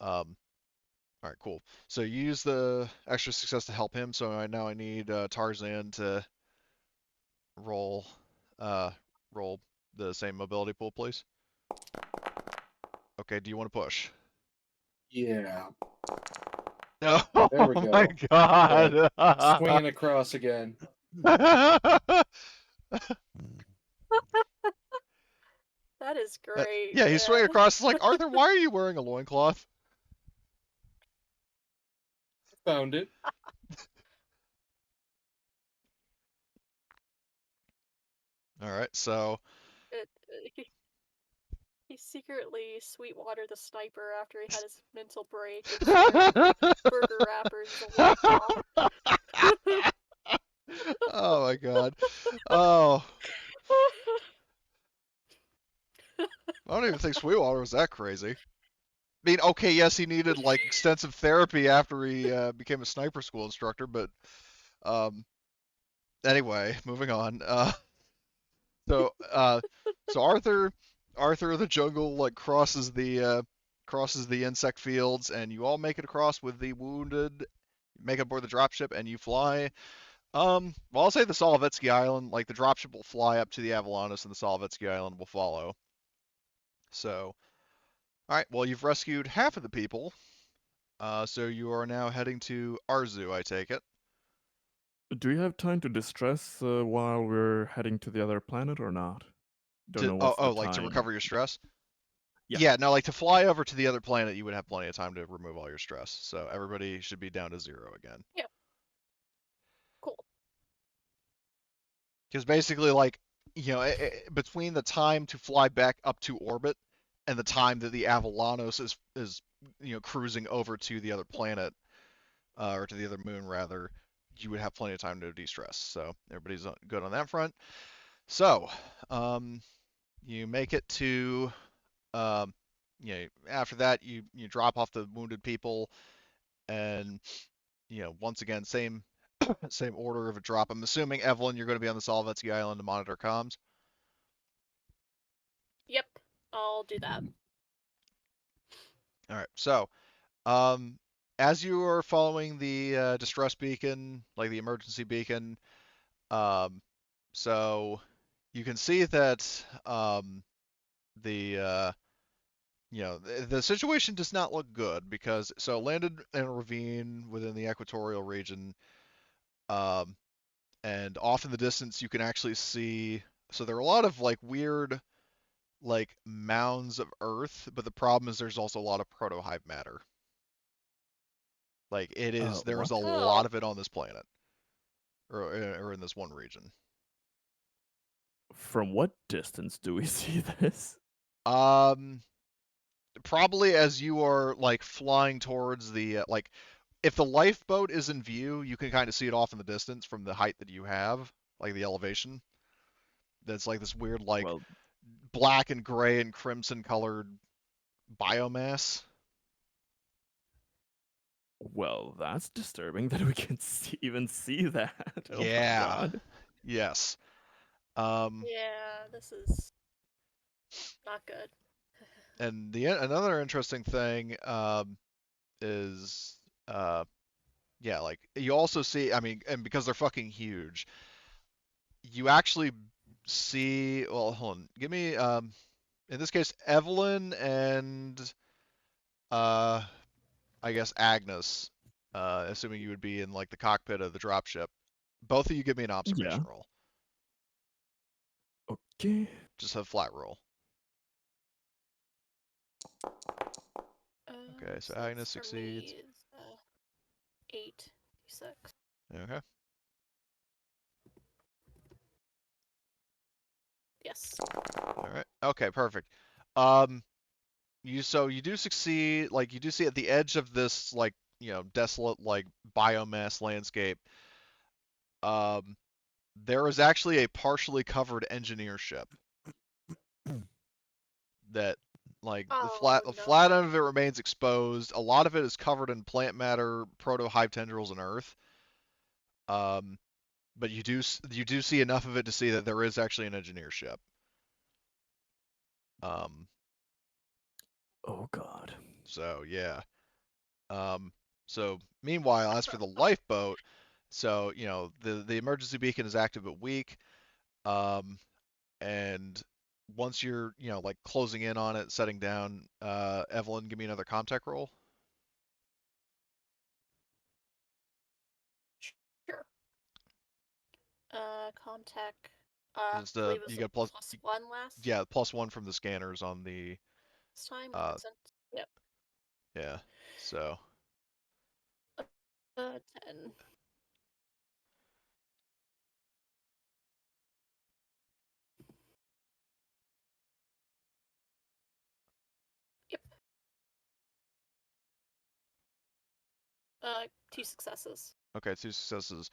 All right, cool. So you use the extra success to help him. So now I need Tarzan to roll roll the same mobility pool, please. Okay, do you want to push? Yeah. No. There we Oh my go. god. Swinging across again. That is great. Yeah, he's swinging man. across. It's like, Arthur, why are you wearing a loincloth? Found it. All right, so It, he secretly Sweetwater the sniper after he had his mental break and was wearing burger wrappers and a loincloth. oh my god. Oh, I don't even think Sweetwater was that crazy. I mean, okay, yes, he needed like extensive therapy after he became a sniper school instructor, but um, anyway, moving on. So so Arthur of the jungle like crosses the insect fields, and you all make it across with the wounded. Make it aboard the dropship, and you fly. Well, I'll say the Solovetsky Island, like the dropship will fly up to the Avalanus, and the Solovetsky Island will follow. So, all right. Well, you've rescued half of the people. So you are now heading to Arzu, I take it. Do you have time to distress while we're heading to the other planet or not? Don't To know what's the like to time. recover your stress. Yeah. Yeah, no, like to fly over to the other planet, you would have plenty of time to remove all your stress. So everybody should be down to 0 again. Yeah. Cool. Because basically, like, between the time to fly back up to orbit and the time that the Avalanos is cruising over to the other planet, or to the other moon rather, you would have plenty of time to de-stress. So everybody's good on that front. So, you make it to, um, after that you drop off the wounded people, and once again same order of a drop. I'm assuming Evelyn, you're going to be on the Solovetsky Island to monitor comms. Yep. I'll do that. All right. So, um, as you are following the distress beacon, like the emergency beacon, um, so you can see that the the situation does not look good because so landed in a ravine within the equatorial region, um, and off in the distance you can actually see. So there are a lot of like weird like mounds of earth, but the problem is there's also a lot of protohive matter. Like there's What? a lot Oh. of it on this planet, or in this one region. From what distance do we see this? Um, Probably as you are like flying towards the like, if the lifeboat is in view, you can kind of see it off in the distance from the height that you have, like the elevation. That's like this weird like Well, black and gray and crimson colored biomass. that's disturbing that we can even see that. Oh my Yeah. god. Yes. Um, Yeah, this is not good. and another interesting thing is yeah, like you also see, I mean, and because they're fucking huge, you actually see, well, hold on, give me in this case Evelyn and uh I guess Agnes, assuming you would be in like the cockpit of the dropship. Both of you give me an Yeah. observation roll. Okay. Just a flat roll. Okay, so That's Agnes for succeeds. me is 8, 6. Okay. Yes. All right. Okay, perfect. Um, you do succeed, like you do see at the edge of this like, desolate like biomass landscape, um, there is actually a partially covered engineer ship that like Oh the flat no. end of it remains exposed. A lot of it is covered in plant matter, proto-hive tendrils, and earth. Um, but you do see enough of it to see that there is actually an engineer ship. Um, Oh god. so yeah. Um, so meanwhile, as for the lifeboat, so the emergency beacon is active but weak. Um, and once you're, like closing in on it, setting down, Evelyn, give me another contact roll. Sure. Contact. Just I believe it you was get a +1 last. yeah, +1 from the scanners on the This time. uh Yep. yeah. So 10. Yep. 2 successes. okay, 2 successes.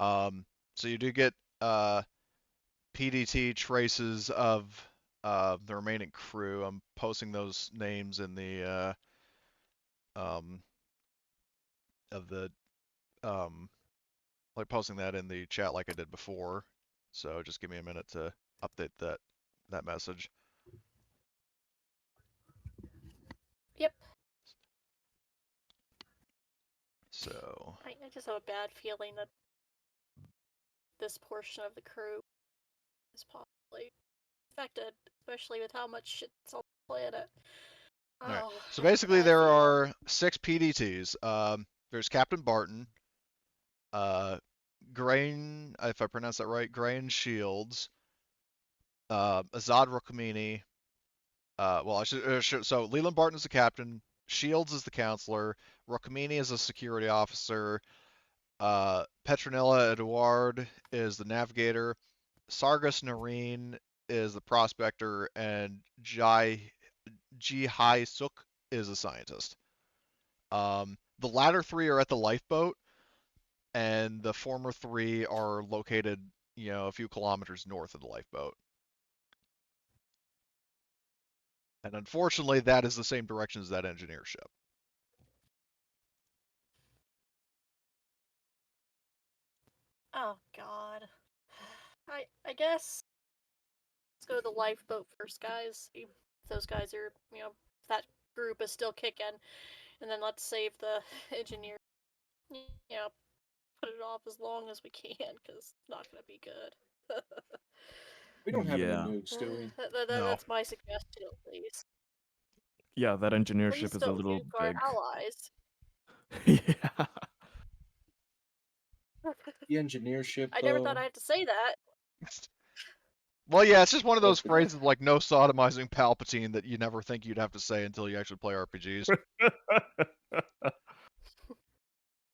So you do get PDT traces of the remaining crew. I'm posting those names in the um of the like posting that in the chat like I did before. So just give me a minute to update that message. Yep. So I just have a bad feeling that this portion of the crew is possibly affected, especially with how much shit's on the planet. all right. Oh, So I have a basically bad there feeling. are 6 PDTs. There's Captain Barton, Grain, if I pronounce that right, Grain Shields, Azad Rokamini. Well, so Leland Barton is the captain, Shields is the counselor, Rokamini is a security officer, Petronella Eduard is the navigator, Sargas Nareen is the prospector, and Ji Hai Suk is a scientist. The latter 3 are at the lifeboat, and the former 3 are located, a few kilometers north of the lifeboat. And unfortunately, that is the same direction as that engineer ship. Oh God. I guess let's go to the lifeboat first, guys. See if those guys are, if that group is still kicking, and then let's save the engineer. Put it off as long as we can, because it's not gonna be good. We don't have any Yeah. nukes, do we? No. That's my suggestion, at least. Yeah, that engineer Please ship is a don't little nuke our big. allies. Yeah. The engineer ship, I never thought I had to say that. Well, yeah, it's just one of those Open. phrases like "no sodomizing Palpatine" that you never think you'd have to say until you actually play RPGs.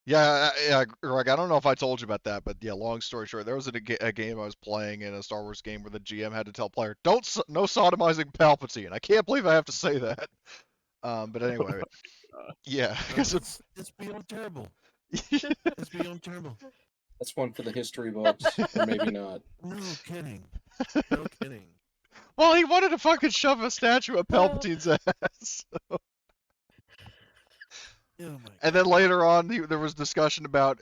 Yeah, Greg, I don't know if I told you about that, but yeah, long story short, there was a game I was playing in a Star Wars game where the GM had to tell player, no sodomizing Palpatine. I can't believe I have to say that. But anyway, yeah, No, because that's beyond terrible. That's beyond terrible. That's one for the history books, or maybe not. No kidding. No kidding. well, he wanted to fucking shove a statue of Palpatine's ass. Oh my And then God. later on, there was discussion about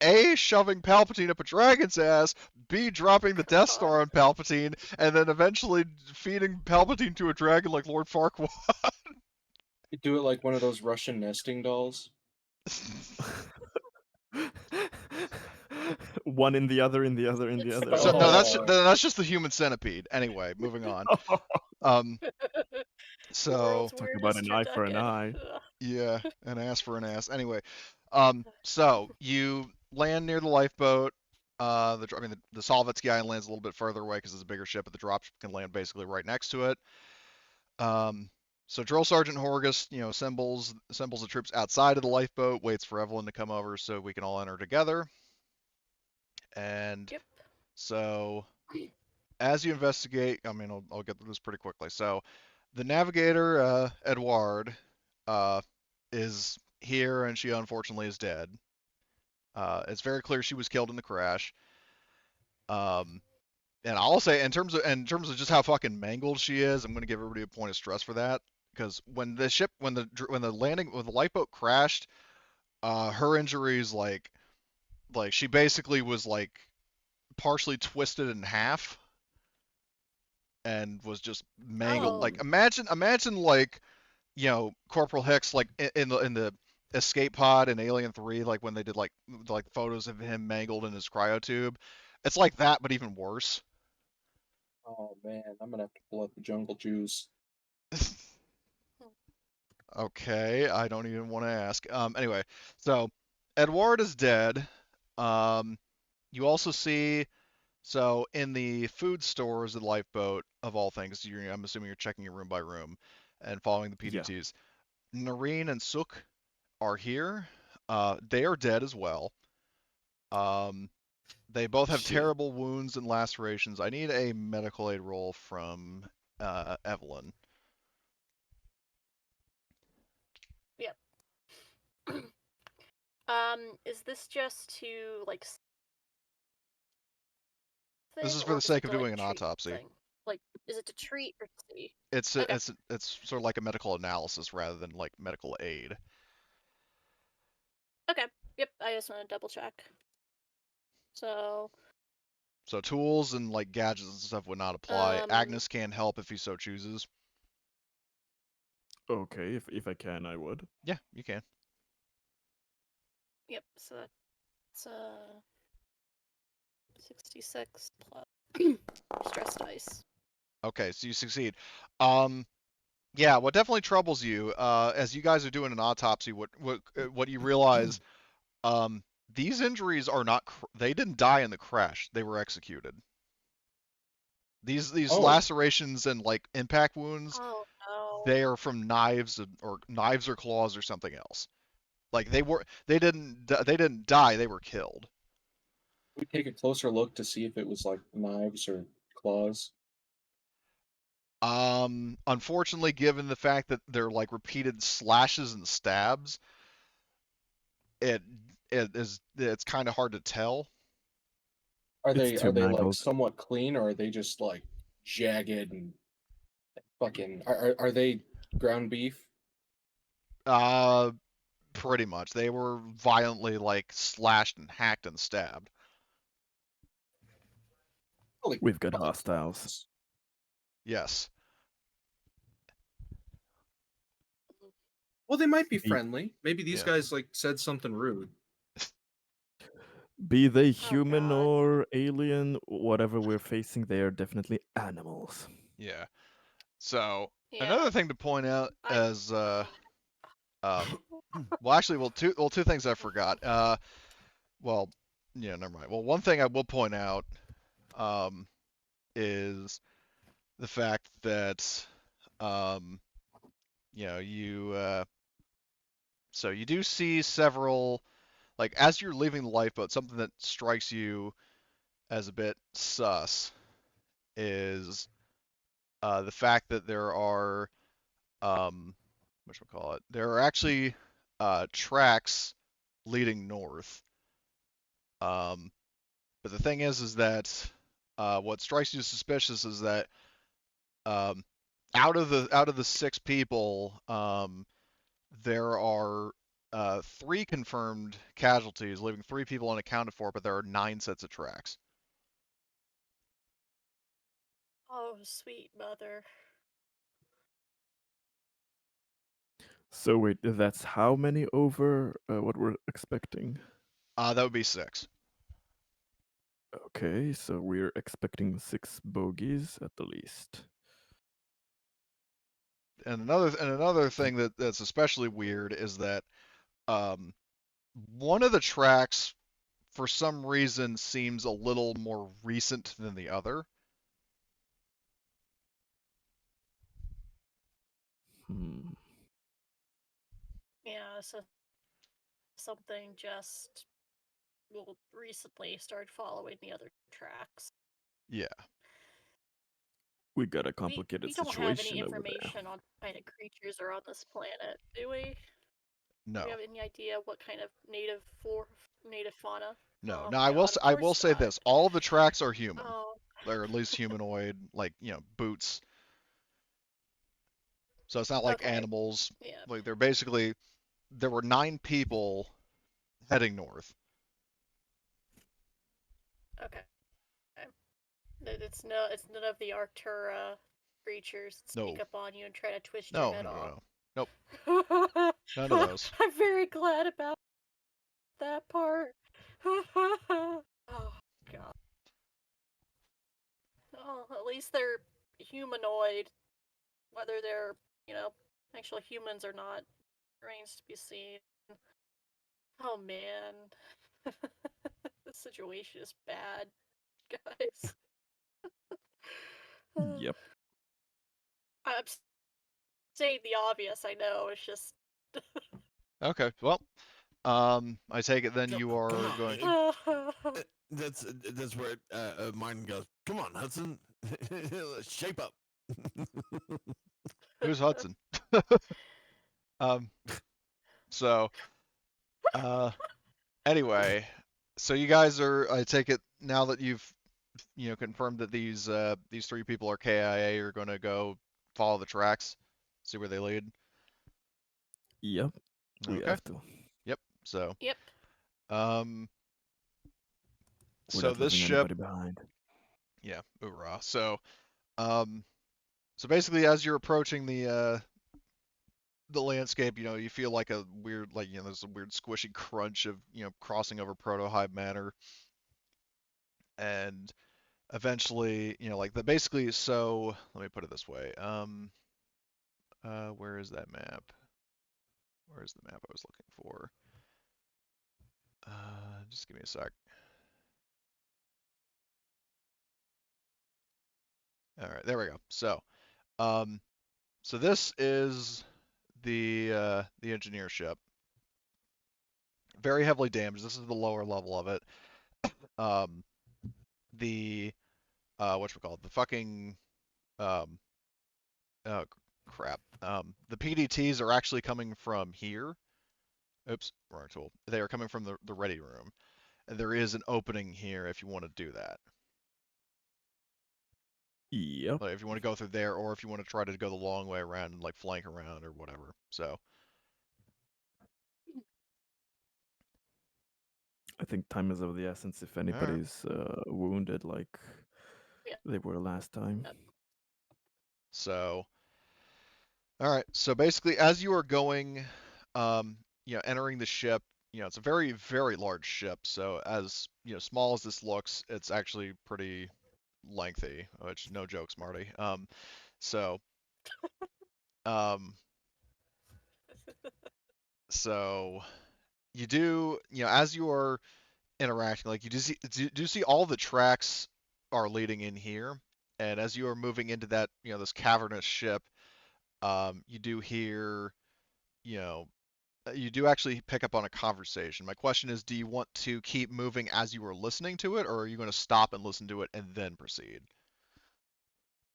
A, shoving Palpatine up a dragon's ass, B, dropping the Death Star on Palpatine, and then eventually feeding Palpatine to a dragon like Lord Farquaad. You do it like one of those Russian nesting dolls. One in the other, in the other, in the It's other. So no, Oh. that's just the human centipede. Anyway, moving on. Um, the so world's Talk about weirdest an eye for an turducken. eye. yeah, an ass for an ass. Anyway, so you land near the lifeboat. The Solvetsky Island lands a little bit further away because it's a bigger ship, but the dropship can land basically right next to it. So Drill Sergeant Horgus, assembles the troops outside of the lifeboat, waits for Evelyn to come over so we can all enter together. And Yep. so as you investigate, I'll get through this pretty quickly. So the navigator, Edward, is here, and she unfortunately is dead. It's very clear she was killed in the crash. Um, and I'll say, in terms of just how fucking mangled she is, I'm gonna give everybody a point of stress for that, because when the lifeboat crashed, her injuries like she basically was like partially twisted in half and was just mangled. Oh. Like imagine like Corporal Hicks like in the escape pod in Alien 3, like when they did like photos of him mangled in his cryo tube. It's like that, but even worse. Oh man, I'm gonna have to pull up the jungle juice. Okay, I don't even want to ask. Anyway, so Edward is dead. Um, you also see, so in the food stores of the lifeboat, of all things, I'm assuming you're checking your room by room and following the Yeah. PDTs. Noreen and Suk are here. They are dead as well. Um, they both have Shit. terrible wounds and lacerations. I need a medical aid roll from Evelyn. Yep. Is this just to like This thing, is for or the is it sake of to like doing an treat autopsy. thing? Like, is it to treat or to see? It's Okay. it's sort of like a medical analysis rather than like medical aid. Okay. Yep. I just want to double check. So, So tools and like gadgets and stuff would not apply. um, Agnes can help if he so chooses. Okay, if I can, I would. Yeah, you can. yep. So that's 66 plus stress dice. Okay, so you succeed. Um, yeah, what definitely troubles you, as you guys are doing an autopsy, what you realize, these injuries are not, they didn't die in the crash. They were executed. These Oh, lacerations and like impact wounds, Oh no. they are from knives or claws or something else. Like they didn't die. They were killed. we take a closer look to see if it was like knives or claws. Unfortunately, given the fact that they're like repeated slashes and stabs, it it's kind of hard to tell. It's Are too they like mangled. somewhat clean, or are they just like jagged and fucking? Are they ground beef? Uh, Pretty much. They were violently like slashed and hacked and stabbed. Holy We've got fucking hostiles. Talons. Yes. Well, they might be Be, friendly. Maybe these Yeah. guys like said something rude. be they Oh human god. or alien, whatever we're facing, they are definitely animals. Yeah. So Yeah. another thing to point out I. as well, actually, two things I forgot. Well, yeah, never mind. Well, one thing I will point out um is the fact that um so you do see several, like as you're leaving the lifeboat, something that strikes you as a bit sus is the fact that there are whatchamacallit, there are actually tracks leading north. Um, but the thing is that what strikes you as suspicious is that um, out of the six people, there are three confirmed casualties, leaving three people unaccounted for, but there are 9 sets of tracks. Oh, sweet mother. So wait, that's how many over what we're expecting? That would be 6. Okay, so we're expecting 6 bogeys at the least. And another thing that's especially weird is that um, one of the tracks, for some reason, seems a little more recent than the other. Hmm. Yeah, so something just well recently started following the other tracks. Yeah. We got a We complicated don't have any situation over there. information on what kind of creatures are on this planet, do we? Do No. we have any idea what kind of native fauna? No. Oh Now god, of I will course say not. this: all of the tracks are human, Oh, or at least humanoid, like boots. So it's not like okay. animals. Yeah. Like there were 9 people heading north. Okay. It's none of the Arctura creatures that sneak No. up on you and try to twist your No. head No. off. No. Nope. None of those. I'm very glad about that part. Oh god. Well, at least they're humanoid. Whether they're, actual humans or not, remains to be seen. Oh man. This situation is bad, guys. Yep. I'm saying the obvious, I know. It's just. Okay, well, I take it then you Come are on. going. That's where Martin goes. Come on, Hudson, shape up. Who's Hudson? Um, so, uh, anyway, so you guys are. I take it now that you've confirmed that these three people are KIA. You're going to go follow the tracks, see where they lead. Yep. We Okay. have to, Yep. So, Yep. um, so without this leaving ship, anybody behind. yeah, hoorah. So, um, so basically, as you're approaching the landscape, you feel like a weird, like, there's a weird squishy crunch of, crossing over Proto-Hive Manor. And eventually, like the basically, so let me put it this way. Where is that map? Where's the map I was looking for? Just give me a sec. All right, there we go. Um, so this is the engineer ship. Very heavily damaged. This is the lower level of it. Um, the whatchamacallit, the fucking um, oh crap. The PDTs are actually coming from here. Oops, wrong tool. They are coming from the ready room. And there is an opening here if you want to do that. Yep. Like if you want to go through there, or if you want to try to go the long way around and like flank around or whatever. So I think time is of the essence if all right. anybody's wounded like Yeah. they were last time. So all right. So basically, as you are going, entering the ship, it's a very very large ship. So as small as this looks, it's actually pretty lengthy. Which no jokes, Marty. So um, so you do, as you are interacting, like you do see all the tracks are leading in here, and as you are moving into that, this cavernous ship, you do hear, you know, you do actually pick up on a conversation. My question is, do you want to keep moving as you are listening to it, or are you going to stop and listen to it and then proceed?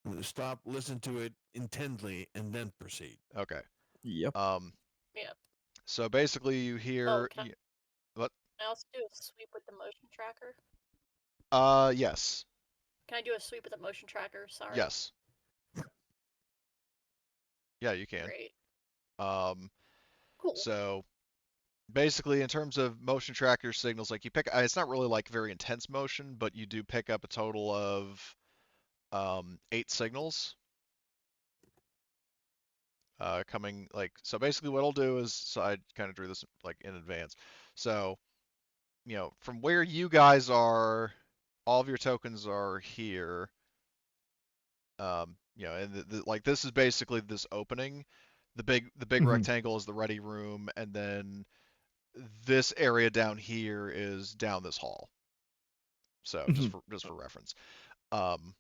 I'm gonna stop, listen to it intently, and then proceed. Okay. Yep. Yeah. So basically, you Oh, hear, what? I also do a sweep with the motion tracker? Yes, Can I do a sweep with the motion tracker? Sorry. yes, yeah, you can. Great. Um, Cool. so basically in terms of motion tracker signals, like you pick, it's not really like very intense motion, but you do pick up a total of 8 signals coming, like, so basically what I'll do is, so I kind of drew this like in advance. So from where you guys are, all of your tokens are here. And like this is basically this opening. The big Mhm. rectangle is the ready room, and then this area down here is down this hall. So Mhm. just for reference. Um,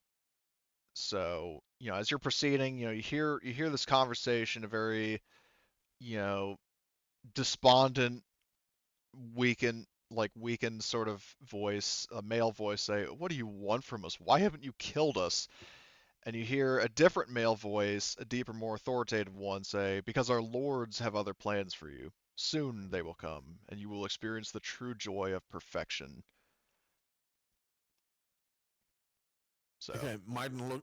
so as you're proceeding, you hear this conversation, a very you know despondent, weakened sort of voice, a male voice say, "What do you want from us? Why haven't you killed us?" And you hear a different male voice, a deeper, more authoritative one, say, "Because our lords have other plans for you. Soon they will come, and you will experience the true joy of perfection." So Okay, Martin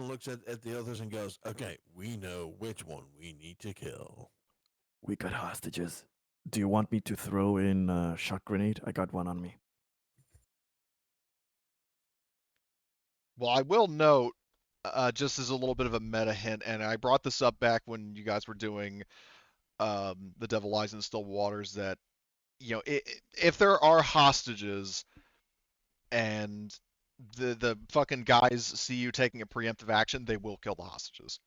looks at the others and goes, "Okay, we know which one we need to kill." We got hostages. Do you want me to throw in a shock grenade? I got one on me. well, I will note, just as a little bit of a meta hint, and I brought this up back when you guys were doing the Devil Lies in the Still Waters, that if there are hostages and the fucking guys see you taking a preemptive action, they will kill the hostages.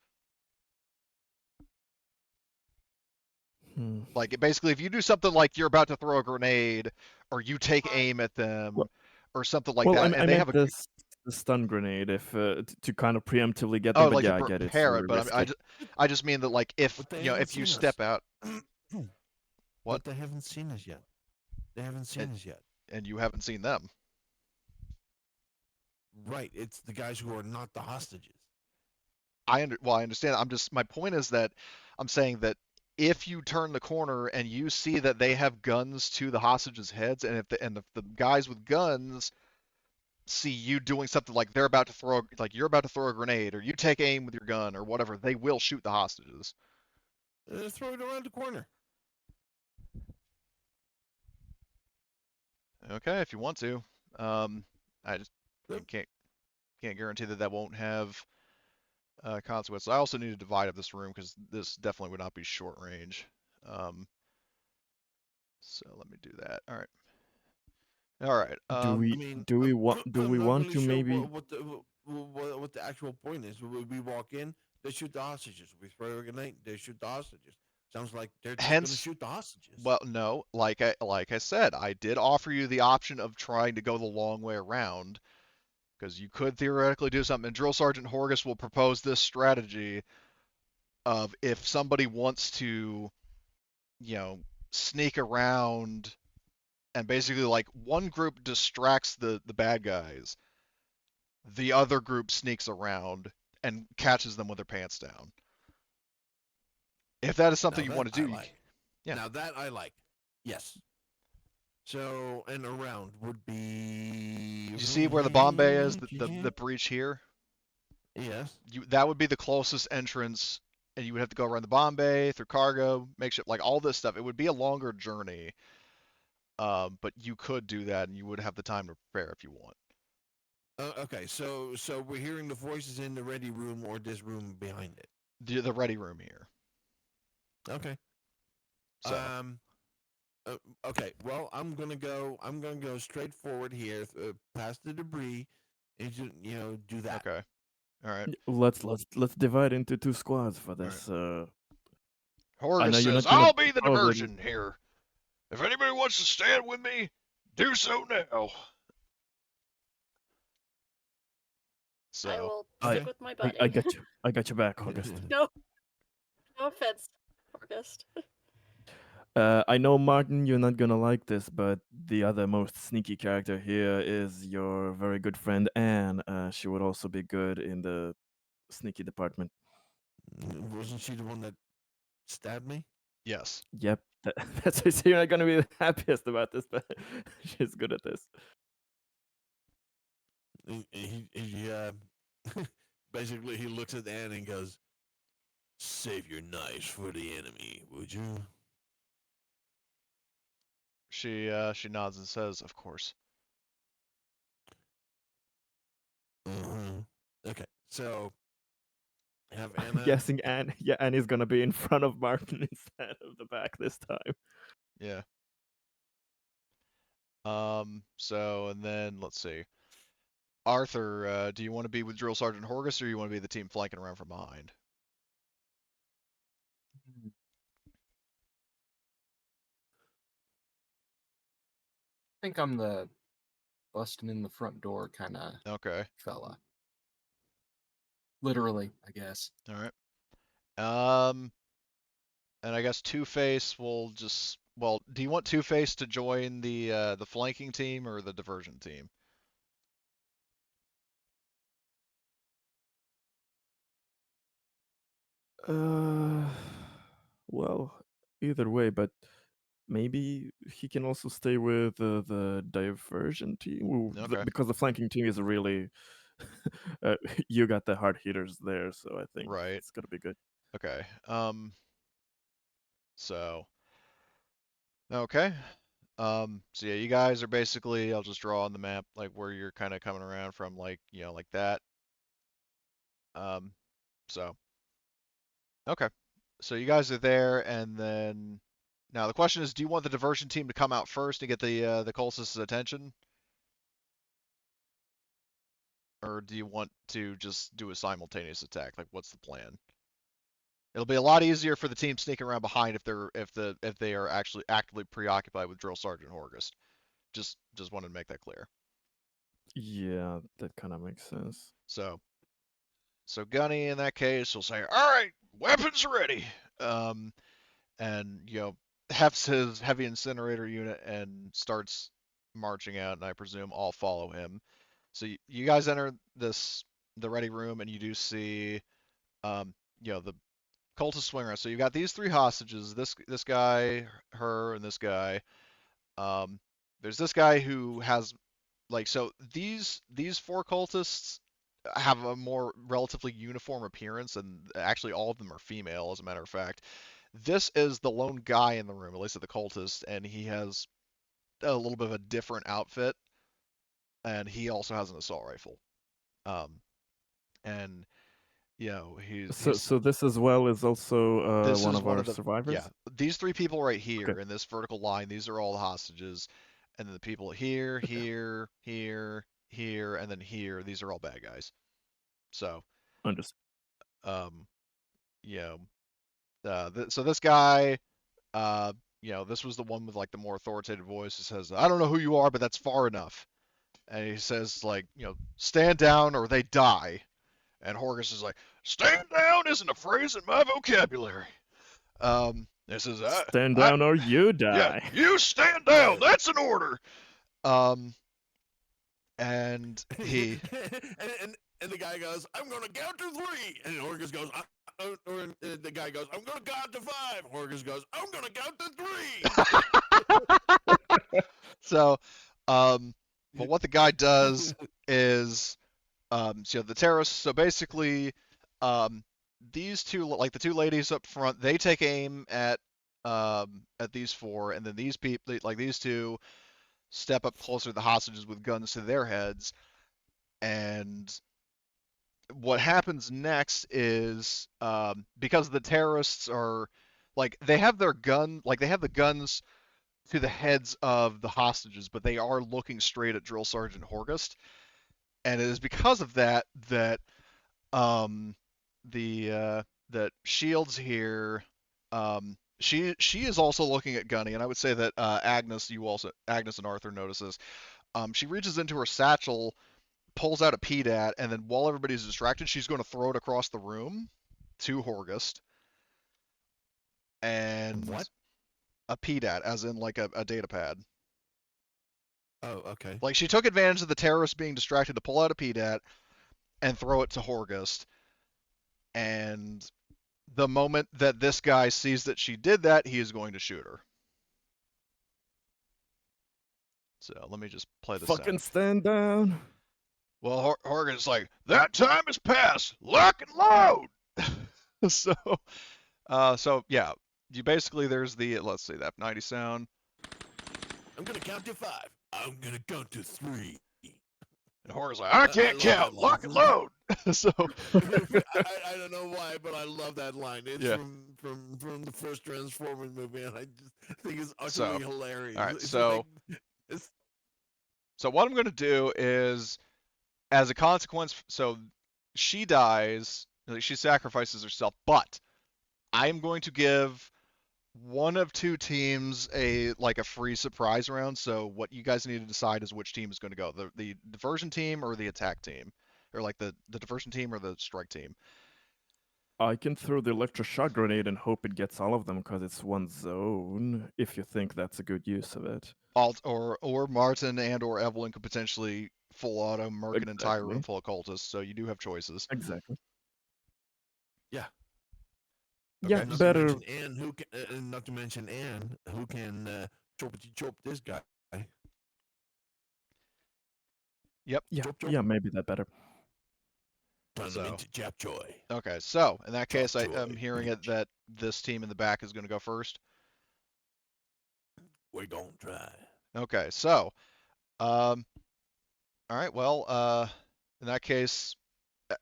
Hmm. Like basically, if you do something like you're about to throw a grenade, or you take Right. aim at them, Well, or something like well, that, I and they meant have a the stun grenade if to kind of preemptively get them. oh, But like to yeah, I get it's prepare really it, but risky. I just mean that like if But they you know haven't if you seen us. step out, what, But they haven't seen us yet. They haven't and, seen us yet. and you haven't seen them. Right. It's the guys who are not the hostages. I understand. I'm just my point is that I'm saying that if you turn the corner and you see that they have guns to the hostages' heads, and if the guys with guns see you doing something like they're about to throw like you're about to throw a grenade or you take aim with your gun or whatever, they will shoot the hostages. Throw it around the corner. Okay, if you want to. I just Yep. can't guarantee that won't have consequences. I also need to divide up this room because this definitely would not be short range. Um, so let me do that. All right. All right. Do I we mean, do we I'm not want really to sure maybe what the actual point is. We walk in, they shoot the hostages. We throw a grenade, they shoot the hostages. Sounds like they're just gonna Hence, shoot the hostages. well, no, like I said, I did offer you the option of trying to go the long way around because you could theoretically do something. And Drill Sergeant Horgus will propose this strategy of if somebody wants to, you know, sneak around and basically like one group distracts the bad guys, the other group sneaks around and catches them with their pants down. If that is something Now you that want to I do, like. yeah. Now that I like. Yes. So and around would be. You see where the bomb bay is, the breach here? Yes. That would be the closest entrance, and you would have to go around the bomb bay through cargo, makeshift, like all this stuff. It would be a longer journey, but you could do that, and you would have the time to prepare if you want. Okay. So we're hearing the voices in the ready room or this room behind it. The ready room here. Okay. So Um. Okay. Well, I'm gonna go. I'm gonna go straight forward here, past the debris, and do that. okay, all right, let's divide into two squads for all right. this. I Horgus know you're says, not gonna "I'll be the probably. diversion here. If anybody wants to stand with me, do so now." I So will I stick with my I buddy. got you. I got you back, August. No, no offense, August. I know, Martin, you're not gonna like this, but the other most sneaky character here is your very good friend Anne. She would also be good in the sneaky department. Wasn't she the one that stabbed me? yes, Yep, that's why I say you're not gonna be the happiest about this, but she's good at this. He basically he looks at Anne and goes, "Save your knives for the enemy, would you?" she nods and says, "Of course." Uh-huh. Okay, so have I'm Anna. guessing Anne, yeah, Annie's gonna be in front of Martin instead of the back this time. Yeah. So and then let's see. Arthur, do you want to be with Drill Sergeant Horgus or you want to be the team flanking around from behind? I think I'm the busting in the front door kind of Okay. fella. Literally, I guess. All right. And I guess Two-Face will just well, do you want Two-Face to join the flanking team or the diversion team? Uh, well, either way, but maybe he can also stay with the diversion team Okay. because the flanking team is really. uh, you got the hard hitters there, so I think Right. it's gonna be good. Okay. So okay. So yeah, you guys are basically I'll just draw on the map like where you're kind of coming around from like, like that. Um so okay. So you guys are there and then now the question is do you want the diversion team to come out first to get the Colossus's attention? or do you want to just do a simultaneous attack? Like, what's the plan? It'll be a lot easier for the team sneaking around behind if they are actually actively preoccupied with Drill Sergeant Horgus. Just wanted to make that clear. Yeah, that kind of makes sense. So Gunny in that case will say, "All right, weapons ready," and hefts his heavy incinerator unit and starts marching out, and I presume all follow him. So you guys enter the ready room, and you do see the cultist swinger. So you got these three hostages: this guy, her, and this guy. Um, there's this guy who has so these four cultists have a more relatively uniform appearance, and actually all of them are female, as a matter of fact. This is the lone guy in the room, at least of the cultist, and he has a little bit of a different outfit, and he also has an assault rifle. And So, he's this as well is also this one is of one our of the yeah survivors. these three people right here Okay, in this vertical line. These are all the hostages, and then the people here, here, here, here, and then here. These are all bad guys. So understood. um, you know, so this guy, uh, this was the one with like the more authoritative voice. He says, "I don't know who you are, but that's far enough." And he says, like, stand down or they die. And Horgus is like, "Stand down isn't a phrase in my vocabulary." This is, Stand I, down or you yeah, die. you stand down. That's an order. Um, and he, and the guy goes, "I'm gonna count to 3," and Horgus goes, the guy goes, "I'm gonna count to 5." Horgus goes, "I'm gonna count to 3." so, but what the guy does is, so the terrorists. So basically, um, these two, like the two ladies up front, they take aim at these four, and then these people, like these two, step up closer to the hostages with guns to their heads. And what happens next is, because the terrorists are like they have their gun, like they have the guns to the heads of the hostages, but they are looking straight at Drill Sergeant Horgust, and it is because of that that um, that Shields here, she is also looking at Gunny, and I would say that Agnes and Arthur notices. She reaches into her satchel, pulls out a PDAT, and then while everybody's distracted, she's going to throw it across the room to Horgust. And What? a PDAT, as in like a data pad. Oh, okay. Like she took advantage of the terrorists being distracted to pull out a PDAT and throw it to Horgust. And the moment that this guy sees that she did that, he is going to shoot her. So let me just play the Fucking sound. stand down. Well, Horgust's like, "That time has passed. Lock and load." So yeah, you basically there's the let's see that 90 sound. I'm gonna count to 5. I'm gonna count to 3. And Horgust's like, "I can't love that count. line. Lock and load." So I don't know why, but I love that line. It's yeah. from the first Transformers movie, and I just think it's So utterly hilarious. all right, It's so like, it's, so what I'm going to do is, as a consequence, so she dies, like she sacrifices herself, but I am going to give one of two teams a free surprise round. So what you guys need to decide is which team is going to go, the diversion team or the attack team, or like the diversion team or the strike team. I can throw the electroshock grenade and hope it gets all of them because it's one zone, if you think that's a good use of it. Or Martin and or Evelyn could potentially full auto murk an entire room Exactly. full of cultists. So you do have choices. Exactly. yeah. Yeah, Okay. Not to better. mention Anne, who can choppity chop this guy. Yep. Yeah, Chop chop. yeah, maybe that better. Turn them So into Japjoy. okay. So in that case, I'm Japjoy, hearing it bitch. that this team in the back is going to go first. We're gonna try. Okay. So all right. Well, in that case,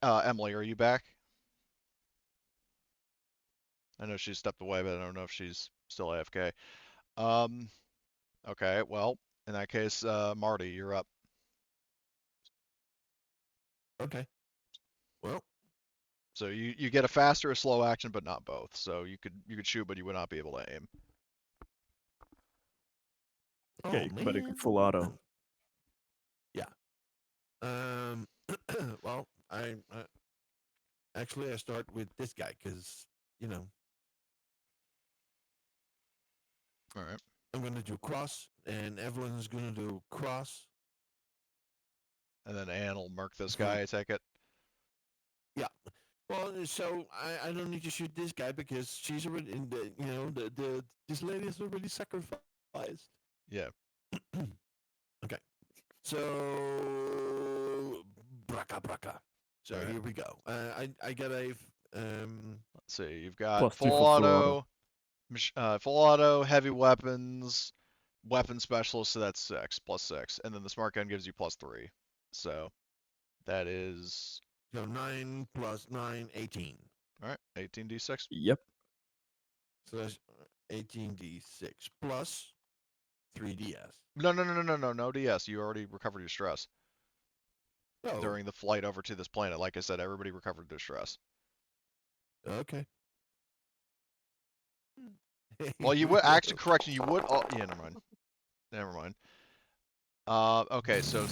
Emily, are you back? I know she stepped away, but I don't know if she's still AFK. Um, okay, well, in that case, Marty, you're up. Okay. Well, So you get a faster or slow action, but not both. So you could shoot, but you would not be able to aim. Okay, oh but you could man. full auto. Yeah. Um. Well, I actually I start with this guy because you know All right. I'm gonna do cross, and Evelyn is gonna do cross. And then Anne will mark this For guy. I take it. yeah. Well, so I don't need to shoot this guy because she's already in the this lady is already sacrificed. Yeah. Okay. So braca braca. So All right. here we go. I got a Let's see. You've got +2 full for full auto. auto, full auto, heavy weapons, weapon specialist. So that's 6 +6, and then the smart gun gives you +3. So that is so 9 plus 9, 18. all right. 18d6. Yep. So that's 18d6 plus 3ds. No DS. You already recovered your stress Oh, during the flight over to this planet. Like I said, everybody recovered their stress. okay. Well, you would actually correction. You would. Oh, yeah, never mind. Never mind. Okay, so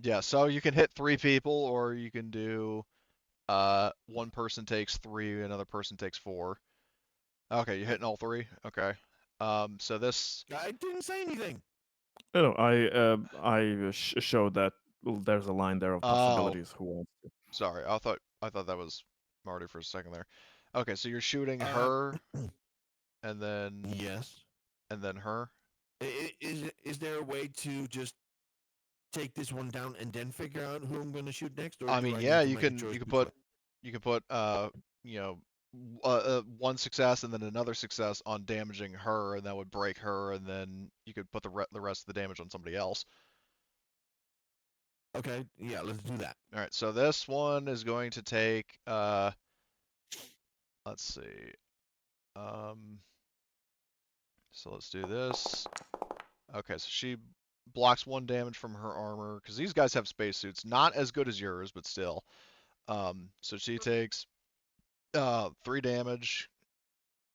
yeah, so you can hit 3 people, or you can do one person takes 3, another person takes 4. Okay, you're hitting all 3. Okay. So this. I didn't say anything. No, I showed that there's a line there of Oh, possibilities. Who wants to? sorry. I thought that was Marty for a second there. Okay, so you're shooting Uh, her, and then yes. her. Is there a way to just take this one down and then figure out who I'm going to shoot next, or I do mean, I yeah, need to you make a can choice you can before? put you know one success and then another success on damaging her, and that would break her, and then you could put the rest of the damage on somebody else. Okay, yeah, let's do that. All right, so this one is going to take let's see. Um, so let's do this. Okay, so she blocks 1 damage from her armor because these guys have spacesuits, not as good as yours, but still. So she takes 3 damage,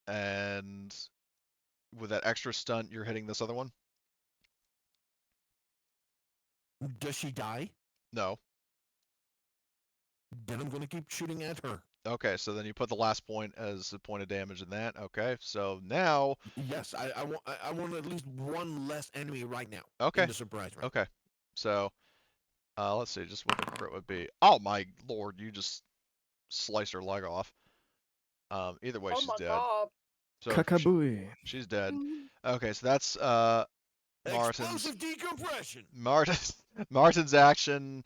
and with that extra stunt, you're hitting this other one. Does she die? No. Then I'm going to keep shooting at her. Okay, so then you put the last point as a point of damage in that. Okay, so now. Yes, I want at least one less enemy right now Okay, in the surprise round. okay. So, let's see, just what the crit would be. Oh my lord, you just sliced her leg off. Either way, Oh she's my dead. god. So Kakabui. she's dead. Okay, so that's Martin's Explosive decompression. Martin's action.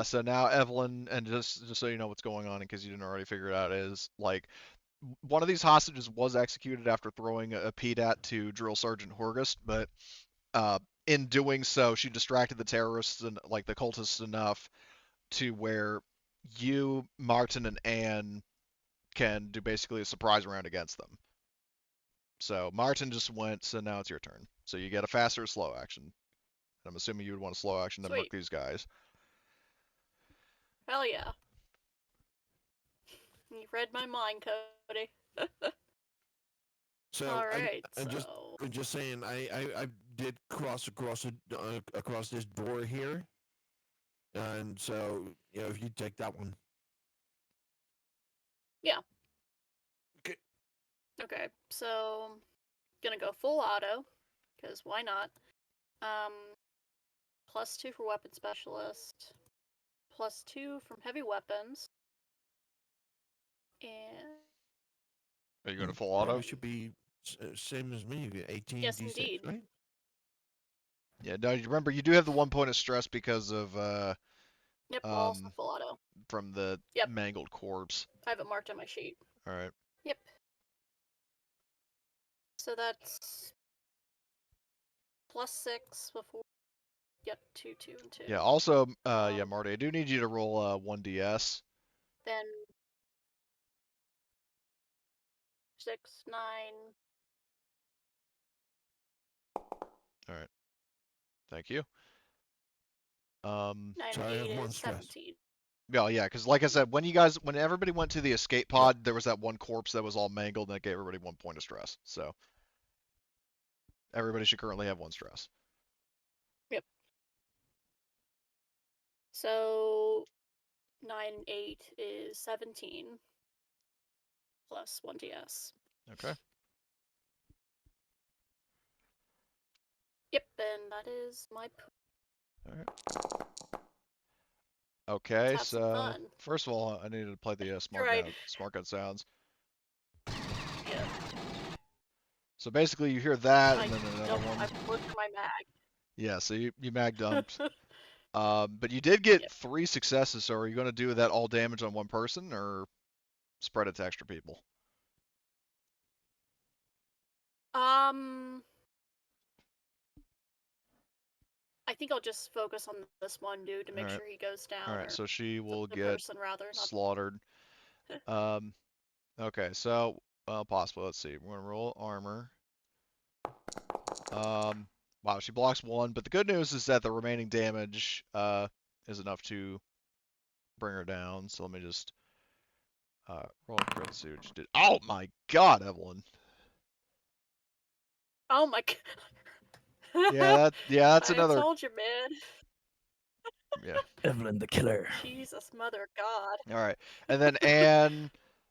So now Evelyn, and just so you know what's going on in case you didn't already figure it out, is like one of these hostages was executed after throwing a PDAT to Drill Sergeant Horgust, but uh, in doing so, she distracted the terrorists and like the cultists enough to where you, Martin, and Anne can do basically a surprise round against them. So Martin just went, so now it's your turn. So you get a faster slow action. I'm assuming you would want a slow action to murk Sweet. these guys. Hell yeah. You read my mind, Cody. So Alright, I'm so. just saying I did cross across this door here, and so if you take that one. Yeah. Okay. Okay, so. Gonna go full auto, because why not? +2 for weapon specialist. +2 from heavy weapons. And. Are you going to full auto? Probably should be same as me. 18 Yes, d6, indeed. right? Yeah, no, you remember you do have the 1 point of stress because of Yep, also full auto. from the Yep. mangled corpse. I have it marked on my sheet. All right. Yep. So that's +6 before. Yep, 2, 2, and 2. Yeah. Also, yeah, Marty, I do need you to roll 1ds. Then 6, 9. All right. Thank you. 9 So and I have 8 one is stress. 17. Yeah, because like I said, when everybody went to the escape pod, there was that one corpse that was all mangled, and that gave everybody 1 point of stress. So everybody should currently have 1 stress. Yep. So 9 and 8 is 17 plus 1 DS. Okay. Yep, and that is my. All right. Let's Okay, have some so fun. first of all, I needed to play the Right. smart gun sounds. Yeah. So basically, you hear that, I and then another don't. one. I've looked for my mag. Yeah, so you mag dumped. But you did get Yep. 3 successes. So are you going to do that all damage on one person, or spread it to extra people? I think I'll just focus on this one dude to make Alright. sure he goes down. Alright, Or so she will the get person rather. Not... slaughtered. Okay, so possible. Let's see. We're gonna roll armor. Wow, she blocks 1, but the good news is that the remaining damage is enough to bring her down. So let me just roll a crit, see what she did. Oh my God, Evelyn. Oh my god. That's I another. told you, man. Yeah. Evelyn the killer. Jesus, mother of God. All right, and then Anne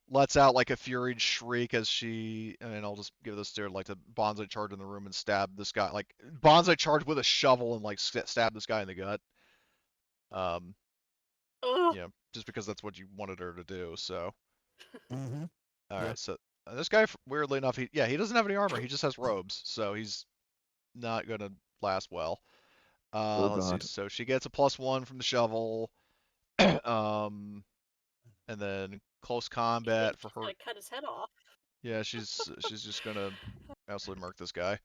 lets out like a furied shriek as she, and I'll just give this to her, like to bonsai charge in the room and stab this guy, like bonsai charge with a shovel and like stab this guy in the gut. Um, Ugh. just because that's what you wanted her to do. So, Mm-hmm. all Yeah. right. So this guy, weirdly enough, he doesn't have any armor. He just has robes, so he's not gonna last well. Oh Let's see. god. So she gets a +1 from the shovel. um, and then close combat for He's her. gonna cut his head off. Yeah, she's just gonna absolutely murk this guy.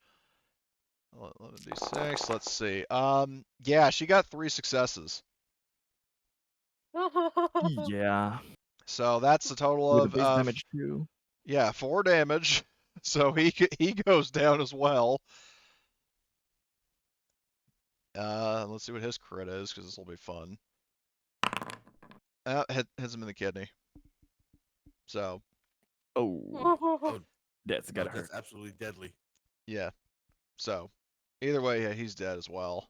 11d6. Let's see. Yeah, she got 3 successes. Yeah. So that's a total With the of base damage too. yeah, 4 damage. So he goes down as well. Let's see what his crit is, because this will be fun. Hits him in the kidney. So Oh, Oh, that's gotta that's hurt. absolutely deadly. yeah. So either way, yeah, he's dead as well.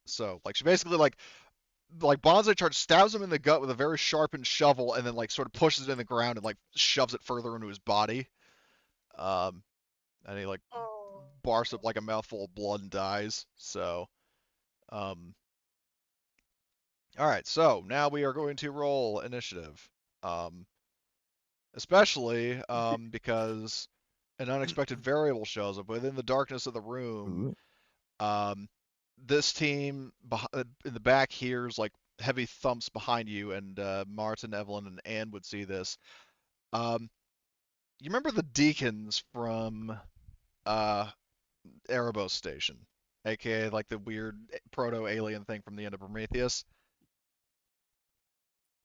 So like she basically like bonsai charge stabs him in the gut with a very sharpened shovel, and then like sort of pushes it in the ground and like shoves it further into his body. Um, and he like Oh. barfs up like a mouthful of blood and dies. So, um, all right. So now we are going to roll initiative. Um, especially because an unexpected variable shows up within the darkness of the room. Ooh. This team in the back hears like heavy thumps behind you, and Martin, Evelyn, and Anne would see this. You remember the deacons from Erebos Station, aka like the weird proto-alien thing from the end of Prometheus?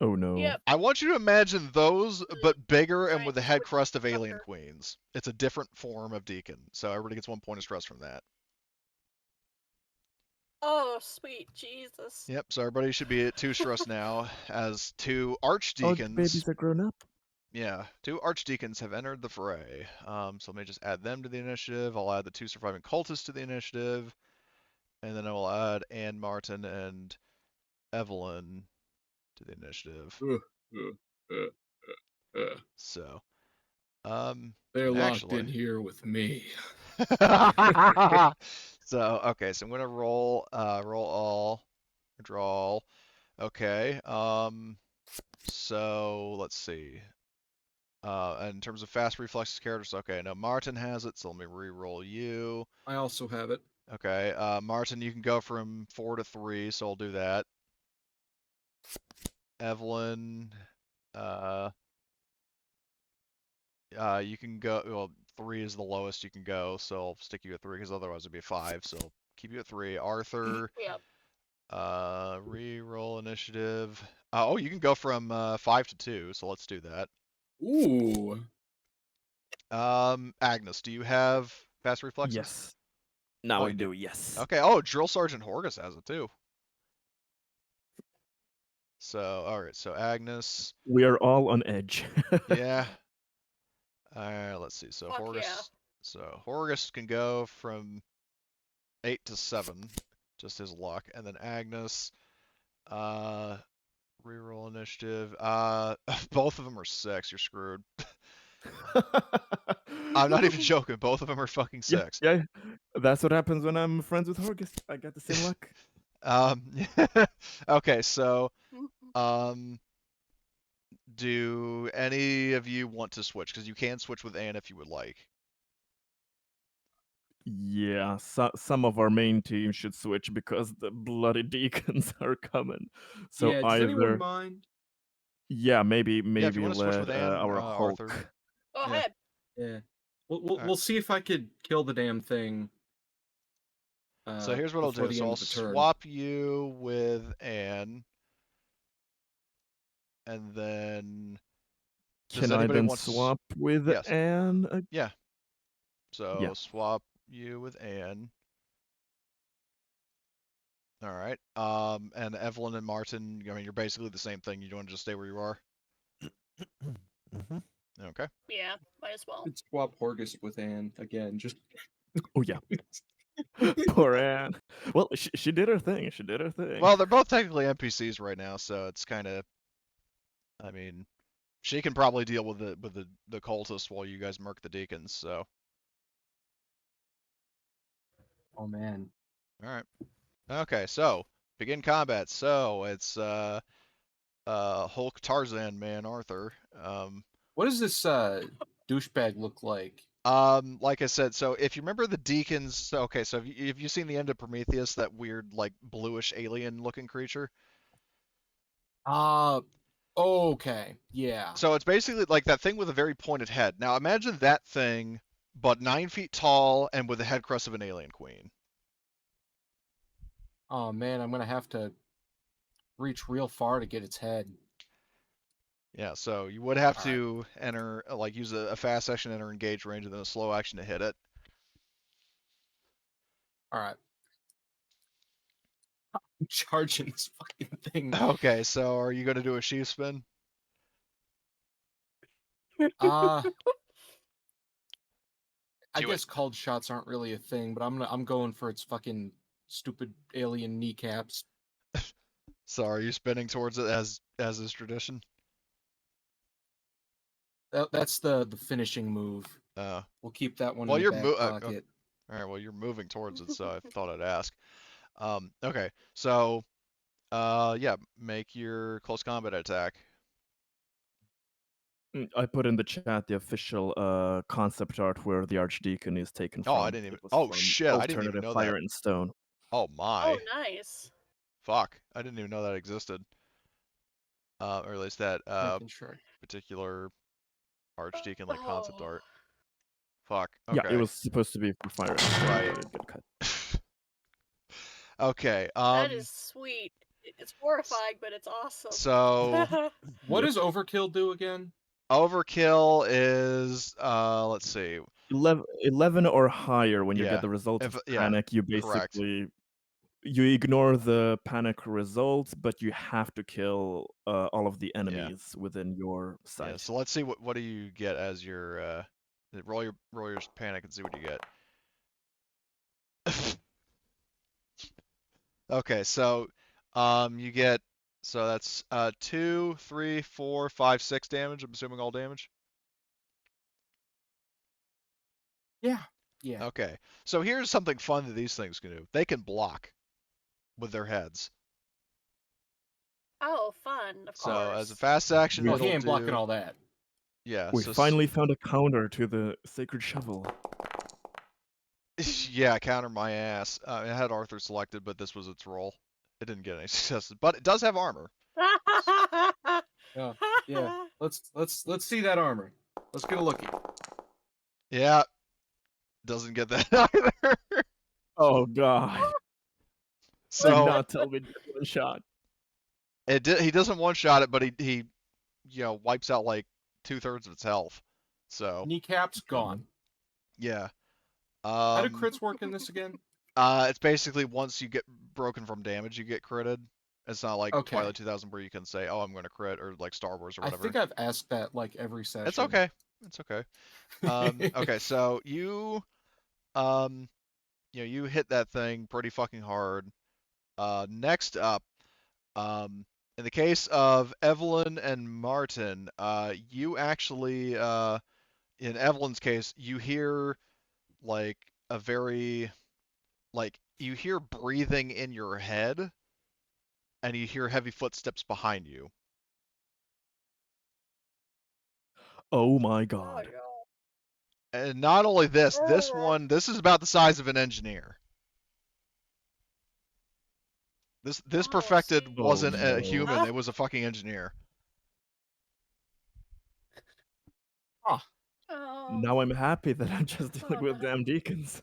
Oh no. Yep. I want you to imagine those, but bigger and Giant with the head sword crust of alien sucker. queens. It's a different form of deacon, so everybody gets 1 point of stress from that. Oh, sweet Jesus. Yep, so everybody should be at 2 stress now, as 2 Oh, the archdeacons. babies are grown up. Yeah, 2 archdeacons have entered the fray. So let me just add them to the initiative. I'll add the 2 surviving cultists to the initiative, and then I will add Anne, Martin, and Evelyn to the initiative. So, They're locked actually, in here with me. so okay, so I'm gonna roll all, draw all. Okay, so let's see. In terms of fast reflexes characters, okay, now Martin has it, so let me re-roll you. I also have it. Okay, Martin, you can go from 4 to 3, so I'll do that. Evelyn, you can go, well, 3 is the lowest you can go, so I'll stick you at 3, because otherwise it'd be 5, so I'll keep you at 3. Arthur, Yep. re-roll initiative. Oh, you can go from 5 to 2, so let's do that. Ooh. Agnes, do you have fast reflexes? Yes. Now Oh, I you do, yes. Okay. Oh, Drill Sergeant Horgus has it too. So, all right. So Agnes. We are all on edge. Yeah. Let's see. So Fuck yeah. Horgus can go from 8 to 7, just his luck, and then Agnes. Reroll initiative. Both of them are 6. You're screwed. I'm not even joking. Both of them are fucking 6. Yeah, that's what happens when I'm friends with Horgus. I got the same luck. Okay, so do any of you want to switch? Because you can switch with Anne if you would like. Yeah, some of our main team should switch because the bloody deacons are coming. So yeah, does anyone either, mind? yeah, maybe Yeah, if you want to switch let with Anne, our Arthur. Hulk. Go Yeah. ahead. Yeah. We'll Alright. we'll see if I could kill the damn thing. So here's what I'll before do. the So end I'll of the turn. swap you with Anne, and then does Can I anybody then want to? swap with Yes. Anne? Yeah. So Yeah. swap you with Anne. All right. And Evelyn and Martin. I mean, you're basically the same thing. You want to just stay where you are? Mm-hmm. Okay. Yeah, might as well. Could swap Horgus with Anne again. Just Oh yeah. Poor Anne. Well, she did her thing. She did her thing. Well, they're both technically NPCs right now, so it's kind of. I mean, she can probably deal with the cultists while you guys murk the deacons. So. oh man. All right. Okay. So begin combat. So it's Hulk, Tarzan, man, Arthur. What does this douchebag look like? Like I said, so if you remember the deacons, so, okay, so have you seen the end of Prometheus, that weird like bluish alien looking creature? Okay. Yeah. So it's basically like that thing with a very pointed head. Now imagine that thing, but 9 feet tall and with the head crest of an alien queen. Oh man, I'm gonna have to reach real far to get its head. Yeah, so you would have All to enter, like, use a fast action to enter engage range and then a slow action to hit it. All right. I'm charging this fucking thing. Okay, so are you going to do a sheaf spin? I Do guess called shots aren't really a thing, but I'm going for its fucking stupid alien kneecaps. So are you spinning towards it as is tradition? That's the finishing move. Uh, We'll keep that one well, in the you're back pocket. all right. Well, you're moving towards it, so I thought I'd ask. Okay. So, yeah, make your close combat attack. I put in the chat the official concept art where the Archdeacon is taken Oh, from. I didn't even. It was Oh from shit, I didn't even Alternative know Fire that. and Stone. Oh Oh, my. nice. Fuck, I didn't even know that existed. Or at least that Making sure. particular Archdeacon like concept art. Fuck. Yeah, it Okay. was supposed to be for Fire and Stone, Right. but it got cut. Okay. That is sweet. It's horrifying, but it's awesome. So What Yep. does overkill do again? overkill is let's see. 11 or higher when you Yeah. get the results of Yeah, panic. You correct. basically you ignore the panic results, but you have to kill all of the enemies within your sight. Yeah. So let's see what do you get as your roll your panic and see what you get. Okay, so you get, so that's 2, 3, 4, 5, 6 damage. I'm assuming all damage. Yeah. Yeah. Okay, so here's something fun that these things can do. They can block with their heads. Oh, fun, of So course. as a fast action, Well, it'll he ain't blocking do. all that. Yeah. We so finally found a counter to the Sacred Shovel. yeah, counter my ass. It had Arthur selected, but this was its role. It didn't get any successes, but it does have armor. Yeah. Let's see that armor. Let's get a looky. Yeah, doesn't get that either. Oh god. Do So not tell me just one shot. he doesn't one shot it, but he wipes out like 2/3 of its health. So Kneecaps gone. yeah. How do crits work in this again? It's basically once you get broken from damage, you get critted. It's not like Okay. Twilight 2000 where you can say, "Oh, I'm going to crit," or like Star Wars or I whatever. think I've asked that like every session. It's okay. It's okay. Okay, so you you hit that thing pretty fucking hard. Next up, in the case of Evelyn and Martin, you actually, in Evelyn's case, you hear like a very, like, you hear breathing in your head, and you hear heavy footsteps behind you. Oh my Oh, god. no. And not only this, this is about the size of an engineer. This Oh, I perfected see. wasn't a no. human; it was a fucking engineer. Oh, Now I'm happy that I'm just dealing oh with no. damn deacons.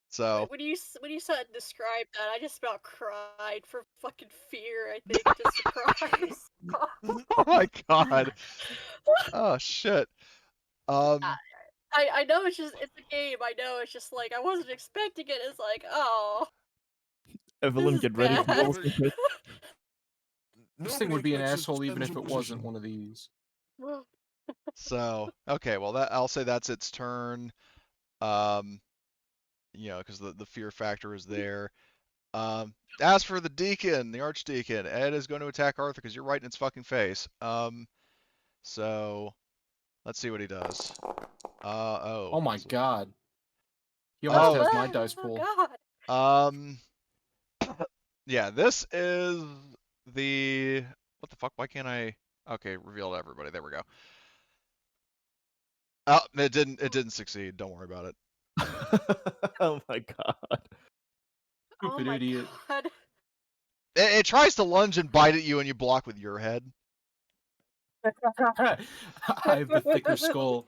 So, When you said describe that, I just about cried for fucking fear. I think just surprise. oh my god, oh shit. I know it's a game. I know it's just like I wasn't expecting it. It's like oh, this Evelyn, is get ready for bad. roll some crit. This thing would be an expects asshole even if suspension it wasn't position. one of these. So, okay, well I'll say that's its turn. Um, because the fear factor is there. As for the deacon, the archdeacon, Ed is going to attack Arthur because you're right in its fucking face. So let's see what he does. Oh my god. He almost Oh. has my dice Oh pool. god. Yeah, this is the what the fuck? Why can't I? Okay, reveal to everybody. There we go. Oh, it didn't succeed. Don't worry about it. Oh my god. Oh Stupid my idiot. god. It tries to lunge and bite at you, and you block with your head. I have the thicker skull.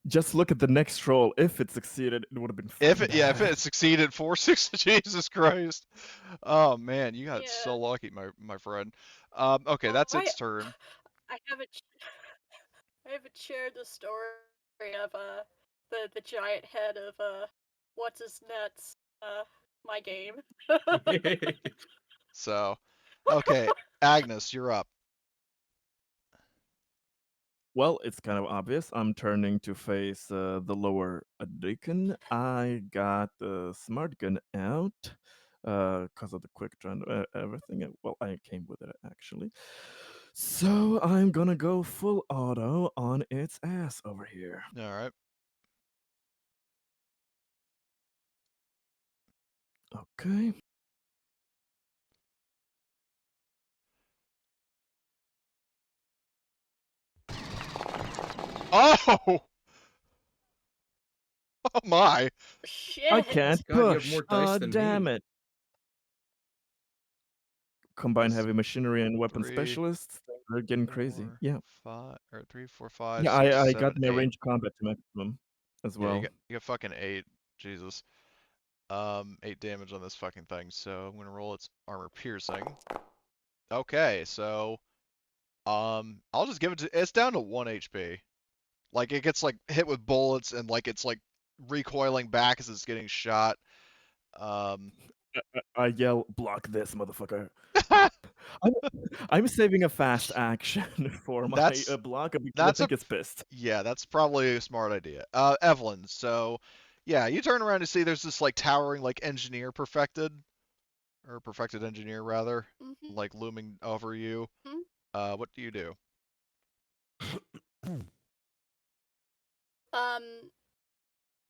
Just look at the next roll. If it succeeded, it would have been If fucking it bad. succeeded, 4-6, Jesus Christ. Oh man, you got Yeah. so lucky, my friend. Okay, that's its turn. I haven't I haven't shared the story of the giant head of what's his nuts my game. So, okay, Agnes, you're up. Well, it's kind of obvious. I'm turning to face the lower deacon. I got the smart gun out because of the quick turn, everything. Well, I came with it actually. So I'm gonna go full auto on its ass over here. All right. Okay. Oh! Oh my! Shit. I can't God, you have push. more dice than Damn me. it. Combine This is heavy machinery and weapon 3, specialists. They're getting crazy. 4, Yeah. 5, or 3, 4, 5, Yeah, 6, I got 7, my 8. range combat to maximum as Yeah, well. you got fucking 8. Jesus. 8 damage on this fucking thing. So I'm gonna roll its armor piercing. Okay, so I'll just give it to. It's down to 1 HP. Like it gets like hit with bullets and like it's like recoiling back as it's getting shot. Um, I yell, block this, motherfucker. I'm saving a fast action for my That's- block because I that's think it's pissed. yeah, that's probably a smart idea. Evelyn, so yeah, you turn around to see there's this like towering like engineer perfected, or perfected engineer rather, Mhm. like looming over you. What do you do?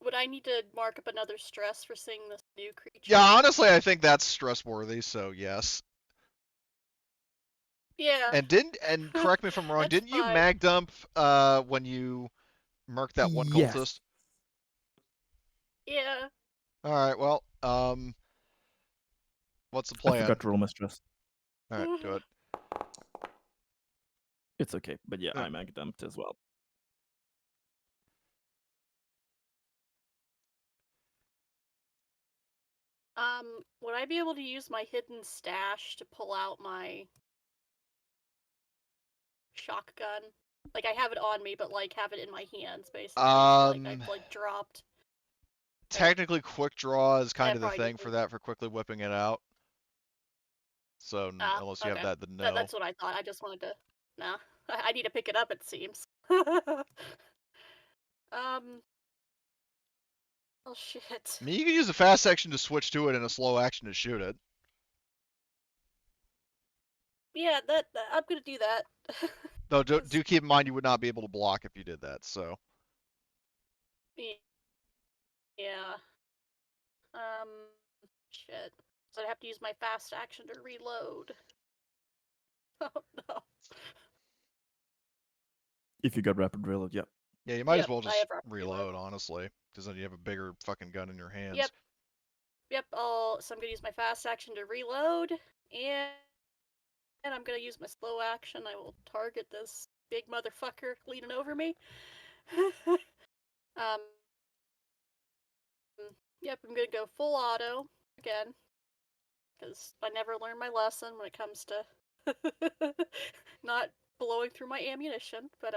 Would I need to mark up another stress for seeing this new creature? Yeah, honestly, I think that's stress worthy. So yes. Yeah. And correct me if I'm wrong, That's didn't you fine. mag dump when you murked that one Yes. cultist? Yeah. All right, well, what's the I plan? forgot to roll my stress. All right, do it. It's okay, but yeah, Yeah. I mag dumped as well. Would I be able to use my hidden stash to pull out my shotgun? Like I have it on me, but like have it in my hands, basically. So, like I've like dropped. Technically, quick draw is kind Yeah, of the probably thing need for to. that, for quickly whipping it out. So unless you have Okay. that, then no. That's what I thought. I just wanted to. Nah, I need to pick it up. It seems. Oh shit. I mean, you can use a fast action to switch to it and a slow action to shoot it. Yeah, I'm gonna do that. Though do keep in mind you would not be able to block if you did that. So Yeah. Shit. So I have to use my fast action to reload. Oh no. If you got rapid reload, yeah. yeah, you might as Yep, well I just have rapid reload, reload. honestly, because then you have a bigger fucking gun in your hands. Yep. Yep. So I'm gonna use my fast action to reload, and I'm gonna use my slow action. I will target this big motherfucker leaning over me. um. Yep. I'm gonna go full auto again, because I never learned my lesson when it comes to not blowing through my ammunition. But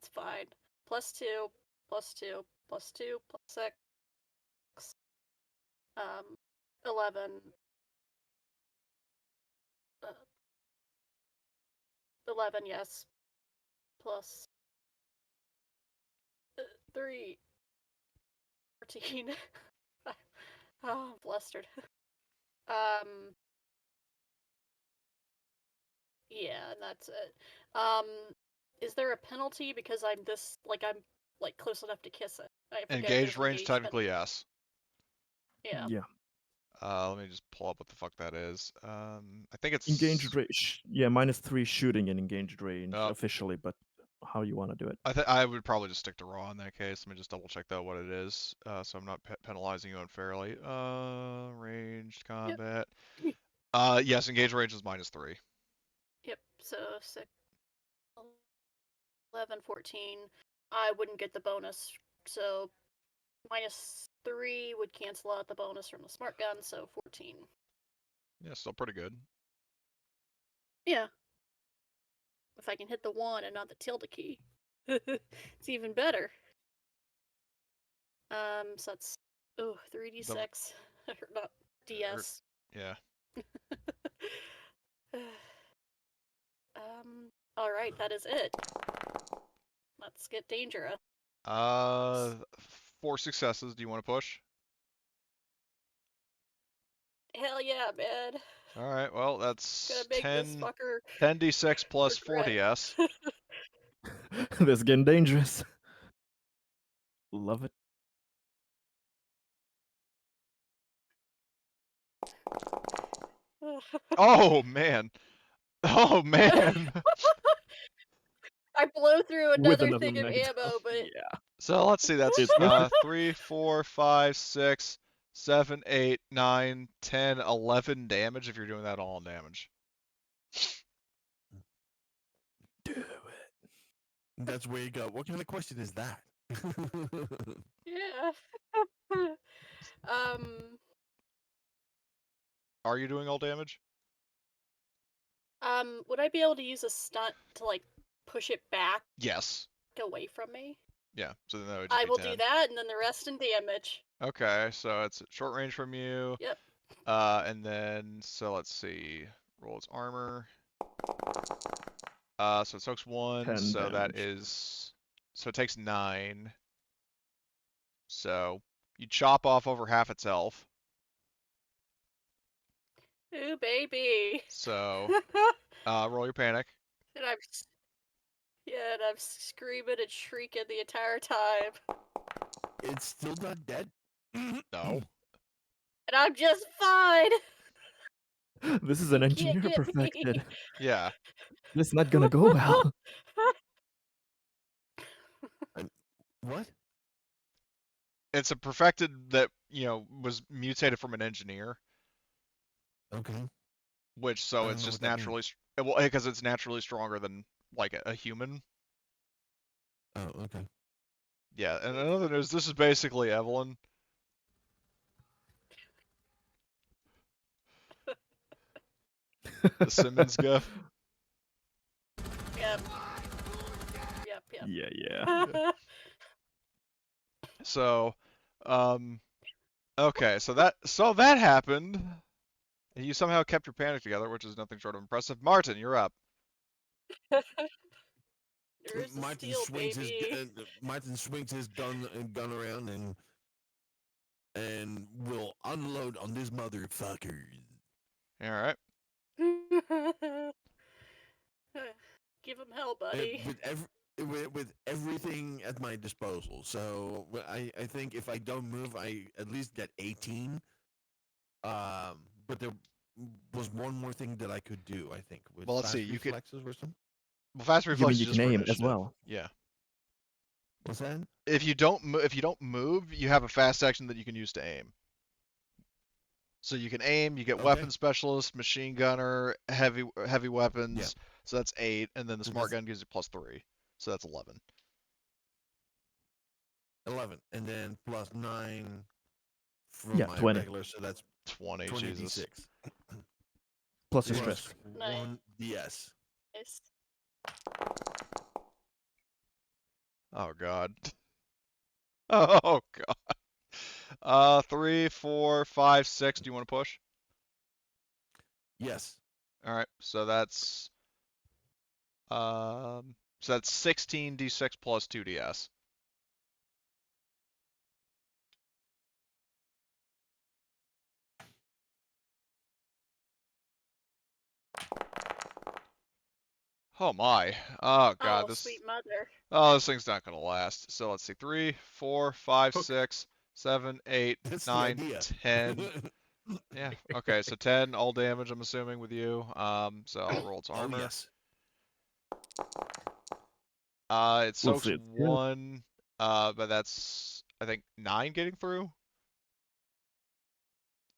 it's fine. +2, +2, +2, +6. 11. 11, yes. Plus 3. 14. Oh, I'm flustered. Yeah, and that's it. Is there a penalty because I'm close enough to kiss it? I forget if Engaged there's range, engagement. technically yes. Yeah. Yeah. Let me just pull up what the fuck that is. I think it's Engaged range. Yeah, -3 shooting in engaged range Oh. officially, but how you want to do it? I would probably just stick to raw in that case. Let me just double check though what it is, so I'm not penalizing you unfairly. Ranged combat. Yes, engaged range is -3. Yep. So 6, 11, 14. I wouldn't get the bonus, so -3 would cancel out the bonus from the smart gun, so 14. Yeah, still pretty good. Yeah. If I can hit the 1 and not the tilde key, it's even better. So that's 3d6, not ds. Yeah. All right, that is it. Let's get dangerous. 4 successes. Do you want to push? Hell yeah, man. All right. Well, Gonna that's make this fucker 10d6 plus regret. 40s. This is getting dangerous. Love it. Oh man. Oh man. I blow through With another another thing of negative. ammo, but Yeah. So let's see. That's It's worth 3, 4, 5, 6, 7, 8, 9, 10, 11 damage if you're doing that all on damage. Do it. That's where you go. What kind of question is that? yeah. Are you doing all damage? Would I be able to use a stunt to like push it back Yes. away from me? Yeah. So then that would just I be will 10. do that, and then the rest in damage. Okay, so it's short range from you. Yep. And then so let's see. Roll its armor. So it soaks 1, 10 so that damage. is so it takes 9. So you chop off over half its health. Ooh, baby. So roll your panic. And I'm screaming and shrieking the entire time. It's still not dead. No. And I'm just fine. This is an You can't engineer get me. perfected. Yeah. This is not gonna go well. What? It's a perfected that, was mutated from an engineer, Okay. which I so don't it's know just what that means. naturally well, because it's naturally stronger than like a human. Oh, okay. Yeah, and another news, this is basically Evelyn. The Simmons gif. Yep. Yep. Yeah, yeah. So, okay, so that happened. You somehow kept your panic together, which is nothing short of impressive. Martin, you're up. There's the steel, baby. Martin swings his gun around and will unload on this motherfucker. All right. Give him hell, buddy. With everything at my disposal. So I think if I don't move, I at least get 18. But there was one more thing that I could do. I think with Well, let's see. fast You could. reflexes or something. Well, fast You mean reflex is you just can for aim as initiative. well? Yeah. What's that? If you don't move, you have a fast action that you can use to aim. So you can aim. You get Okay. weapon specialist, machine gunner, heavy weapons. Yeah. So that's 8, and then the smart Because- gun gives you +3. So that's 11. 11, and then plus 9 from Yeah, my 20. regular. So that's 20. 20 Jesus. d6 Plus your plus stress. Nice. 1 ds. Nice. Oh God. Oh God. 3, 4, 5, 6. Do you want to push? Yes. All right. So that's 16 d6 plus 2 ds. Oh my. Oh God. Oh, sweet mother. This thing's not gonna last. So let's see. 3, 4, 5, 6, 7, 8, That's 9, the idea. 10. Yeah. Okay. So 10 all damage. I'm assuming with you. So I'll roll its Oh armor. yes. It We'll soaks see. 1. But that's I think 9 getting through.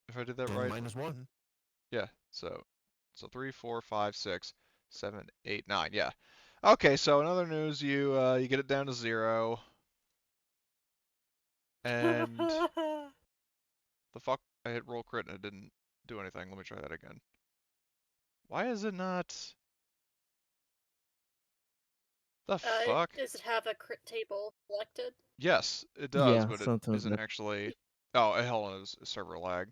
If I did that And right. -1. Yeah. So 3, 4, 5, 6, 7, 8, 9. Yeah. Okay. So in other news, you get it down to 0. And the fuck? I hit roll crit and it didn't do anything. Let me try that again. Why is it not? The fuck? Does it have a crit table selected? Yes, it does, Yeah, but it sometimes isn't that. actually. Oh, hell no, it's server lag.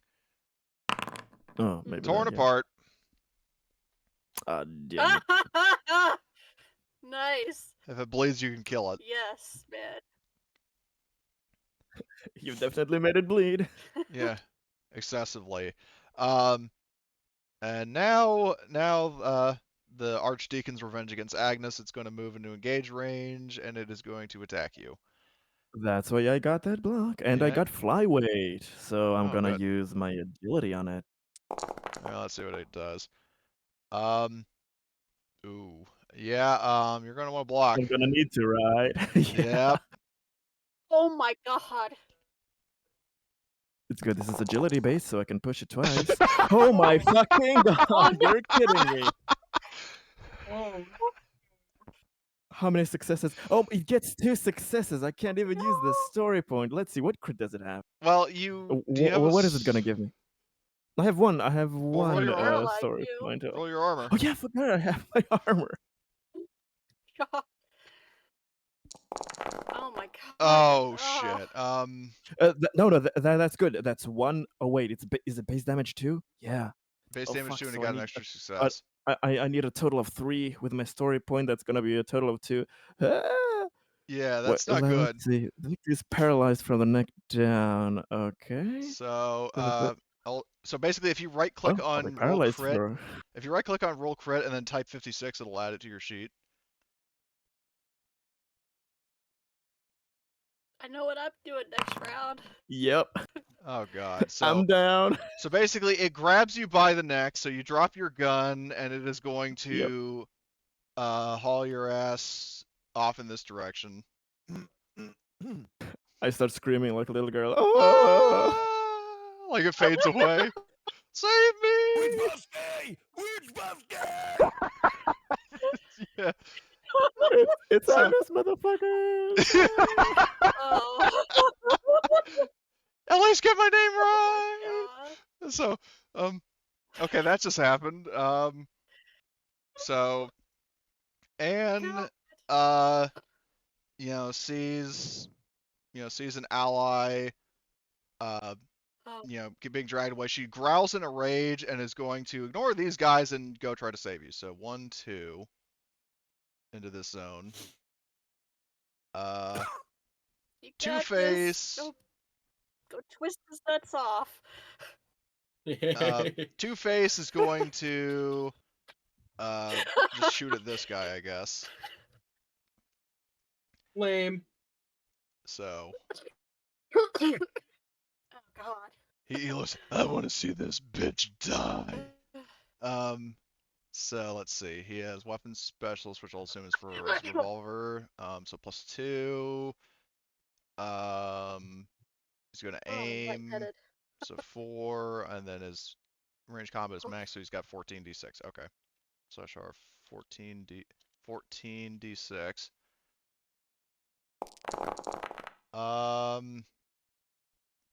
Oh, maybe Torn that, yeah. apart. Ah, damn it. Nice. If it bleeds, you can kill it. Yes, man. You definitely made it bleed. Yeah, excessively. And now, the Archdeacon's revenge against Agnes. It's going to move into engage range, and it is going to attack you. That's why I got that block. And I Yeah. got flyweight. So I'm Oh, gonna good. use my agility on it. Well, let's see what it does. Ooh. Yeah, you're gonna want to block. I'm gonna need to, right? Yep. Oh my god. It's good. This is agility based, so I can push it twice. Oh my fucking god! Oh, no. You're kidding me. Oh. How many successes? Oh, it gets 2 successes. I can't even use the story point. Let's see, what crit does it have? Well, do you have a What is it gonna give me? I have one. I have roll one your armor. story You. point. roll your armor? Oh yeah, I forgot I have my armor. God. Oh my god. Oh Oh. shit. No, that's good. That's one. Oh wait, is it base damage too? Yeah. Base Oh damage fuck. 2 and So you I got an need extra success. I need a total of 3 with my story point. That's gonna be a total of 2. Ah! Yeah, What? that's not good. Let's see. Victor is paralyzed from the neck down. Okay. So, So so basically, if you right oh, click I'll be on roll paralyzed crit, for. if you right click on roll crit and then type 56, it'll add it to your sheet. I know what I'm doing next round. Yep. Oh god. So I'm down. so basically, it grabs you by the neck. So you drop your gun, and it is going Yep. to haul your ass off in this direction. I start screaming like a little girl. Oh! Ah, like it fades away. Save We're me! Buffy! We're Buffy! Yeah. It's So- Agnes, motherfuckers! Oh. At least get my name Oh right. my god. So, okay, that just happened. So Anne, sees an ally, Oh, keep being dragged away. She growls in a rage and is going to ignore these guys and go try to save you. So 1, 2 into this zone. you Two got this. Face. Go twist his nuts off. Two Face is going to just shoot at this guy, I guess. Lame. So Oh God. he looks. I want to see this bitch die. So let's see. He has weapon specialist, which I'll assume is for his revolver. So +2. He's gonna Oh, I'm aim. lightheaded. So 4, and then his range combat is max, so he's got 14d6. Okay. So I show our 14d6.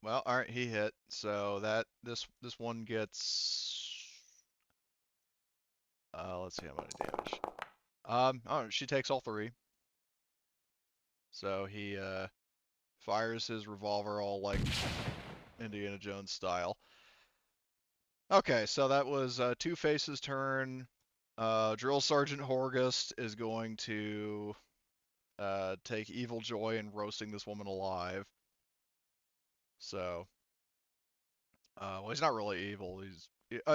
Well, all right, he hit. So that this one gets. Let's see how much damage. Oh, she takes all 3. So he fires his revolver all like Indiana Jones style. Okay, so that was Two Face's turn. Drill Sergeant Horgust is going to take evil joy in roasting this woman alive. So, well, he's not really evil.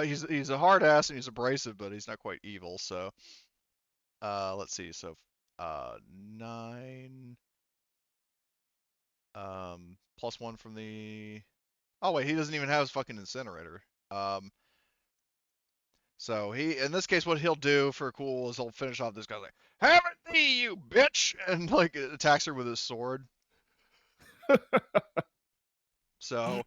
He's a hard ass and he's abrasive, but he's not quite evil. So, let's see. So, 9 +1 from the. Oh wait, he doesn't even have his fucking incinerator. So in this case, what he'll do for cool is he'll finish off this guy like, "Have it thee, you bitch!" and like attacks her with his sword. So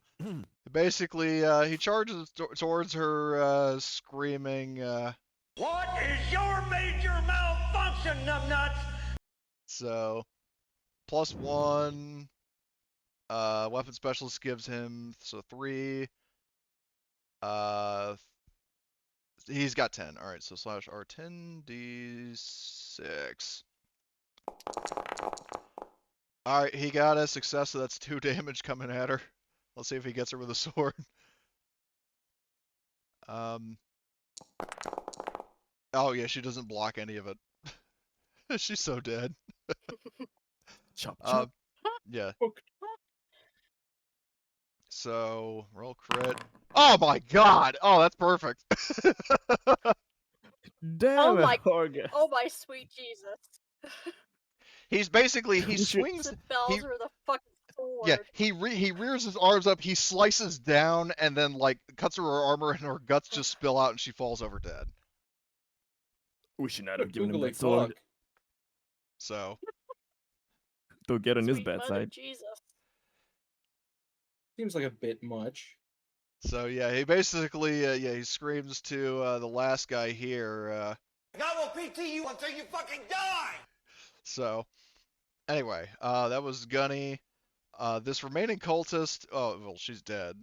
basically, he charges towards her, screaming. What is your major malfunction, numbnuts? So +1. Weapon specialist gives him 3. Uh, he's got 10. All right, so slash R10d6. All right, he got a success, so that's 2 damage coming at her. Let's see if he gets her with a sword. Oh yeah, she doesn't block any of it. She's so dead. Chop chop. Yeah. Hooked. So roll crit. Oh my god! Oh, that's perfect. Damn it, my- Horgus. Oh my sweet Jesus. He's basically he We should- swings. It bells with a fucking sword. Yeah, he rears his arms up. He slices down and then like cuts her armor, and her guts just spill out, and she falls over dead. We should not have given him Googly that sword fuck. So to get on his Sweet bad mother side. Jesus. Seems like a bit much. So yeah, he basically he screams to the last guy here. I will PT you until you fucking die! So anyway, that was Gunny. This remaining cultist. Oh well, she's dead.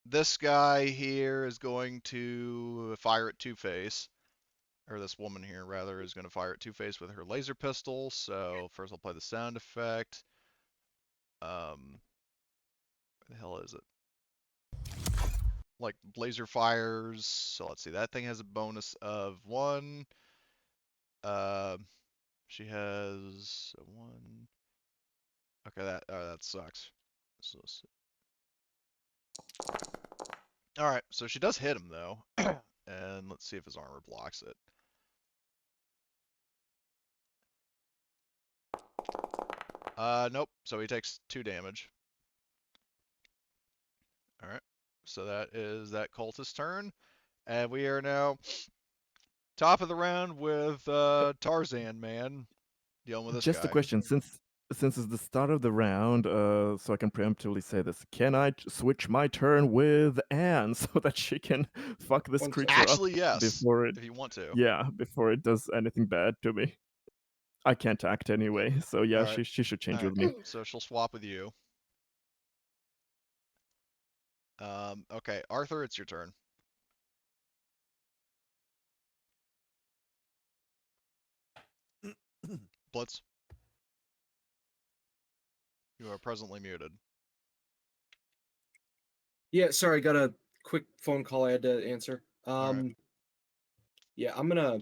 This guy here is going to fire at Two Face, or this woman here rather is going to fire at Two Face with her laser pistol. So first I'll play the sound effect. Where the hell is it? Like laser fires. So let's see. That thing has a bonus of 1. She has a 1. Okay, that sucks. So, all right, so she does hit him though, and let's see if his armor blocks it. Nope. So he takes 2 damage. All right. So that is that cultist turn, and we are now top of the round with Tarzan man dealing with this Just guy. a question, since it's the start of the round, so I can preemptively say this, can I switch my turn with Anne so that she can fuck this One creature Actually, up yes, before it, if you want to. yeah, before it does anything bad to me? I can't act anyway, so yeah, All right. she should change All with right. me. So she'll swap with you. Okay, Arthur, it's your turn. Blitz. You are presently muted. Yeah, sorry, got a quick phone call I had to answer. right. Yeah, I'm gonna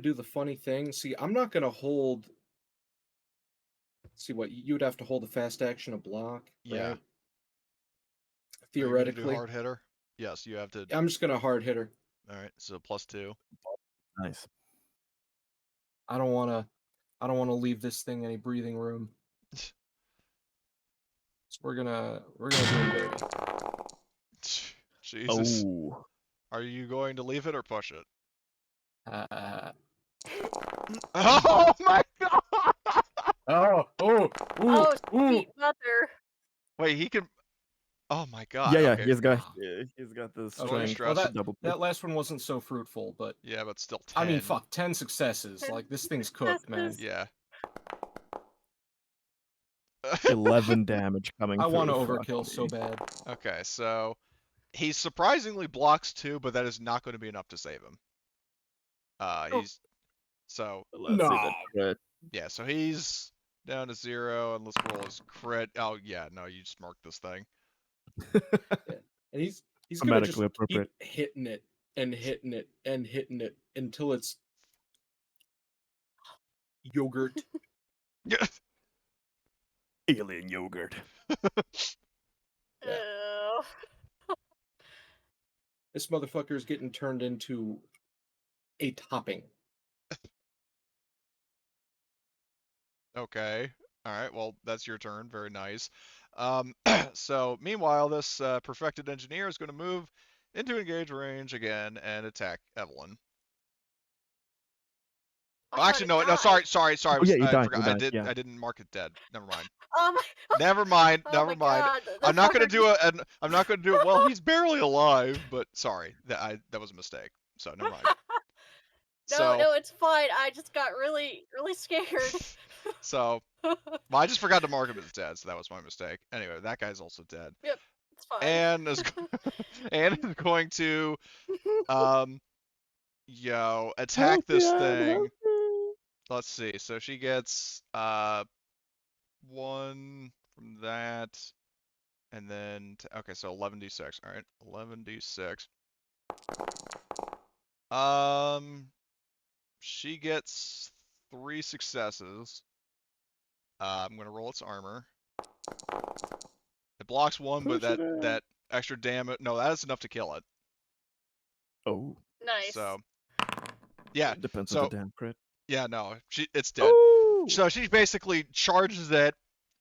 do the funny thing. See, I'm not gonna hold. See what you would have to hold a fast action a block, Yeah. right? Are you going to do Theoretically, hard hitter? Yes, you have to. I'm just gonna hard hitter. All right, so +2. Nice. I don't wanna leave this thing any breathing room. So we're gonna do a dirty. Jesus. Oh. Are you going to leave it or push it? Uh, Oh my god! ooh, Oh, ooh. sweet mother. Wait, he can. Oh my god. Yeah, yeah. Okay. He's got the Roll your strength Well, stress. double. that last one wasn't so fruitful, but Yeah, but still 10. I mean, fuck, 10 successes. 10 Like this thing's cooked, man. successes. Yeah. 11 damage coming I through. want to Fuck overkill me. so bad. Okay, so he surprisingly blocks 2, but that is not going to be enough to save him. He's so Let's see that crit. yeah, so he's down to 0, and let's roll his crit. Oh yeah, no, you just marked this thing. And he's gonna just Grammatically keep appropriate. hitting it and hitting it and hitting it until it's yogurt. Alien yogurt. Yeah. Ew. This motherfucker is getting turned into a topping. Okay. All right. Well, that's your turn. Very nice. So meanwhile, this perfected engineer is going to move into engage range again and attack Evelyn. I Oh, thought actually, it no, no. died. Sorry. Oh yeah, he I died. forgot. He I died. did. Yeah. I didn't mark it dead. Never mind. Oh my. Never mind. Oh Never my mind. god. I'm not going to fucker do it. I'm not going to do it. Well, he's barely alive, but sorry. That was a mistake. So never mind. No, So it's fine. I just got really scared. so well, I just forgot to mark him as dead, so that was my mistake. Anyway, that guy's also dead. Yep, it's fine. And is and is going to attack Help me this out, thing. help me. Let's see. So she gets 1 from that, and then okay, so 11d6. All right, 11d6. She gets 3 successes. I'm gonna roll its armor. It blocks 1, but Push it out. that extra damage. No, that is enough to kill it. Oh. Nice. So yeah. Depends So on the damn crit. yeah, no, it's dead. Ooh. So she basically charges it,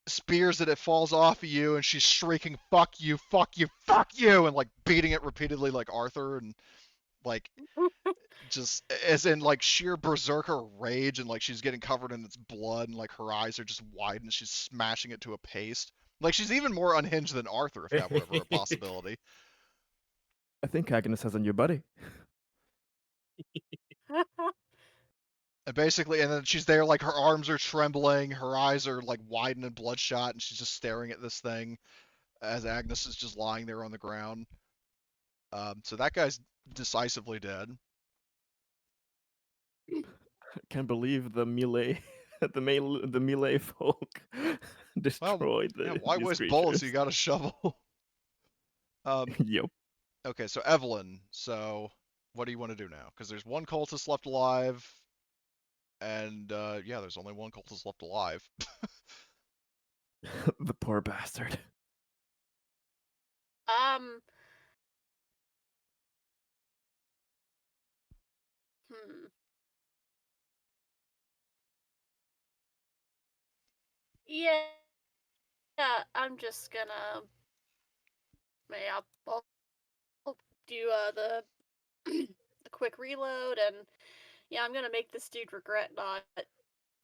spears it falls off of you, and she's shrieking, "Fuck you, fuck you, fuck you," and like beating it repeatedly like Arthur, and like just as in like sheer berserker rage, and like she's getting covered in its blood, and like her eyes are just wide, and she's smashing it to a paste. Like she's even more unhinged than Arthur, if that were ever a possibility. I think Agnes has a new buddy. And basically, and then she's there, like her arms are trembling, her eyes are like widened and bloodshot, and she's just staring at this thing as Agnes is just lying there on the ground. So that guy's decisively dead. I can't believe the melee, the melee folk destroyed Why these waste bullets? You creatures. got a shovel. Yep. Okay, so Evelyn. So what do you want to do now? Because there's one cultist left alive, and yeah, there's only one cultist left alive. The poor bastard. Hmm. Yeah. Yeah, I'm just gonna. Yeah, I'll do the the quick reload, and yeah, I'm gonna make this dude regret not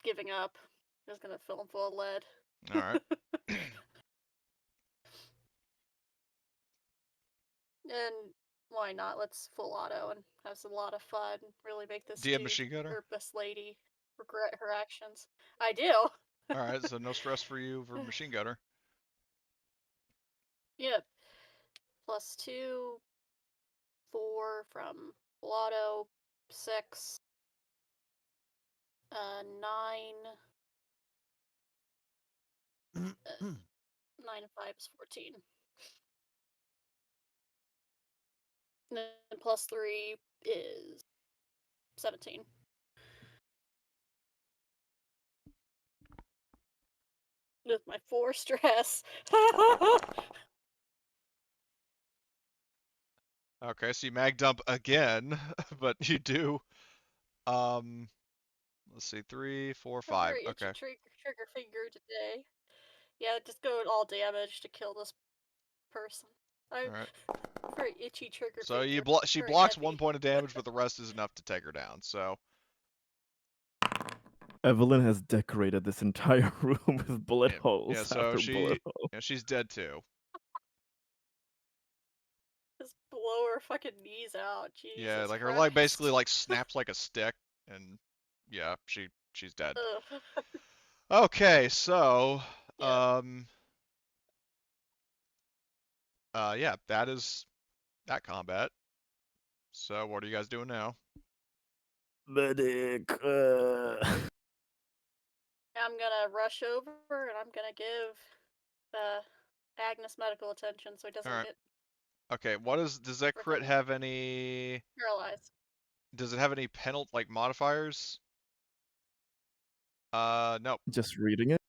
giving up. I'm just gonna fill him full of lead. All right. And why not? Let's full auto and have some lot of fun. Really make this Do you have dude machine gunner? or this lady regret her actions. I do. All right, so no stress for you for machine gunner. Yep. +2, 4 from full auto, 6, 9, 9 and 5 is 14. And then plus 3 is 17. With my 4 stress. Okay, so you mag dump again, but you do. Let's see, 3, 4, 5. Very itchy Okay. trigger finger today. Yeah, just go all damage to kill this person. All right. Very itchy trigger So finger. she Very blocks heavy. 1 point of damage, but the rest is enough to take her down. So Evelyn has decorated this entire room with bullet holes yeah. So after bullet hole. she's dead too. Just blow her fucking knees out. Jesus Yeah, like her Christ. leg basically like snaps like a stick, and yeah, she's dead. Ugh. Okay, so Yeah. yeah, that is that combat. So what are you guys doing now? Medic. I'm gonna rush over and I'm gonna give Agnes medical attention so he doesn't Alright. get Okay, does that crit freaking have any? paralyzed. Does it have any penalty like modifiers? Nope. Just reading it.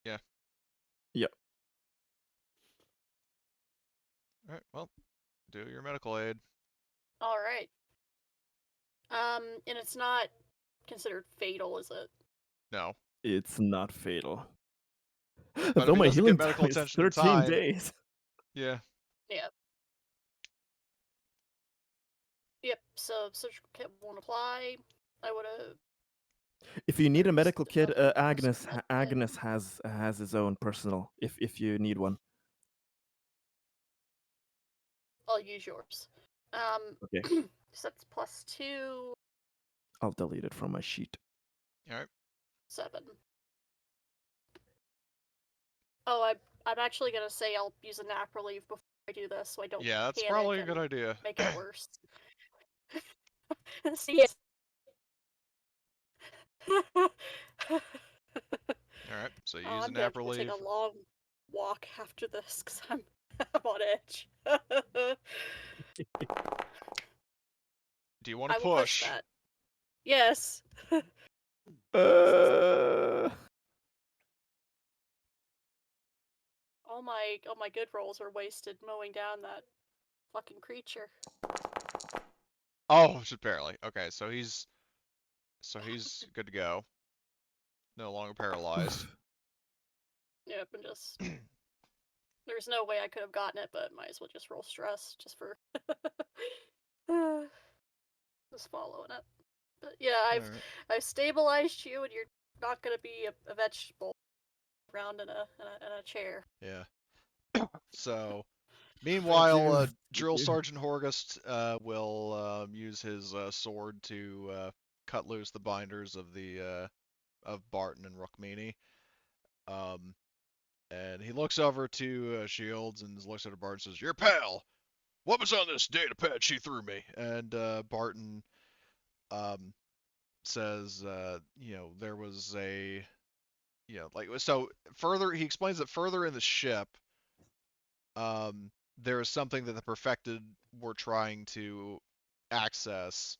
Yeah. Yep. All right. Well, do your medical aid. All right. And it's not considered fatal, is it? No. It's not fatal. But Though if he my doesn't healing get medical time is attention in 13 time, days. yeah. Yep. Yep. So surgical kit won't apply. I would have. If you need a medical kit, Developed a Agnes med kit. Agnes has his own personal. If you need one. I'll use yours. Okay. So that's plus 2, I'll delete it from my sheet. All right. 7. Oh, I'm actually gonna say I'll use a nap relief before I do this, so I don't Yeah, that's panic probably a and good idea. make it worse. See it. All right. So you Oh, use a I'm gonna nap go take relief. a long walk after this because I'm on edge. Do you want I to will push push? that. Yes. All my good rolls are wasted mowing down that fucking creature. Oh, just barely. Okay, so he's good to go. No longer paralyzed. Yep, and just there's no way I could have gotten it, but might as well just roll stress just for just following it. But yeah, All right. I've stabilized you, and you're not gonna be a vegetable around in a chair. Yeah. So, Thank meanwhile, you. Thank Drill you. Sergeant Horgust will use his sword to cut loose the binders of the of Barton and Rukmini. Um, and he looks over to Shields and looks at Barton and says, "Your pal, what was on this data pad she threw me?" And Barton um, says, there was a, like so. Further, he explains that further in the ship, there is something that the Perfected were trying to access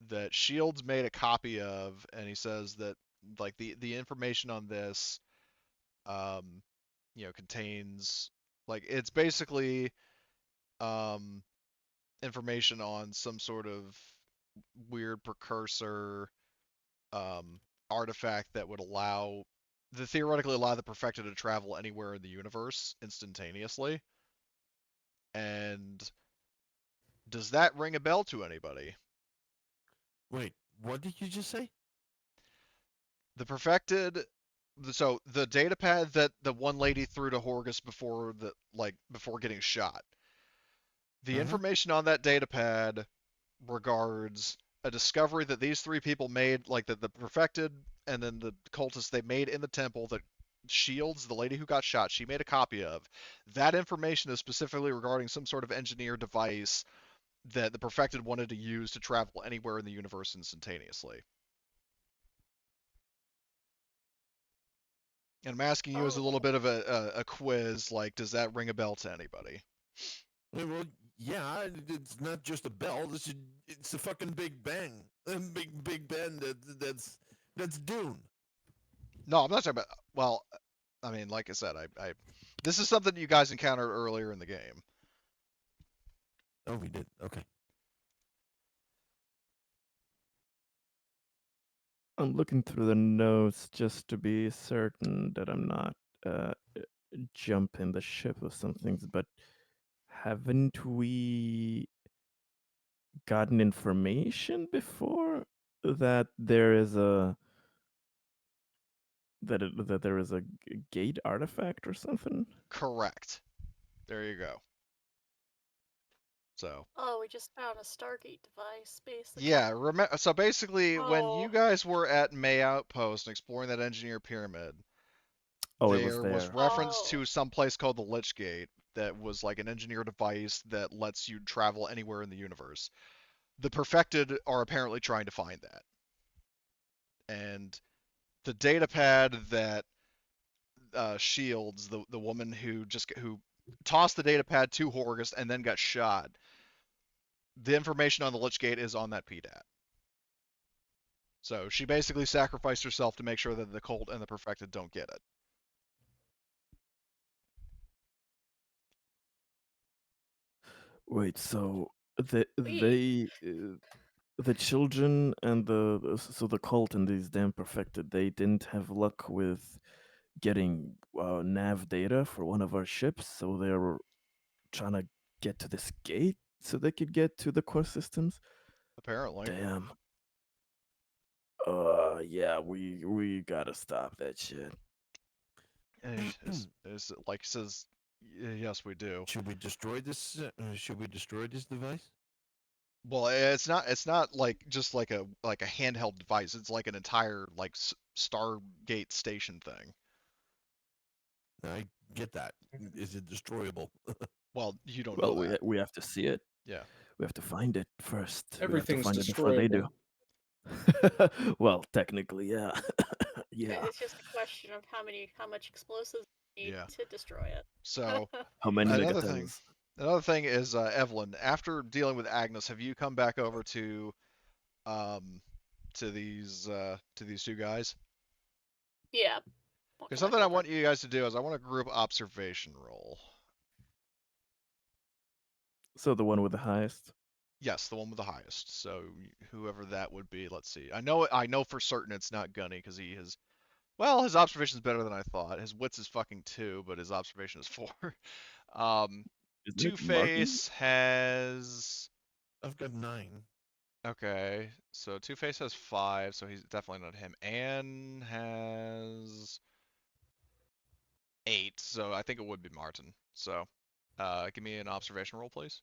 that Shields made a copy of, and he says that like the information on this, um, contains like it's basically um information on some sort of weird precursor artifact that would theoretically allow the Perfected to travel anywhere in the universe instantaneously. And does that ring a bell to anybody? Wait, what did you just say? The Perfected, so the data pad that the one lady threw to Horgus before getting shot. The Uh-huh. information on that data pad regards a discovery that these three people made, like that the Perfected and then the cultists they made in the temple that Shields, the lady who got shot, she made a copy of. That information is specifically regarding some sort of engineered device that the Perfected wanted to use to travel anywhere in the universe instantaneously. And I'm asking you as a little bit of a quiz, like, does that ring a bell to anybody? Well, yeah, it's not just a bell. It's the fucking Big Bang. Big Bang. That's Dune. No, I'm not talking about. Well, I mean, like I said, this is something you guys encountered earlier in the game. Oh, we did. Okay. I'm looking through the notes just to be certain that I'm not jumping the ship of some things, but haven't we gotten information before that there is a that there is a gate artifact or something? Correct. There you go. So. Oh, we just found a Stargate device, basically. Yeah, so basically, when you Oh. guys were at May Outpost and exploring that engineer pyramid, Oh, it was there was there. reference Oh. to some place called the Lich Gate that was like an engineer device that lets you travel anywhere in the universe. The Perfected are apparently trying to find that. And the data pad that Shields, the woman who tossed the data pad to Horgus and then got shot, the information on the Lich Gate is on that PDAT. So she basically sacrificed herself to make sure that the Cult and the Perfected don't get it. Wait, so Wait. the children and the cult and these damn perfected, they didn't have luck with getting nav data for one of our ships, so they were trying to get to this gate so they could get to the core systems. Apparently. Damn. Yeah, we gotta stop that shit. Is like says, yes, we do. Should we destroy this? Should we destroy this device? Well, it's not like just like a handheld device. It's like an entire like Stargate station thing. I get that. Is it destroyable? Well, you don't know Well, that. we have to see it. Yeah. We have to find it first. Everything's We have to find it before they do. Well, technically, yeah. Yeah. It's just a question of how much explosives you need Yeah. to destroy it. So How many another megatons? thing is Evelyn. After dealing with Agnes, have you come back over to um to these two guys? Yeah. Because something I want you guys to do is I want a group observation roll. So the one with the highest. Yes, the one with the highest. So whoever that would be, let's see. I know for certain it's not Gunny because his observation is better than I thought. His wits is fucking 2, but his observation is 4. um, Isn't it Martin? Two-Face has I've got 9. okay. So Two-Face has 5, so he's definitely not him. Anne has 8, so I think it would be Martin. So, give me an observation roll, please.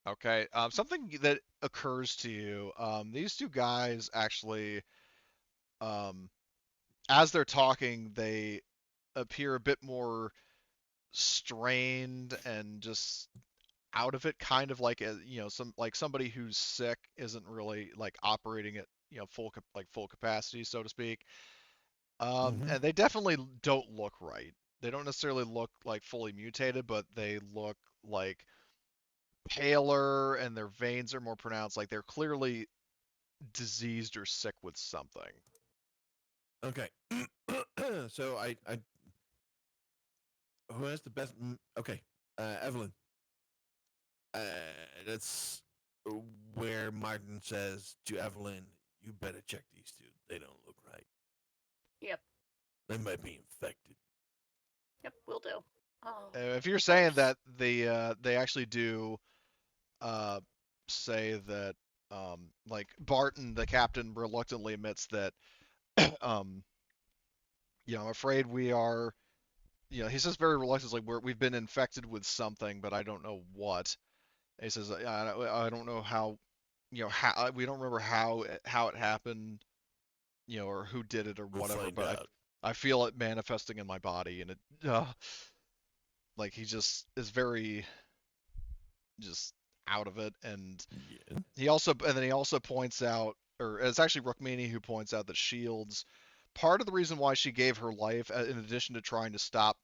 Okay. Something that occurs to you. These two guys actually, um, as they're talking, they appear a bit more strained and just out of it, kind of like somebody who's sick isn't really like operating at full capacity, so to speak. Mm-hmm. And they definitely don't look right. They don't necessarily look like fully mutated, but they look like paler and their veins are more pronounced. Like they're clearly diseased or sick with something. Okay. So I who has the best? Okay, Evelyn. Uh, that's where Martin says to Evelyn, "You better check these two. They don't look right. Yep. They might be infected." Yep. Will do. Oh. If you're saying that they actually do say that like Barton, the captain, reluctantly admits that um, I'm afraid we are. He says very reluctantly, we've been infected with something, but I don't know what. And he says, I don't know how, how we don't remember how it happened, or who did it or We'll whatever. find But out. I feel it manifesting in my body, and it like he just is very just out of it. And Yeah. he also points out, or it's actually Rukmini who points out that Shields, part of the reason why she gave her life, in addition to trying to stop,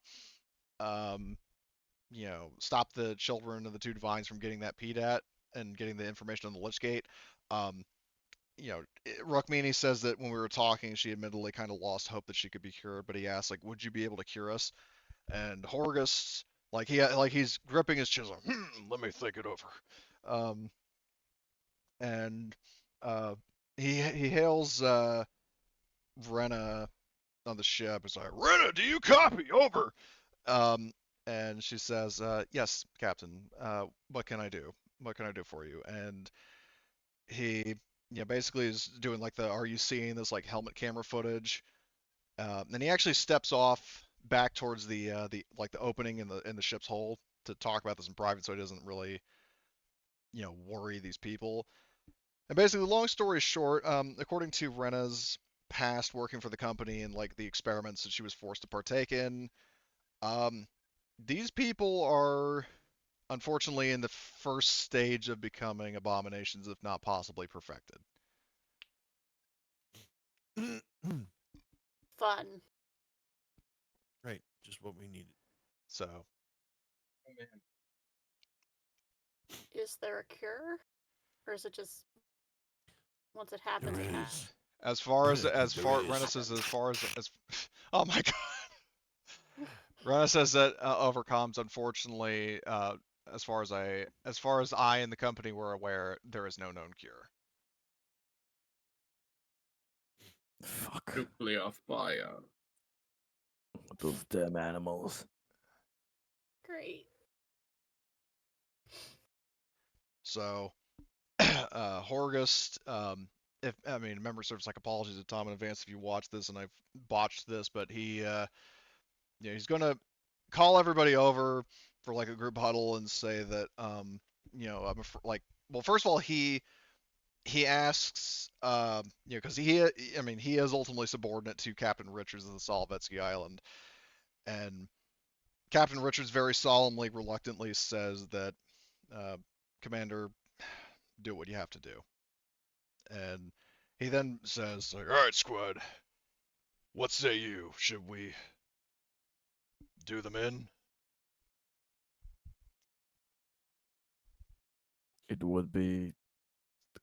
stop the children of the two divines from getting that PDAT and getting the information on the Lich Gate. Um, Rukmini says that when we were talking, she admittedly kind of lost hope that she could be cured, but he asked, like, would you be able to cure us? And Horgus, he's gripping his chisel. Let me think it over. And he hails Rena on the ship. It's like, Rena, do you copy? Over. Um, and she says, yes, Captain. What can I do? What can I do for you? And he, basically is doing like the, are you seeing this like helmet camera footage? And he actually steps off back towards the opening in the ship's hull to talk about this in private, so he doesn't really, worry these people. And basically, long story short, according to Rena's past working for the company and like the experiments that she was forced to partake in, um, these people are unfortunately in the first stage of becoming abominations, if not possibly perfected. Fun. Right, just what we needed. So, Oh, man. Is there a cure? Or is it just once it happens, There it is. happens? as far as There is. Rena says, as far as oh my god. Rena says that overcomes, unfortunately, as far as I and the company were aware, there is no known cure. Fuck. Nuclear fire. Those damn animals. Great. So, Horgust, memory serves, like, apologies to Tom in advance if you watch this and I've botched this, but he, he's gonna call everybody over for like a group huddle and say that, well, first of all, he asks, because he is ultimately subordinate to Captain Richards of the Solovetsky Island, and Captain Richards very solemnly, reluctantly says that, Commander, do what you have to do. And he then says, like, all right, squad, what say you? Should we do them in? It would be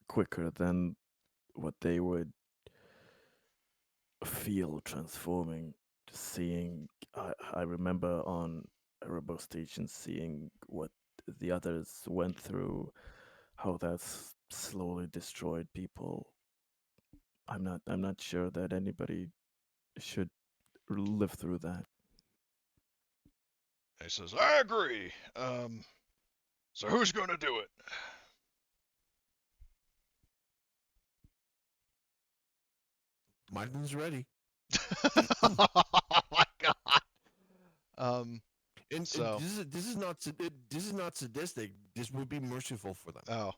quicker than what they would feel transforming. Just seeing, I remember on Erebor Station seeing what the others went through, how that's slowly destroyed people. I'm not sure that anybody should live through that. He says, I agree. So who's going to do it? Martin's ready. Oh my god. And So- this is not sadistic. This would be merciful for them. Oh.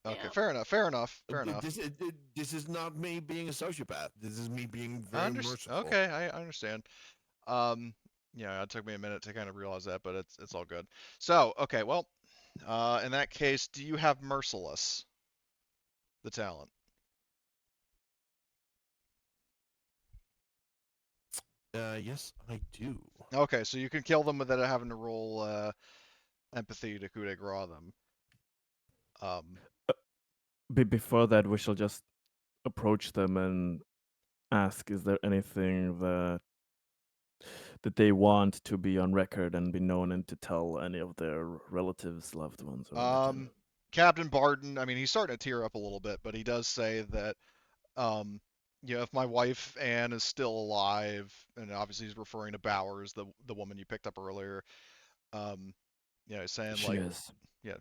Okay, Yeah. fair enough. This is not me being a sociopath. This is me being I very merciful. Okay, I understand. It took me a minute to kind of realize that, but it's all good. So, okay, well, in that case, do you have Merciless, the talent? Yes, I do. Okay, so you can kill them without having to roll empathy to coup de grace them. Before that, we shall just approach them and ask, is there anything that they want to be on record and be known and to tell any of their relatives, loved ones, or anything? Captain Barton, he's starting to tear up a little bit, but he does say that, if my wife Anne is still alive, and obviously he's referring to Bowers, the woman you picked up earlier, he's saying, She like, is. yeah,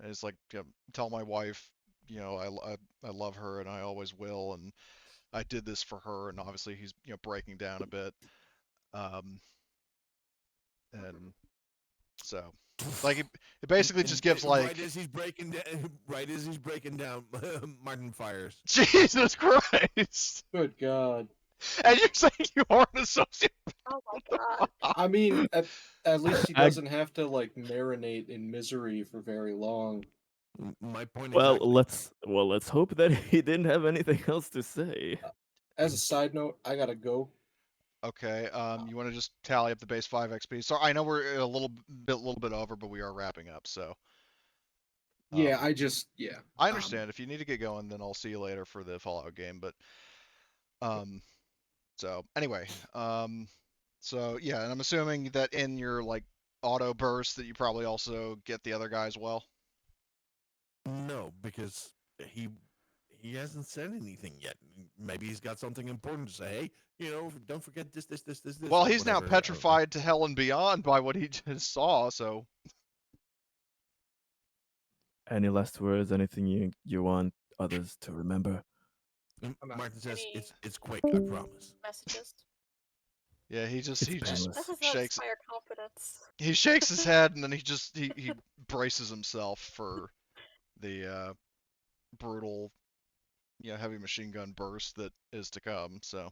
it's like, tell my wife, I love her and I always will, and I did this for her, and obviously he's, breaking down a bit, and so, like, it basically just gives, like, right as he's breaking down, Martin fires. Jesus Christ, Good God. and you're saying you aren't a sociopath? Oh my god. I mean, at least he Ag- doesn't have to like marinate in misery for very long. My point well, exactly. let's hope that he didn't have anything else to say. As a side note, I gotta go. Okay. You want to just tally up the base 5 XP? So I know we're a little bit over, but we are wrapping up. So Yeah, um, yeah. I understand. If you need to get going, then I'll see you later for the Fallout game. But um, so anyway, so yeah, and I'm assuming that in your like auto burst that you probably also get the other guy as well. No, because he hasn't said anything yet. Maybe he's got something important to say. Hey, don't forget this, Well, or he's now whatever. petrified to hell and beyond by what he just saw. So Any last words? Anything you want others to remember? I'm out. Martin says Any it's quick. I promise. messages? yeah, he It's just That painless. does not shakes inspire confidence. he shakes his head and then he braces himself for the brutal heavy machine gun burst that is to come. So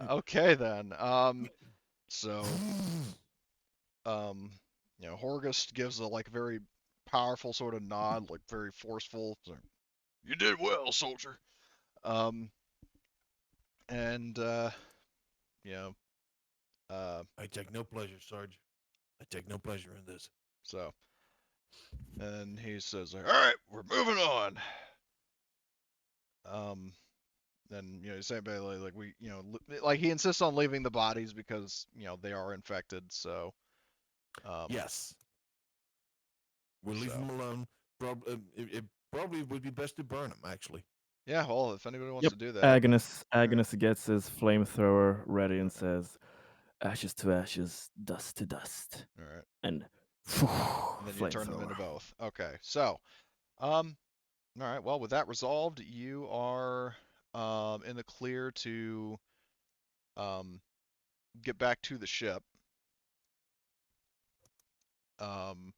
okay then. So um Horgust gives a like very powerful sort of nod, like very forceful. Like, you did well, soldier. Um and you know I take no pleasure, Sarge. I take no pleasure in this. so and he says, all right, we're moving on. Um, and he's saying basically like like he insists on leaving the bodies because they are infected. So Yes, we'll leave so him alone. It probably would be best to burn him, actually. yeah, well, if anybody wants Yep. to do that, Agnes gets his flamethrower ready and says, "Ashes to ashes, dust to dust," all right, and and then you turn them flamethrower. into both. Okay, so um, all right, well, with that resolved, you are in the clear to um get back to the ship. Um,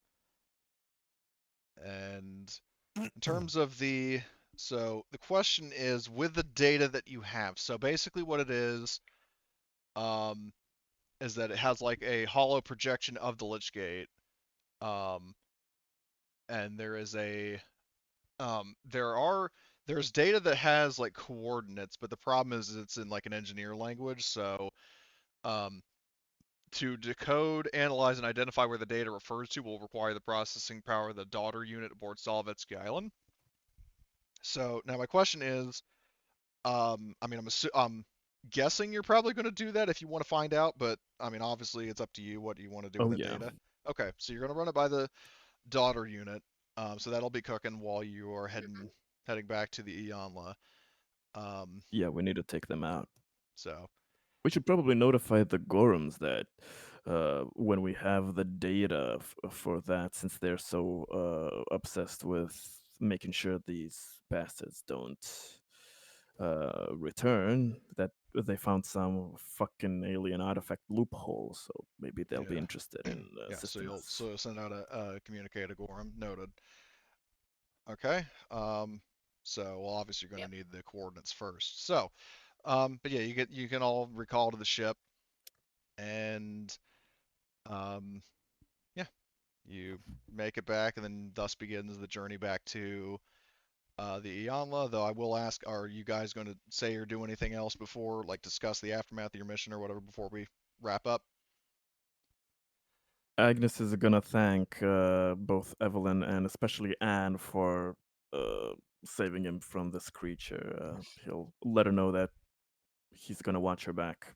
and in terms of the question is with the data that you have. So basically, what it um, is that it has like a hollow projection of the Lich Gate, um, and there's data that has like coordinates, but the problem is it's in like an engineer language. So um, to decode, analyze, and identify where the data refers to will require the processing power of the daughter unit aboard Solovetsky Island. So now my question is, I mean, I'm guessing you're probably going to do that if you want to find out, but I mean, obviously it's up to you what you want to do with Oh the yeah, data. Okay, so you're going to run it by the daughter unit, so that'll be cooking while you are heading back to the Ionla. Um, yeah. We need to take them out. so We should probably notify the Gorums that when we have the data for that, since they're so obsessed with making sure these bastards don't return, that they found some fucking alien artifact loophole. So maybe they'll be yeah, interested in yeah. So assisting you'll us. send out a communique to Gorham. Noted. Okay. So well, obviously you're going Yep. to need the coordinates first. So, but yeah, you can all recall to the ship and um, yeah, you make it back, and then thus begins the journey back to the Ionla. Though I will ask, are you guys going to say or do anything else before, like discuss the aftermath of your mission or whatever before we wrap up? Agnes is gonna thank both Evelyn and especially Anne for uh, saving him from this creature. He'll let her know that he's gonna watch her back.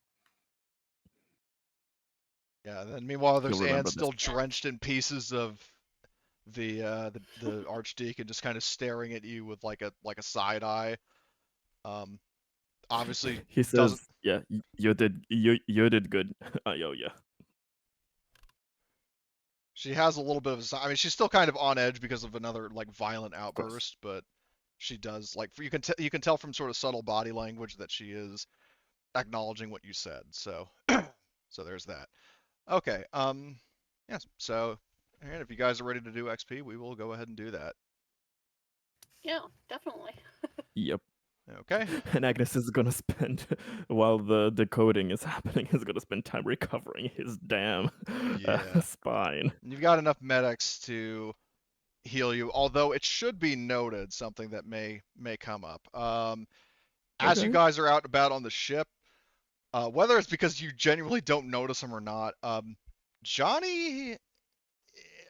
Yeah. And then meanwhile, He'll there's Anne remember this. still drenched in pieces of the archdeacon, just kind of staring at you with like a side eye. Um, obviously He doesn't. says, "Yeah, you did good." Yo, yeah. She has a little bit of. I mean, she's still kind of on edge because of another like violent Of course. outburst, but she does like you can tell from sort of subtle body language that she is acknowledging what you said. So so there's that. Okay. Yes. So and if you guys are ready to do XP, we will go ahead and do that. Yeah, definitely. Yep. Okay. And Agnes is gonna spend, while the decoding is happening, is gonna spend time recovering his damn Yeah. spine. You've got enough medics to heal you, although it should be noted something that may come up. As you Okay. guys are out and about on the ship, whether it's because you genuinely don't notice him or not, Johnny,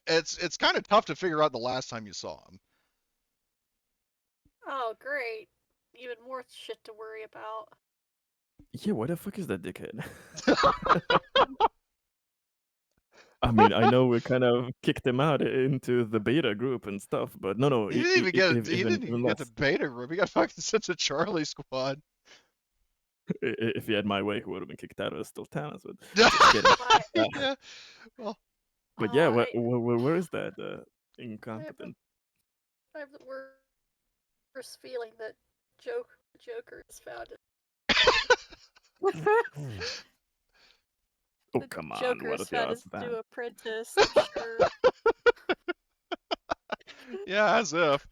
it's kind of tough to figure out the last time you saw him. Oh, great. Even more shit to worry about. Yeah, where the fuck is that dickhead? I mean, I know we kind of kicked him out into the beta group and stuff, but no, He didn't even get he even didn't even get the less. beta room. He got fucking sent to Charlie Squad. If he had my way, he would have been kicked out of still Talons. But just kidding. Yeah. Well, But yeah, I where is that I have incompetent? I have the worst feeling that Joker has found it. Oh The come on, Joker what has are the found odds his of that? new apprentice, I'm sure. yeah, as if.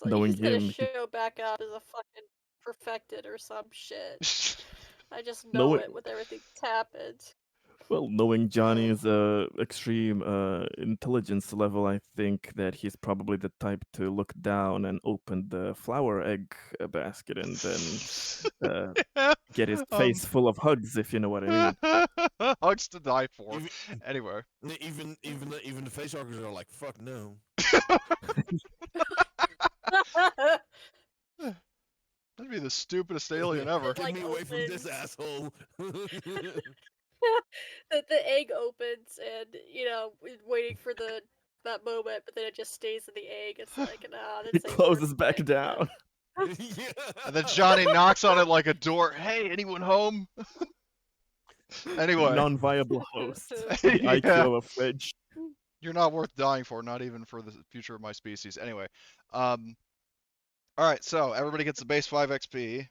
So Knowing he's gonna him, show back up as a fucking perfected or some shit. I just know knowing it with everything that's happened. knowing Johnny's extreme intelligence level, I think that he's probably the type to look down and open the flower egg basket and then yeah. get his face full of hugs, if you know what I mean. Hugs to die for. Even, Anyway. even the face huggers are like, fuck no. That'd be the stupidest alien It, ever. Get like, me away from this opens. asshole. The egg opens and waiting for that moment, but then it just stays in the egg. It's like, nah, He this ain't closes working. back down. Yeah. And then Johnny knocks on it like a door. Hey, anyone home? Anyway. Non-viable host. The Yeah. IQ of a fridge. You're not worth dying for, not even for the future of my species. Anyway. Alright, so everybody gets the base 5 XP.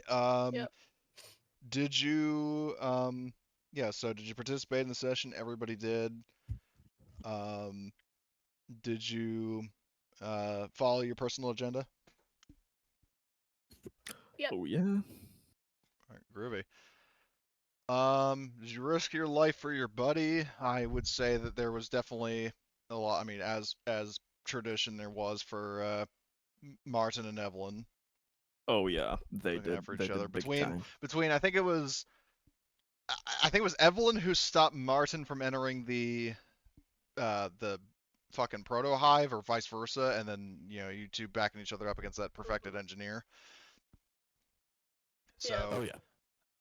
Yep. Did you so did you participate in the session? Everybody did. Did you follow your personal agenda? Yep. Oh yeah. Alright, groovy. Did you risk your life for your buddy? I would say that there was definitely a lot. I mean, as tradition there was for Martin and Evelyn Oh yeah. They looking out did. for They each other. did big time. Between I think it was Evelyn who stopped Martin from entering the fucking proto hive or vice versa, and then you two backing each other up against that perfected engineer. Yeah. Oh So yeah.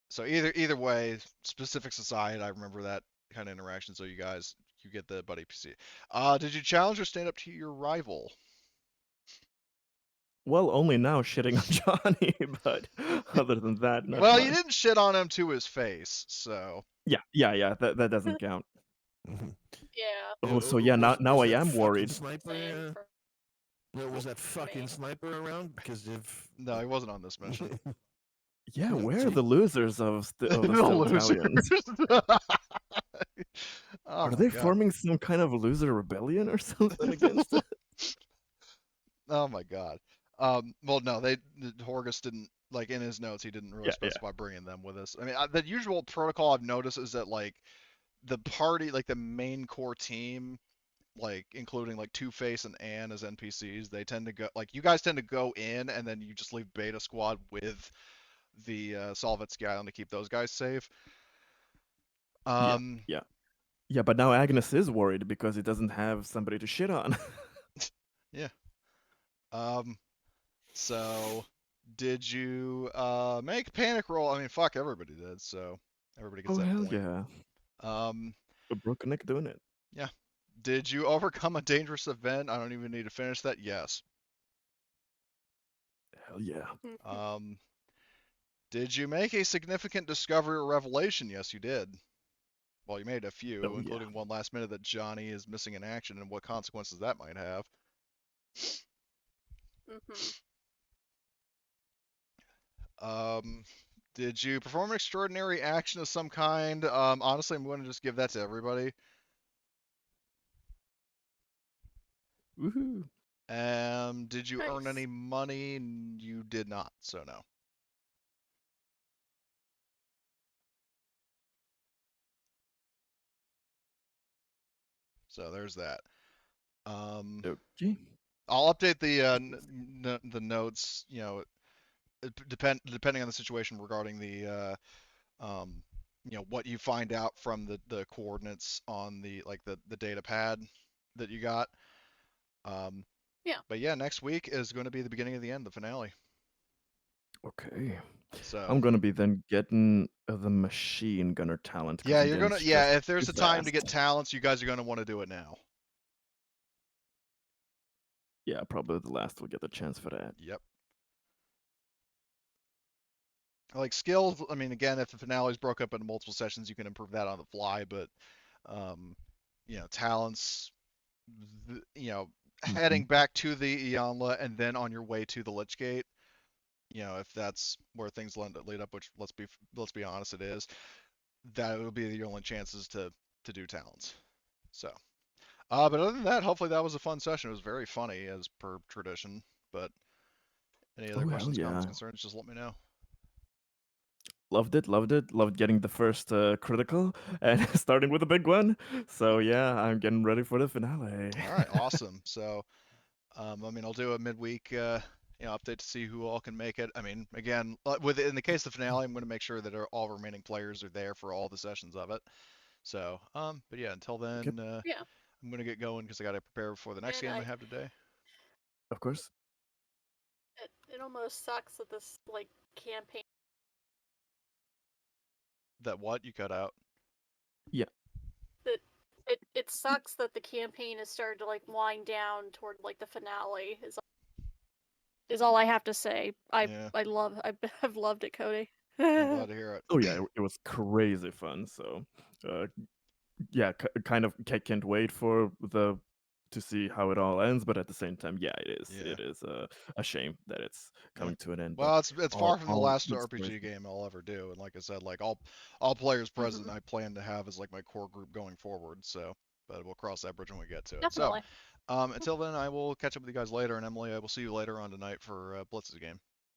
so either way, specifics aside, I remember that kind of interaction. So you get the buddy PC. Did you challenge or stand up to your rival? Well, only now shitting on Johnny, but other than that, not Well, much. you didn't shit on him to his face, so Yeah. That doesn't count. Yeah. Oh, so yeah, now I that am fucking worried. Sniper, was that fucking me. sniper around? Because if no, he wasn't on this mission. Yeah, where are See? the losers of the The Still losers. Italians? Oh Are my they god. forming some kind of loser rebellion or something against it? Oh my god. Well, no, Horgus didn't like in his notes. He didn't really Yeah. specify bringing them with us. I mean, the usual protocol I've noticed is that like the party, like the main core team, like including like Two-Face and Anne as NPCs, they tend to go like you guys tend to go in and then you just leave Beta Squad with the Solvetsky Island to keep those guys safe. Yeah. Yeah, but now Agnes is worried because he doesn't have somebody to shit on. Yeah. So did you make a panic roll? I mean, fuck, everybody did, so everybody gets Oh that hell point. yeah. Um, A broken neck doing it. yeah. Did you overcome a dangerous event? I don't even need to finish that. Yes. Hell yeah. Did you make a significant discovery or revelation? Yes, you did. Well, you made a few, Oh yeah. including one last minute that Johnny is missing in action and what consequences that might have. Did you perform an extraordinary action of some kind? Honestly, I'm going to just give that to everybody. Woohoo! Did you earn Nice. any money? You did not, so no. So there's that. Okay. I'll update the notes. Depending on the situation regarding um, what you find out from the coordinates on the data pad that you got. Yeah. But yeah, next week is going to be the beginning of the end, the finale. Okay. So I'm gonna be then getting the machine gunner talent because yeah, I'm you're getting gonna stressed if too there's a time to fast. get talents, you guys are gonna want to do it now. Yeah, probably the last will get the chance for that. Yep. Like skills, I mean, again, if the finale's broke up into multiple sessions, you can improve that on the fly. But um, talents, Mhm. heading back to the Ianla and then on your way to the Lich Gate, if that's where things lead up, which let's be honest, it is. That will be your only chances to do talents. So, but other than that, hopefully that was a fun session. It was very funny as per tradition. But any other Oh hell questions, comments, yeah! concerns, just let me know. Loved it, loved it, loved getting the first critical and starting with a big one. So yeah, I'm getting ready for the finale. All right, awesome. So, I mean, I'll do a midweek, update to see who all can make it. I mean, again, in the case of the finale, I'm going to make sure that all remaining players are there for all the sessions of it. So, but yeah, until Okay, then, Yeah. I'm going to get going because I got to prepare for the next And game I have today. of course. it almost sucks that this campaign That what you cut out? Yeah. that it sucks that the campaign has started to wind down toward the finale is all I have to say. Yeah, I've loved it, Cody. I'm glad to hear it. Oh yeah, it was crazy fun. So uh, yeah, kind of can't wait for the to see how it all ends. But at the same time, yeah, Yeah, it is a shame that it's yeah. coming to an end. But Well, it's far from the all last good stories. RPG game I'll ever do, and like I said, like all players present, Mhm. I plan to have as like my core group going forward. So, but we'll cross that bridge when we get to it. So, Definitely. until then, I will catch up with you guys later, and Emily, I will see you later on tonight for Blitz's game.